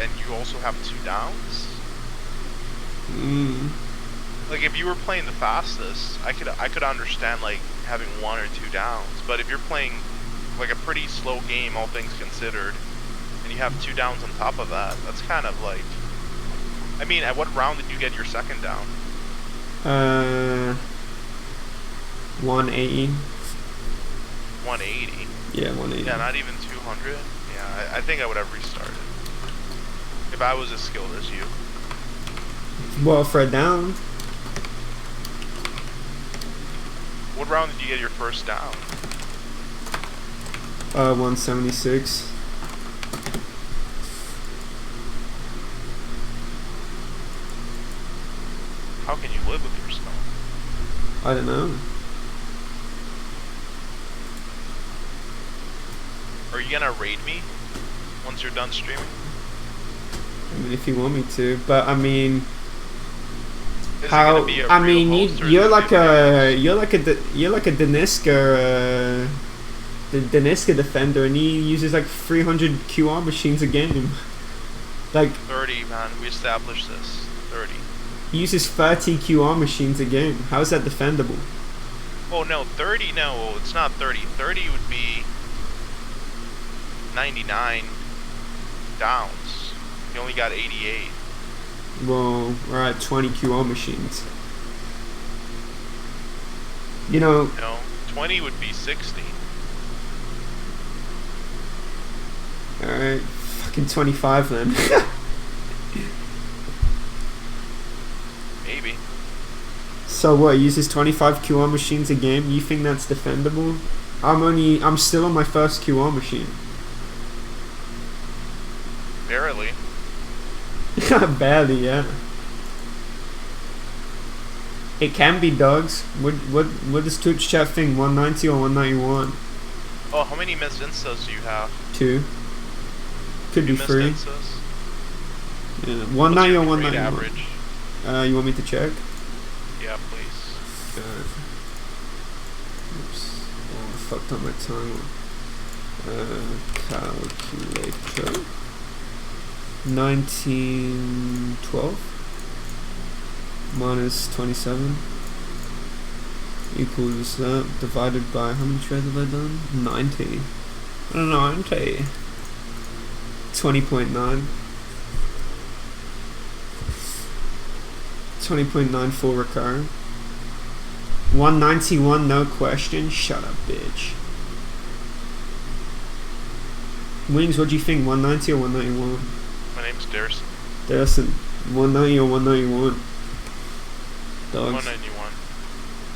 and you also have 2 downs? Like, if you were playing the fastest, I could understand, like, having 1 or 2 downs. But if you're playing, like, a pretty slow game, all things considered, and you have 2 downs on top of that, that's kind of like... I mean, at what round did you get your second down? 180. 180? Yeah, 180. Yeah, not even 200? Yeah, I think I would have restarted. If I was as skilled as you. Well, for a down. What round did you get your first down? 176. How can you live with your spell? I don't know. Are you gonna raid me once you're done streaming? I mean, if you want me to, but I mean, is how? I mean, you're like a Deniska, the Deniska defender, and he uses like 300 QR machines a game. Like 30, man. We established this. 30. He uses 30 QR machines a game. How is that defendable? Oh no, 30. No, it's not 30. 30 would be 99 downs. You only got 88. Well, alright, 20 QR machines. You know... No, 20 would be 60. Alright, fucking 25 then. Maybe. So what, he uses 25 QR machines a game? You think that's defendable? I'm still on my first QR machine. Barely. Barely, yeah. It can be dogs. What does Twitch chat think? 190 or 191? Oh, how many missed instas do you have? 2. Could be 3. Instas? Yeah. 190 or 191? Average? You want me to check? Yeah, please. God. Oops. Oh, I fucked up my time. Calculator. 1912 minus 27 equals that divided by how many trades have I done? 90. 90. 20.9. 20.94 recurring. 191, no question. Shut up, bitch. Wings, what do you think? 190 or 191? My name's Darrison. Darrison, 190 or 191? Dogs. 191.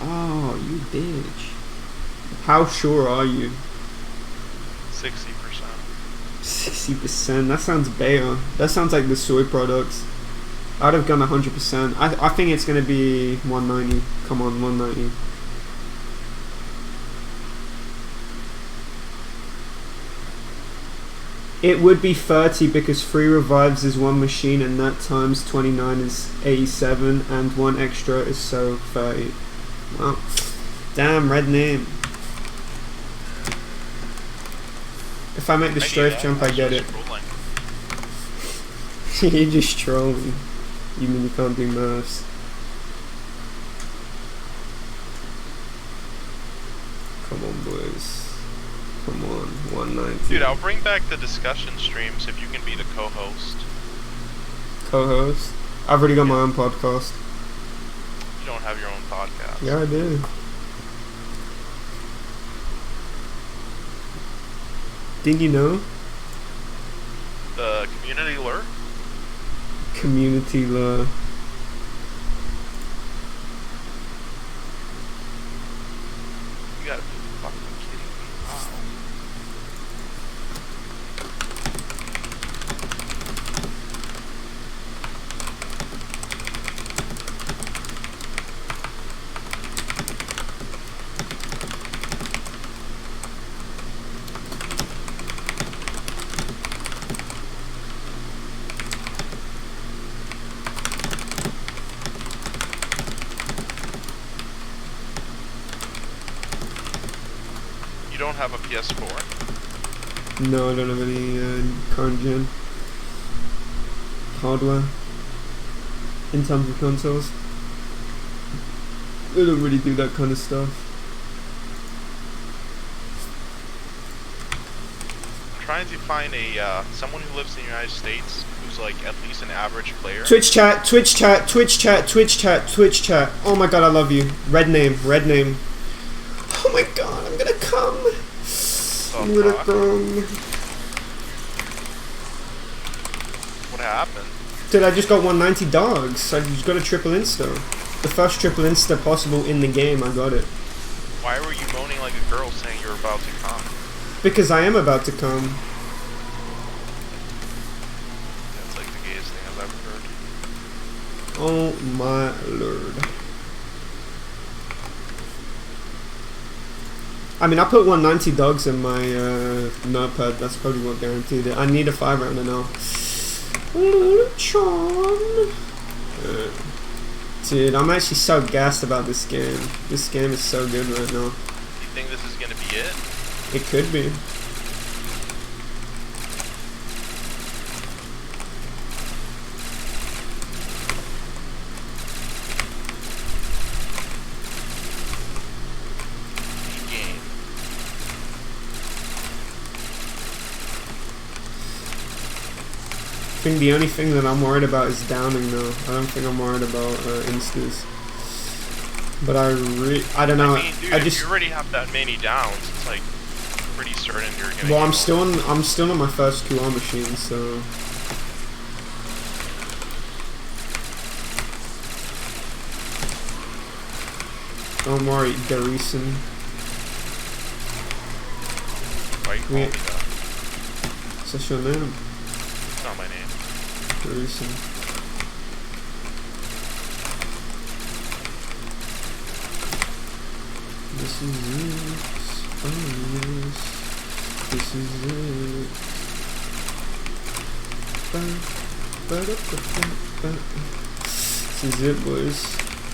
Oh, you bitch. How sure are you? 60%. 60%? That sounds bail. That sounds like the soy products. I'd have gone 100%. I think it's going to be 190. Come on, 190. It would be 30 because 3 revives is 1 machine and that times 29 is 87 and 1 extra is so 30. Well, damn, red name. If I make the strafe jump, I get it. You're just trolling. You mean you can't do maths? Come on, boys. Come on, 190. Dude, I'll bring back the discussion streams if you can be the co-host. Co-host? I've already got my own podcast. You don't have your own podcast. Yeah, I do. Didn't you know? The community lure? Community law. You gotta be fucking kidding me. Wow. You don't have a PS4? No, I don't have any current gen hardware in terms of consoles. They don't really do that kind of stuff. I'm trying to find a someone who lives in the United States who's like at least an average player. Twitch chat, Twitch chat, Twitch chat, Twitch chat, Twitch chat. Oh my god, I love you. Red name, red name. Oh my god, I'm gonna come. I'm gonna come. What happened? Dude, I just got 190 dogs. I just got a triple insta. The first triple insta possible in the game, I got it. Why were you moaning like a girl saying you're about to come? Because I am about to come. That's like the gayest thing I've ever heard. Oh my lord. I mean, I put 190 dogs in my notepad. That's probably what guaranteed it. I need a 5-rounder now. Dude, I'm actually so gassed about this game. This game is so good right now. You think this is gonna be it? It could be. I think the only thing that I'm worried about is downing though. I don't think I'm worried about instas. But I don't know. I mean, dude, if you already have that many downs, it's like pretty certain you're gonna. Well, I'm still on my first QR machine, so. Don't worry, Garrison. Why you call me that? Is that your name? It's not my name. Garrison. This is it. Oh yes. This is it. This is it, boys.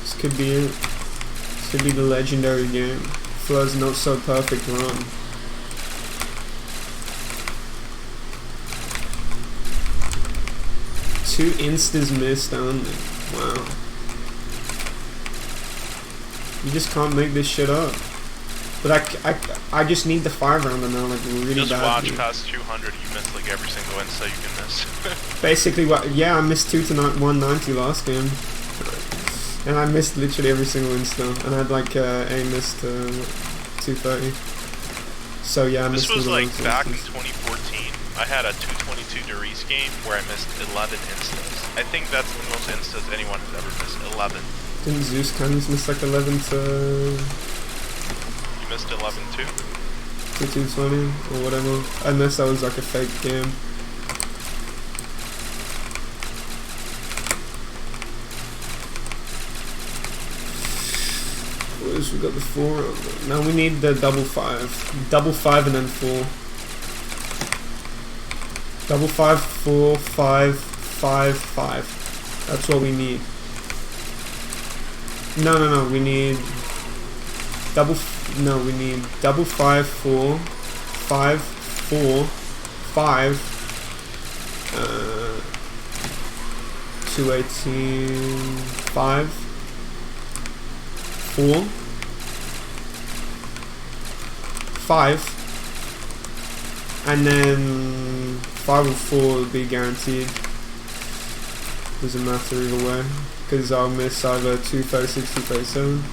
This could be it. This could be the legendary game. Flur's not so perfect run. Two instas missed only. Wow. You just can't make this shit up. But I just need the 5 rounder now, like really just badly. watch cost 200. You miss like every single insta you can miss. Basically, what? Yeah, I missed 2 to 190 last game, and I missed literally every single insta, and I had like a missed 230. So yeah, I missed. This was like back in instants. 2014. I had a 222 Doris game where I missed 11 instas. I think that's the most instas anyone has ever missed. 11. Didn't Zeus Cannons miss like 11 to? You missed 11 too? To 220 or whatever. Unless that was like a fake game. Where's we got the 4? Now we need the double 5. Double 5 and then 4. Double 5, 4, 5, 5, 5. That's what we need. No, we need we need double 5, 4, 5, 4, 5, 218, 5, 4, 5, and then 5 or 4 will be guaranteed. Doesn't matter either way, because I'll miss either 236, 237.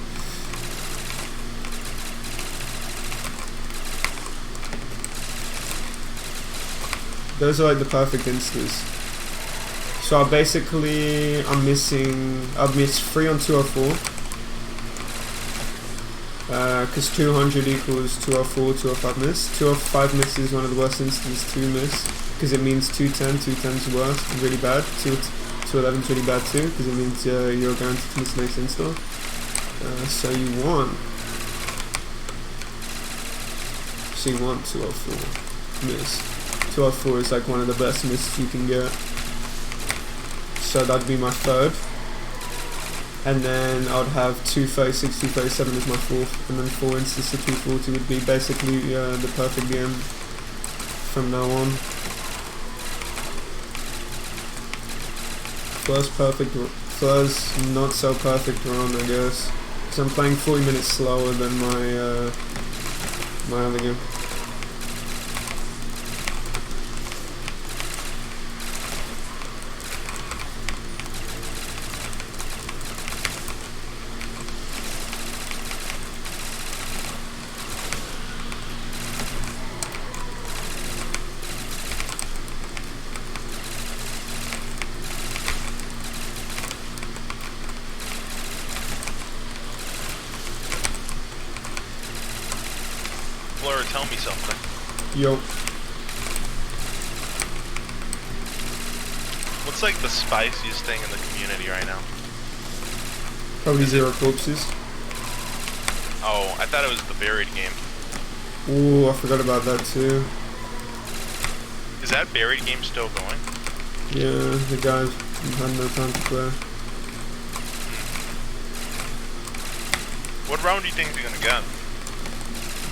Those are like the perfect instas. So I'll I've missed 3 on 204. Because 200 equals 204, 205 miss. 205 miss is one of the worst instas to miss, because it means 210, 210's worse, really bad. 211's really bad too, because it means you're guaranteed to miss the next install. So you want 204 miss. 204 is like one of the best misses you can get. So that'd be my 3rd. And then I'd have 236, 237 as my 4th, and then 4 instas to 240 would be basically the perfect game from now on. Flur's not so perfect run, I guess, because I'm playing 40 minutes slower than my other game. Flurh, tell me something. Yo. What's like the spiciest thing in the community right now? Probably 0 corpses. Oh, I thought it was the buried game. Ooh, I forgot about that too. Is that buried game still going? Yeah, the guys had no time to play. What round do you think they're gonna get?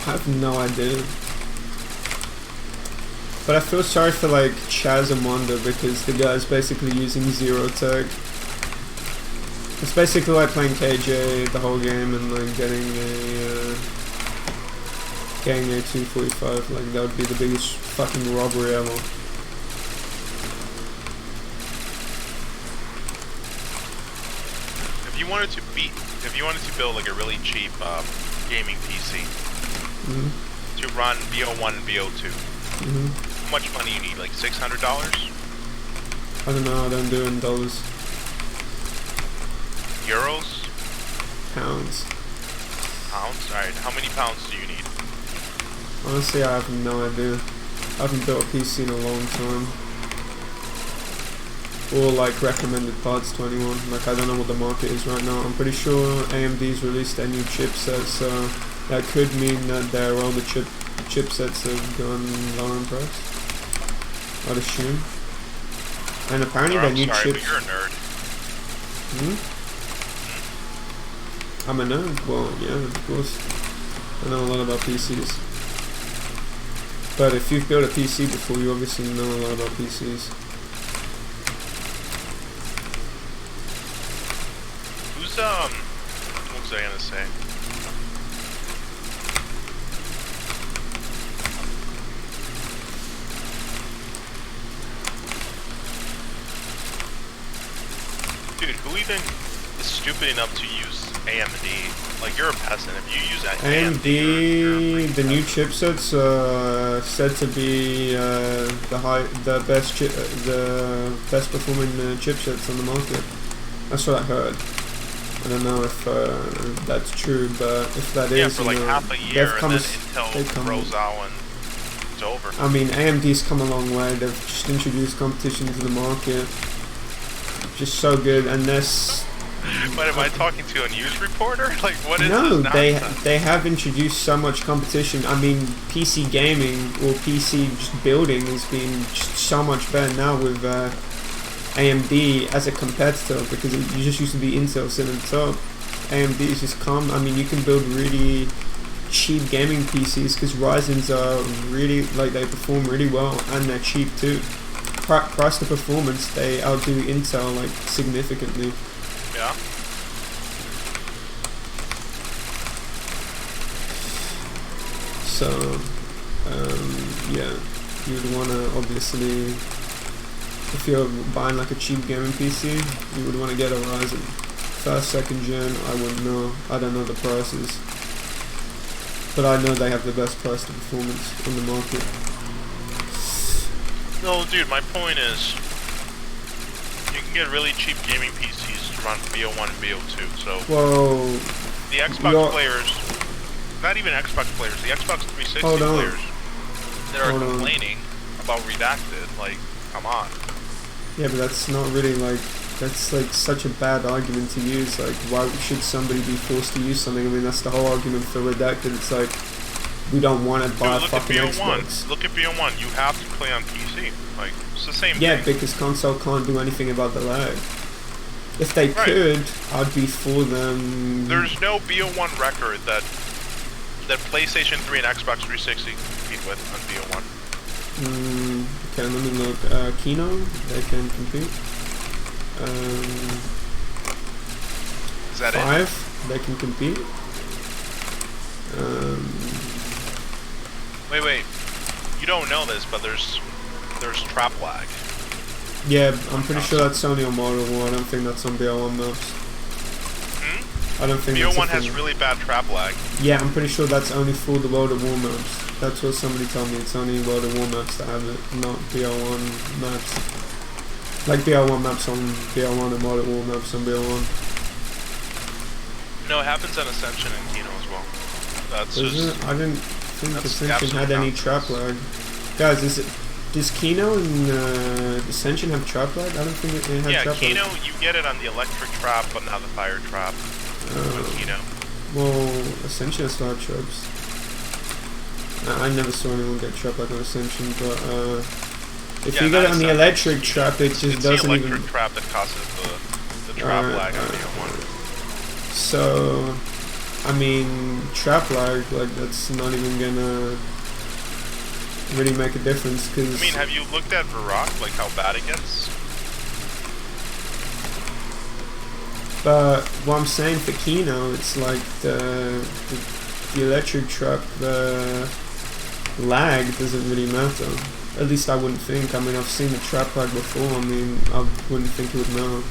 I have no idea. But I feel sorry for like Chaz and Wanda, because the guy's basically using 0 tech. It's basically like playing KJ the whole game and like getting a 245. Like that would be the biggest fucking robbery ever. If you wanted to build like a really cheap gaming PC to run VO1 and VO2, how much money you need? Like $600? I don't know. I don't do it in dollars. Euros? Pounds. Pounds? Alright, how many pounds do you need? Honestly, I have no idea. I haven't built a PC in a long time. Or like recommended parts to anyone. Like I don't know what the market is right now. I'm pretty sure AMD's released their new chipset, so That could mean that their older chipsets have gone lower in price, I'd assume. And apparently their new sorry, chips... but you're a nerd. I'm a nerd? Well, yeah, of course. I know a lot about PCs. But if you've built a PC before, you obviously know a lot about PCs. Who's, what was I gonna say? Dude, who even is stupid enough to use AMD? Like, you're a peasant. If you use AMD, you're the new chipsets are said to be the best performing chipsets on the market. That's what I heard. I don't know if that's true, but if that yeah, is, for like half a year, and then Intel throws out and it's over. I mean, AMD's come a long way. They've just introduced competition to the market. Just so good, and this. But am I talking to a news reporter? Like, what is no, this they have introduced so much competition. I mean, PC gaming or PC just building has been just so much better now with AMD as a competitor, because it just used to be Intel sitting on top. AMD has just come. I mean, you can build really cheap gaming PCs because Ryzen's are really, like, they perform really well and they're cheap too. Price to performance, they outdo Intel like significantly. Yeah. So, yeah, you would want to obviously, if you're buying like a cheap gaming PC, you would want to get a Ryzen. First, second gen, I wouldn't know. I don't know the prices, but I know they have the best price to performance on the market. No, dude, my point is, you can get really cheap gaming PCs to run BO1 and BO2, so... Well... The Xbox players, not even Xbox players, the Xbox 360 players that are complaining about Redacted, like, come on. Yeah, but that's not really, like, that's, like, such a bad argument to use. Like, why should somebody be forced to use something? I mean, that's the whole argument for Redacted. It's like, we don't want to buy a fucking Xbox. Look at BO1. You have to play on PC. Like, it's the same thing. Yeah, because console can't do anything about the lag. If they could, I'd be for them. There's no BO1 record that PlayStation 3 and Xbox 360 compete with on BO1. Okay, let me look. Kino, they can compete. Is that 5, they can compete. Wait. You don't know this, but there's trap lag. Yeah, I'm pretty sure that's only on Model 1. I don't think that's on BO1 maps. I don't think BO1 has really bad trap lag. Yeah, I'm pretty sure that's only for the World of War maps. That's what somebody told me. It's only World of War maps that have it, not BO1 maps. Like BO1 maps on BO1 and World of War maps on BO1. No, it happens on Ascension and Kino as well. That's just... I didn't think Ascension had any trap lag. Guys, does Kino and Ascension have trap lag? I don't think it has trap lag. Yeah, Kino, you get it on the electric trap, but not the fire trap. Kino. Well, Ascension has fire traps. I never saw anyone get trap lag on Ascension, but if you get it on the electric trap, it just doesn't even... It's the electric trap that causes the trap lag on BO1. So, I mean, trap lag, like, that's not even gonna really make a difference, because... I mean, have you looked at Varrock, like how bad it gets? But what I'm saying for Kino, it's like the electric trap, lag doesn't really matter. At least I wouldn't think. I mean, I've seen the trap lag before. I mean, I wouldn't think it would matter.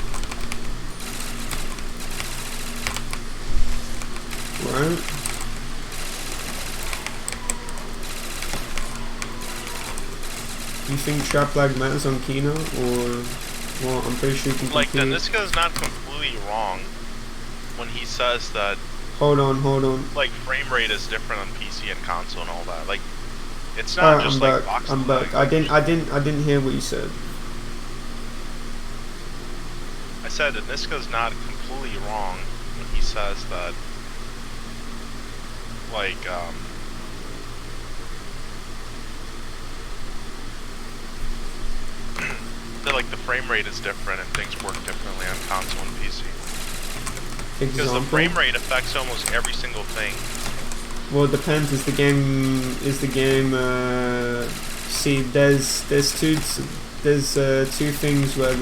Right? Do you think trap lag matters on Kino, or... Well, I'm pretty sure you can... Like, Daniska is not completely wrong when he says that... Hold on. Like, frame rate is different on PC and console and all that. Like, it's not just like box I'm back. I didn't hear what you said. I said Daniska is not completely wrong when he says that like the frame rate is different and things work differently on console and PC. Because the frame rate affects almost every single thing. Well, it depends. Is the game see, there's two things where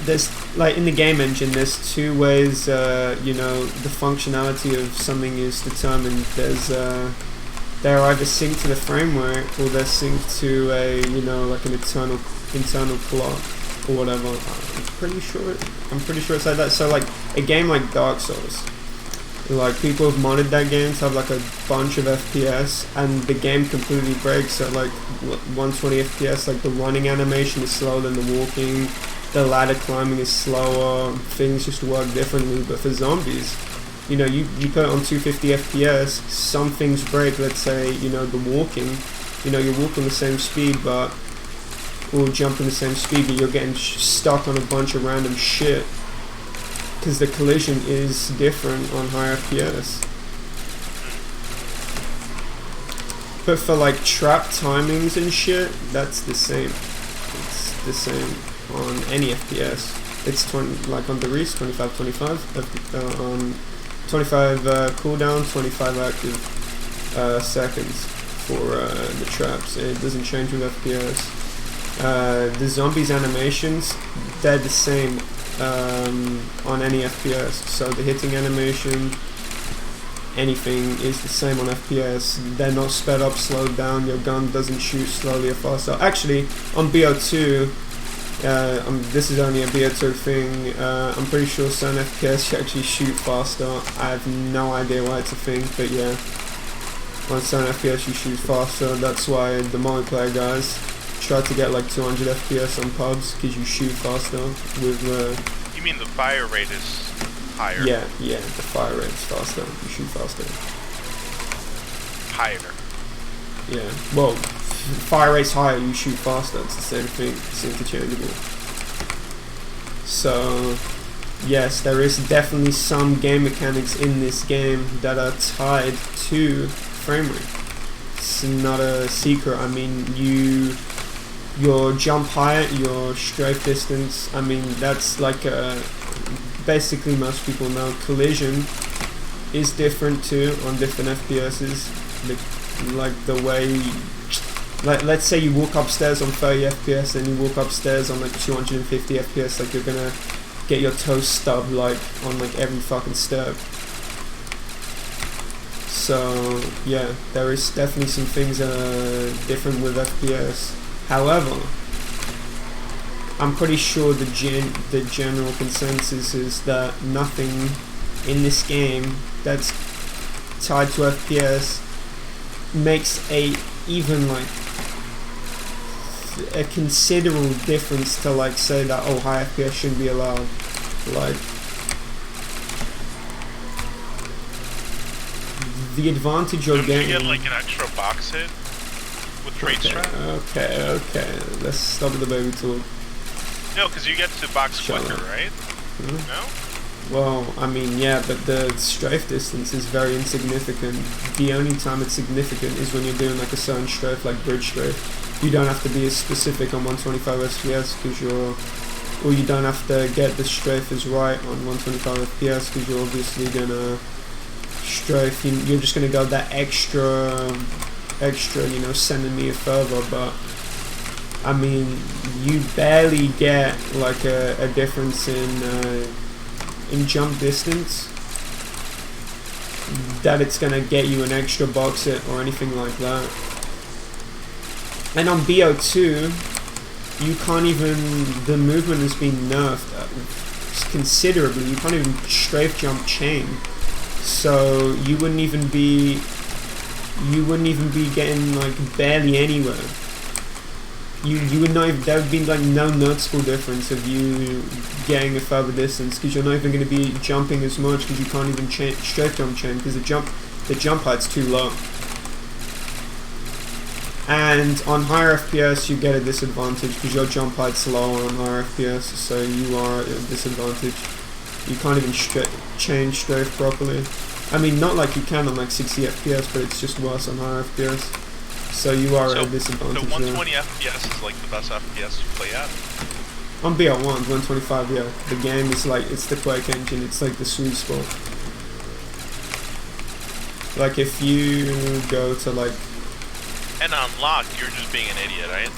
there's like in the game engine there's two ways you know, the functionality of something is determined. There's they're either synced to the framework or they're synced to a, you know, like an internal clock or whatever. I'm pretty sure it's like that. So like a game like Dark Souls, like people have modded that game to have like a bunch of FPS, and the game completely breaks at like 120 FPS. Like the running animation is slower than the walking, the ladder climbing is slower, things just work differently. But for zombies, you know, you put it on 250 FPS, some things break. Let's say, you know, the walking, you know, you're walking the same speed but or jumping the same speed, but you're getting stuck on a bunch of random shit because the collision is different on higher FPS. But for like trap timings and shit, that's the same. It's the same on any FPS. It's 20, like on the Reese, 25 on 25 cooldown, 25 active seconds for the traps. It doesn't change with FPS. The zombies animations, they're the same on any FPS. So the hitting animation, anything is the same on FPS. They're not sped up, slowed down. Your gun doesn't shoot slowly or faster. Actually, on BO2, this is only a BO2 thing. I'm pretty sure certain FPS actually shoot faster. I have no idea why it's a thing, but yeah, on certain FPS you shoot faster. That's why the multiplayer guys try to get like 200 FPS on pubs, because you shoot faster with you mean the fire rate is higher? Yeah, the fire rate is faster. You shoot faster. Higher. Yeah, well, fire rate's higher, you shoot faster. It's the same thing. It's interchangeable. So yes, there is definitely some game mechanics in this game that are tied to frame rate. It's not a secret. I mean, your jump height, your strafe distance, I mean, that's like basically most people know. Collision is different too on different FPSs. Like the way, like let's say you walk upstairs on 30 FPS and you walk upstairs on like 250 FPS, like you're gonna get your toes stubbed like on like every fucking step. So yeah, there is definitely some things that are different with FPS. However, I'm pretty sure the general consensus is that nothing in this game that's tied to FPS makes even like a considerable difference to like say that, oh, high FPS shouldn't be allowed. Like, the advantage you're getting. You get like an extra box hit with trade strat? Okay, let's stop with the baby talk. No, because you get to box quicker, right? No? Well, I mean, yeah, but the strafe distance is very insignificant. The only time it's significant is when you're doing like a certain strafe, like bridge strafe. You don't have to be as specific on 125 FPS because or you don't have to get the strafe as right on 125 FPS because you're obviously gonna strafe. You're just gonna go that extra, you know, centimeter further. But I mean, you barely get like a difference in jump distance that it's gonna get you an extra box hit or anything like that. And on BO2, you can't even, the movement has been nerfed considerably. You can't even strafe jump chain, so you wouldn't even be getting like barely anywhere. You would not even, there would be like no noticeable difference of you getting a further distance, because you're not even going to be jumping as much because you can't even strafe jump chain because the jump height's too low. And on higher FPS you get a disadvantage because your jump height's lower on higher FPS, so you are at a disadvantage. You can't even chain strafe properly. I mean, not like you can on like 60 FPS, but it's just worse on higher FPS. So you are at a disadvantage. So 120 FPS is like the best FPS you play at? On BL1, 125, yeah. The game is like, it's the Quake engine, it's like the sweet spot. Like if you go to like... And on lock, you're just being an idiot, right?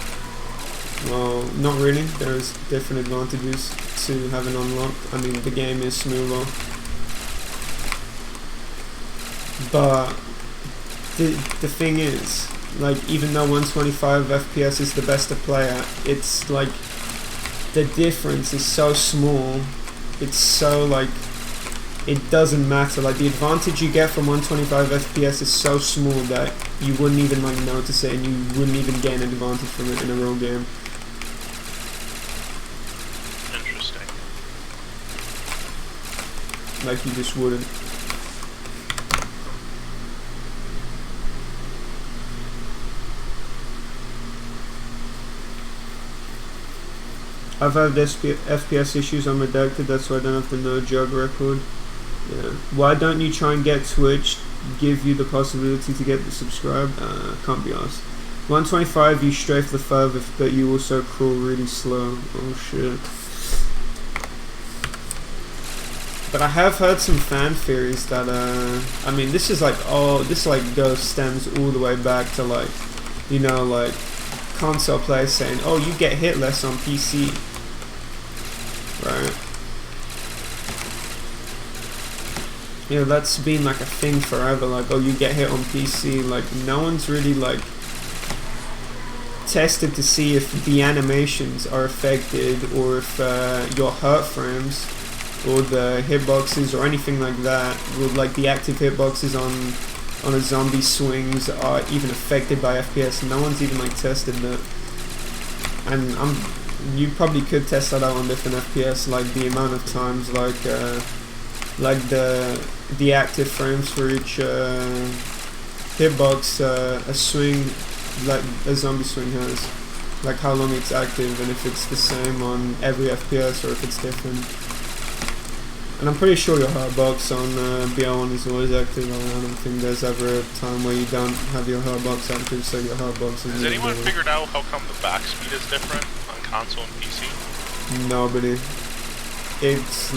Well, not really. There's different advantages to having unlocked. I mean, the game is smoother. But the thing is, like, even though 125 FPS is the best to play at, it's like, the difference is so small. It's so like, it doesn't matter. Like, the advantage you get from 125 FPS is so small that you wouldn't even like notice it, and you wouldn't even gain an advantage from it in a real game. Interesting. Like, you just wouldn't. I've had FPS issues on Redacted, that's why I don't have the no jug record. Yeah. Why don't you try and get Twitch, give you the possibility to get the subscribe? Can't be asked. 125 you strafe the furthest, but you also crawl really slow. Oh shit. But I have heard some fan theories that, I mean, this is like, this like stems all the way back to like, you know, like, console players saying, oh, you get hit less on PC. Right. Yeah, that's been like a thing forever, like, oh, you get hit on PC. Like, no one's really like tested to see if the animations are affected, or if your hurt frames or the hitboxes or anything like that, with like the active hitboxes on a zombie swings are even affected by FPS. No one's even like tested that. And you probably could test that out on different FPS, like the amount of times, like the active frames for each hitbox a swing, like a zombie swing has, like how long it's active, and if it's the same on every FPS or if it's different. And I'm pretty sure your hurtbox on BL1 is always active. I don't think there's ever a time where you don't have your hurtbox active, so your hurtbox is... Has anyone figured out how come the back speed is different on console and PC? Nobody. It's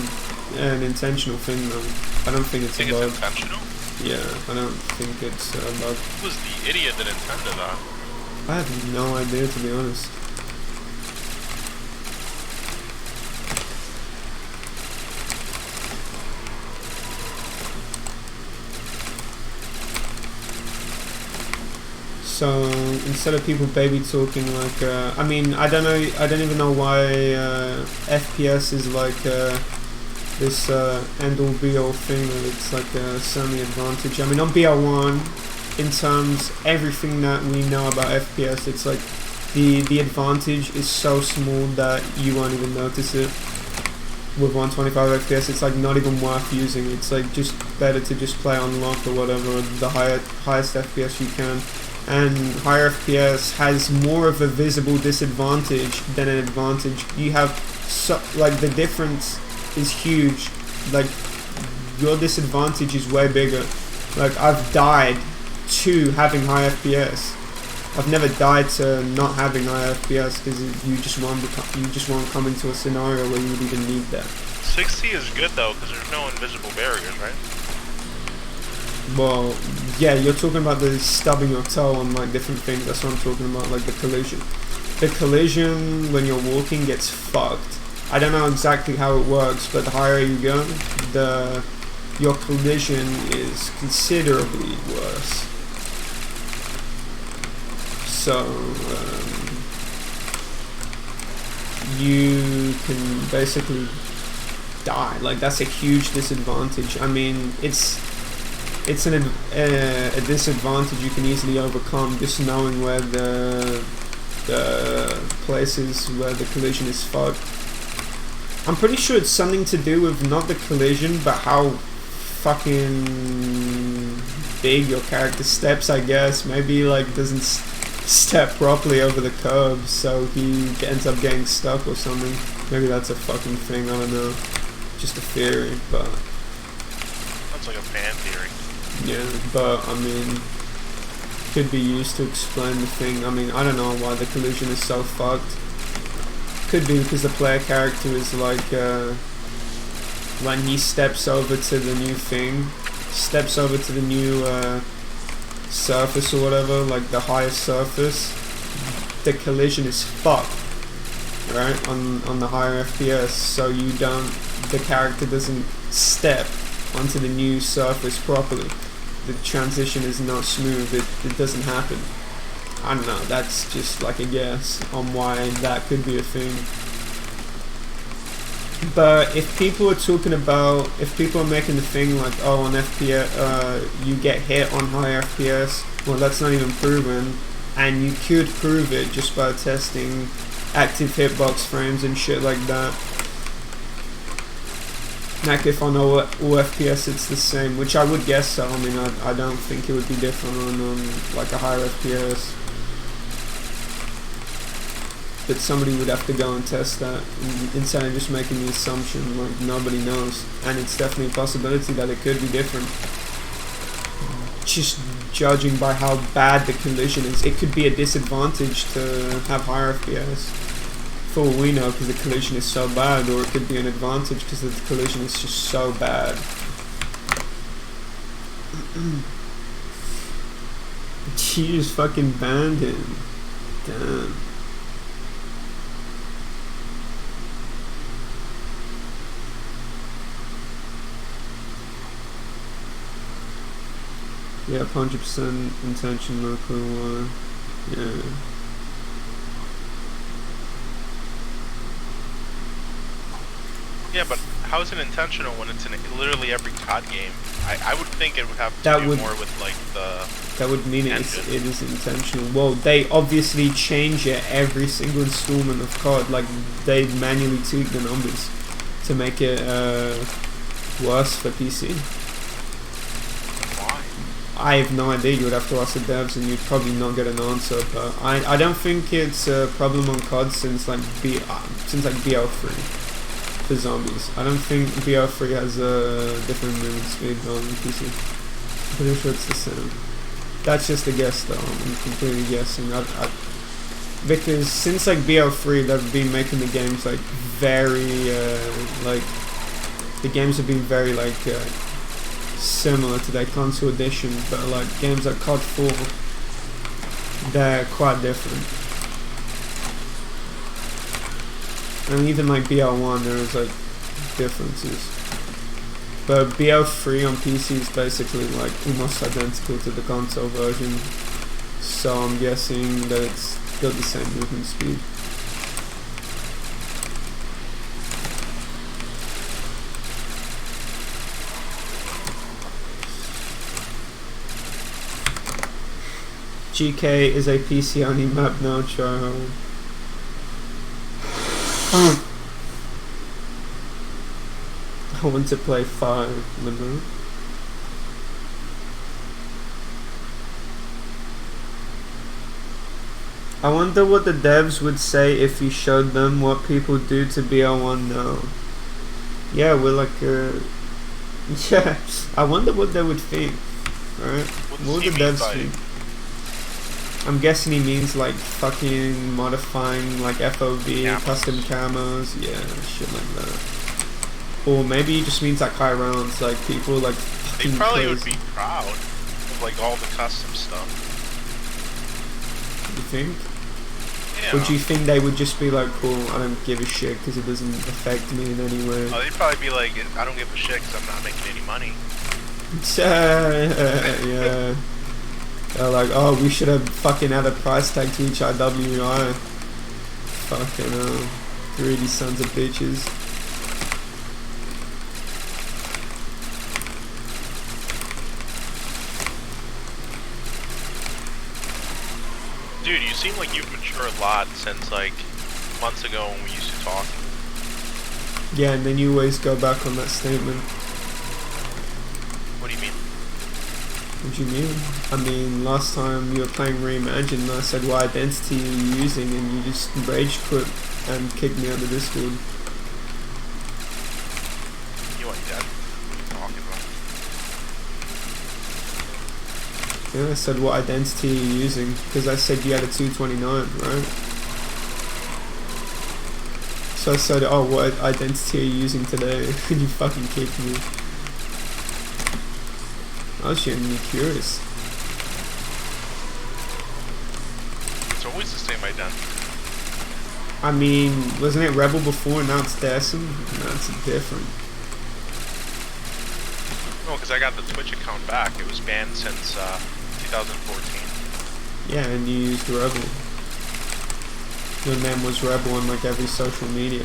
an intentional thing though. I don't think it's a bug. It's intentional? Yeah, I don't think it's a bug. Who was the idiot that intended that? I have no idea, to be honest. So instead of people baby talking, like I mean, I don't even know why FPS is like this end all be all thing, that it's like a semi advantage. I mean, on BL1, in terms everything that we know about FPS, it's like the advantage is so small that you won't even notice it. With 125 FPS, it's like not even worth using. It's like just better to just play on lock or whatever, the highest FPS you can. And higher FPS has more of a visible disadvantage than an advantage. You have like the difference is huge. Like your disadvantage is way bigger. Like I've died to having high FPS. I've never died to not having high FPS because you just won't come into a scenario where you would even need that. 60 is good though because there's no invisible barriers, right? Well, yeah, you're talking about the stubbing your toe on like different things. That's what I'm talking about, like the collision. The collision when you're walking gets fucked. I don't know exactly how it works, but the higher you go, your collision is considerably worse. So you can basically die. Like that's a huge disadvantage. I mean, it's a disadvantage you can easily overcome just knowing where the places where the collision is fucked. I'm pretty sure it's something to do with not the collision, but how fucking big your character steps, I guess. Maybe like doesn't step properly over the curb, so he ends up getting stuck or something. Maybe that's a fucking thing, I don't know. Just a theory, but... Sounds like a fan theory. Yeah, but I mean, could be used to explain the thing. I mean, I don't know why the collision is so fucked. Could be because the player character is like, when he steps over to the new thing, steps over to the new surface or whatever, like the highest surface, the collision is fucked, right? On the higher FPS, so you don't, the character doesn't step onto the new surface properly. The transition is not smooth. It doesn't happen. I don't know. That's just like a guess on why that could be a thing. But if people are talking about, if people are making the thing like, oh, on FPS, you get hit on high FPS, well, that's not even proven, and you could prove it just by testing active hitbox frames and shit like that. Like if on all FPS it's the same, which I would guess so. I mean, I don't think it would be different on like a higher FPS. But somebody would have to go and test that instead of just making the assumption like nobody knows. And it's definitely a possibility that it could be different. Just judging by how bad the collision is, it could be a disadvantage to have higher FPS. For all we know, because the collision is so bad, or it could be an advantage because the collision is just so bad. She just fucking banned him. Damn. Yeah, 100% intention, no clue why. Yeah. Yeah, but how is it intentional when it's in literally every COD game? I would think it would have to That do would- more with like the. That would mean it engine. is intentional. Well, they obviously change it every single installment of COD. Like, they manually tweak the numbers to make it worse for PC. Why? I have no idea. You would have to ask the devs, and you'd probably not get an answer. But I don't think it's a problem on COD since like BO3 for zombies. I don't think BO3 has a different movement speed on PC. I'm pretty sure it's the same. That's just a guess though. I'm completely guessing. Because since like BO3, they've been making the games like very like the games have been very like similar to their console edition, but like games like COD 4, they're quite different. And even like BO1, there is like differences. But BO3 on PC is basically like almost identical to the console version, so I'm guessing that it's still the same movement speed. GK is a PC only map now, child. I want to play 5, Limbo. I wonder what the devs would say if you showed them what people do to BO1 now. Yeah, we're like, yeah, I wonder what they would think, right? What would the devs think? I'm guessing he means like fucking modifying like FOV, Camos. custom camos, yeah, shit like that. Or maybe he just means like high rounds, like people like They fucking probably crazy. would be proud of like all the custom stuff. You think? Yeah. Would you think they would just be like, cool, I don't give a shit because it doesn't affect me in any way? Oh, they'd probably be like, I don't give a shit because I'm not making any money. Yeah. They're like, oh, we should have fucking added a price tag to each IWI. Fucking greedy sons of bitches. Dude, you seem like you've matured a lot since like months ago when we used to talk. Yeah, and then you always go back on that statement. What do you mean? What do you mean? I mean, last time you were playing Reimagine, I said, what identity are you using? And you just rage quit and kicked me out of Discord. You ain't dead. What are you talking about? Yeah, I said what identity are you using? Because I said you had a 229, right? So I said, oh, what identity are you using today? And you fucking kicked me. I was genuinely curious. It's always the same identity. I mean, wasn't it Rebel before and now it's Dancing? No, it's different. No, because I got the Twitch account back. It was banned since 2014. Yeah, and you used Rebel. Your name was Rebel on like every social media.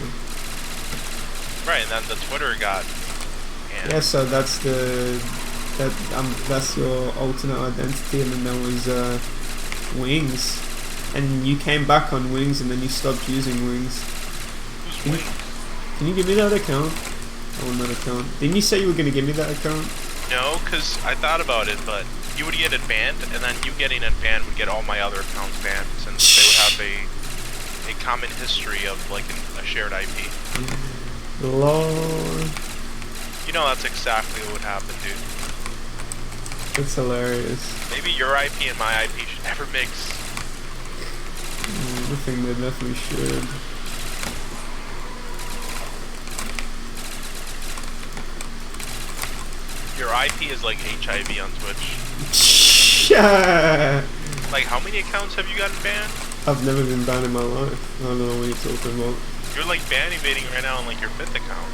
Right, and then the Twitter got banned. Yeah, so that's that's your alternate identity, and then there was Wings, and you came back on Wings, and then you stopped using Wings. Who's Wings? Can you give me that account? I want that account. Didn't you say you were gonna give me that account? No, because I thought about it, but you would get it banned, and then you getting it banned would get all my other accounts banned, since they would have a common history of like a shared IP. Lord. You know that's exactly what would happen, dude. That's hilarious. Maybe your IP and my IP should never mix. I think they definitely should. Your IP is like HIV on Twitch. Like, how many accounts have you gotten banned? I've never been banned in my life. I don't know what you're talking about. You're like ban evading right now on like your 5th account.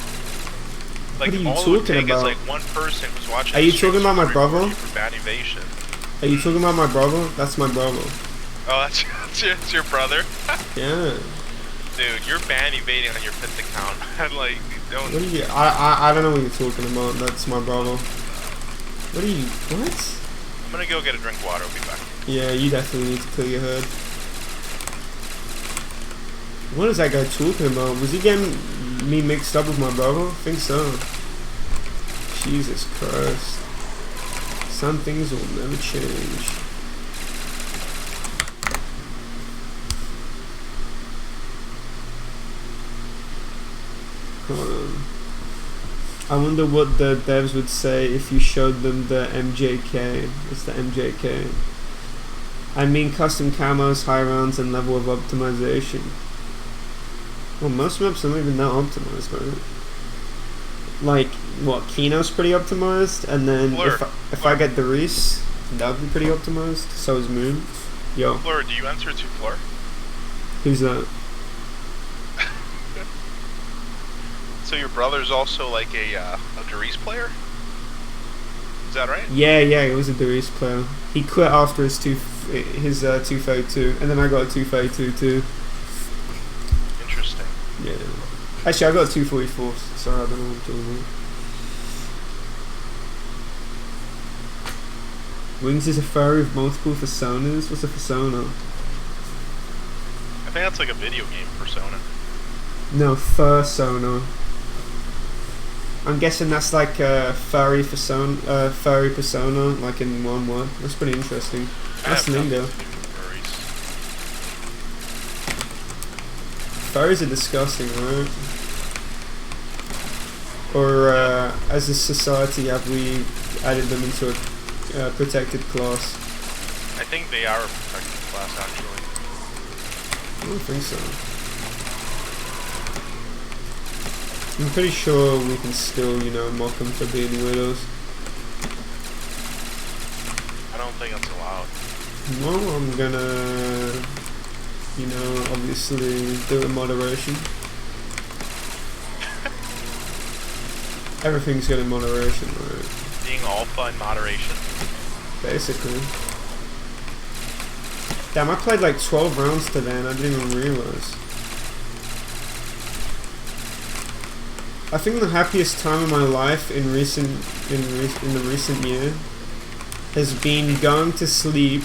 Like, What are you all it would talking take about? is like one person who's watching. Are you the talking stream about my to report brother? you for ban evasion. Are you talking about my brother? That's my brother. Oh, that's your brother? Yeah. Dude, you're ban evading on your 5th account. Like, don't. What are you? I don't know what you're talking about. That's my brother. What are you? What? I'm gonna go get a drink of water. I'll be back. Yeah, you definitely need to clear your head. What is that guy talking about? Was he getting me mixed up with my brother? I think so. Jesus Christ. Some things will never change. Hold on. I wonder what the devs would say if you showed them the MJK. It's the MJK. I mean custom camos, high rounds, and level of optimization. Well, most maps aren't even that optimized, right? Like, what, Kino's pretty optimized, and then Flurh. if I get the Reese, that would be pretty optimized. So is Moon. Yo. Flurh, do you answer to Flurh? Who's that? So your brother's also like a Darius player? Is that right? Yeah, he was a Darius player. He quit after his 232, and then I got a 232 too. Interesting. Yeah. Actually, I got a 244, so I don't know what I'm talking about. Wings is a furry with multiple personas? What's a persona? I think that's like a video game persona. No, fursona. I'm guessing that's like a furry persona, like in one word. That's pretty interesting. That's lingo. Furries are disgusting, right? Or as a society, have we added them into a protected class? I think they are a protected class, actually. I don't think so. I'm pretty sure we can still, mock them for being weirdos. I don't think that's allowed. No, I'm gonna, obviously do it in moderation. Everything's good in moderation, right? Being alpha in moderation. Basically. Damn, I played like 12 rounds today and I didn't even realize. I think the happiest time of my life in the recent year has been going to sleep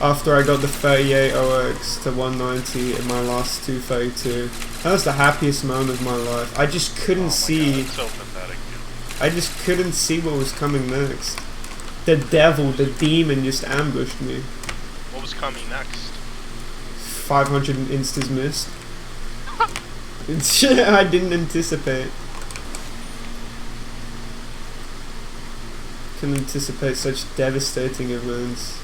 after I got the 38 OX to 190 in my last 232. That was the happiest moment of my life. I just couldn't see. God, that's so pathetic, dude. I just couldn't see what was coming next. The devil, the demon just ambushed me. What was coming next? 500 instas missed. I didn't anticipate. can anticipate such devastating events.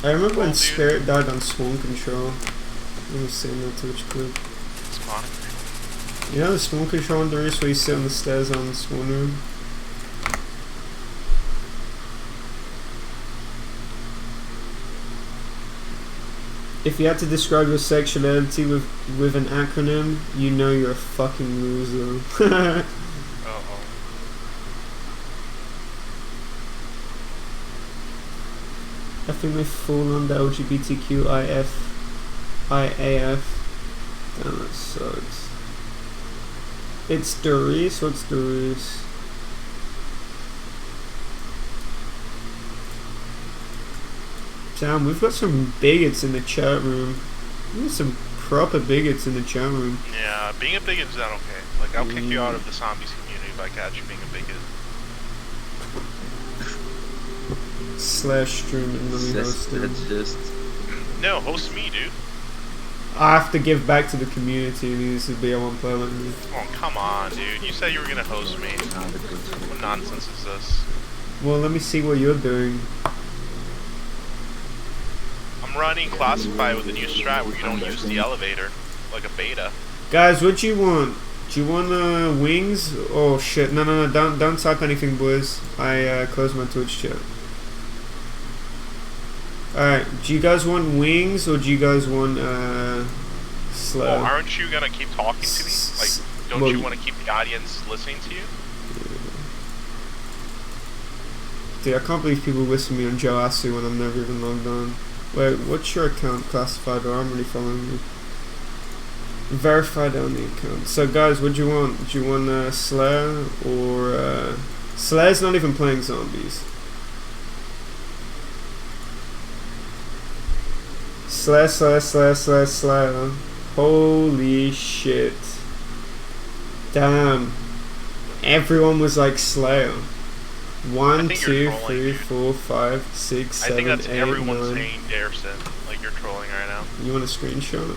I remember when Spirit died on Swarm Control. I was seeing that Twitch clip. Spawning. You know the Swarm Control on Darius where you sit on the stairs on the spawn room? If you had to describe your sexuality with an acronym, you know you're a fucking loser. Uh-oh. I think they fall under LGBTQIF. IAF. Damn, that sucks. It's Darius? What's Darius? Damn, we've got some bigots in the chat room. We got some proper bigots in the chat room. Yeah, being a bigot is not okay. Like, I'll kick you out of the zombies community if I catch you being a bigot. Slash stream and let me host it. That's just... No, host me, dude. I have to give back to the community. It needs to be a one player like me. Oh, come on, dude. You said you were gonna host me. What nonsense is this? Well, let me see what you're doing. I'm running Classify with a new strat where you don't use the elevator, like a beta. Guys, what do you want? Do you want wings? Oh shit! No, don't type anything, boys. I closed my Twitch chat. Alright, do you guys want wings or do you guys want Slurh? Well, aren't you gonna keep talking to me? Like, don't you want to keep the audience listening to you? Dude, I can't believe people listen to me on ASUS when I'm never even logged on. Wait, what's your account classified? Or I'm already following you. Verified on the account. So guys, what do you want? Do you want Slurh or Slurh's not even playing zombies. Slurh. Holy shit. Damn. Everyone was like Slurh. 1, 2, 3, 4, 5, 6, 7, 8, 9. I think that's everyone saying Darison. Like you're trolling right now. You want a screenshot?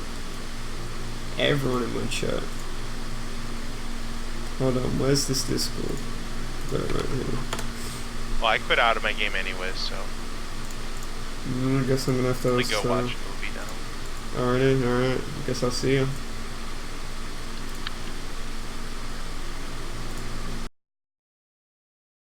Everyone in my chat. Hold on, where's this Discord? Got it right here. Well, I quit out of my game anyway, so. I guess I'm gonna have to go watch a movie now. Alright, I guess I'll see you.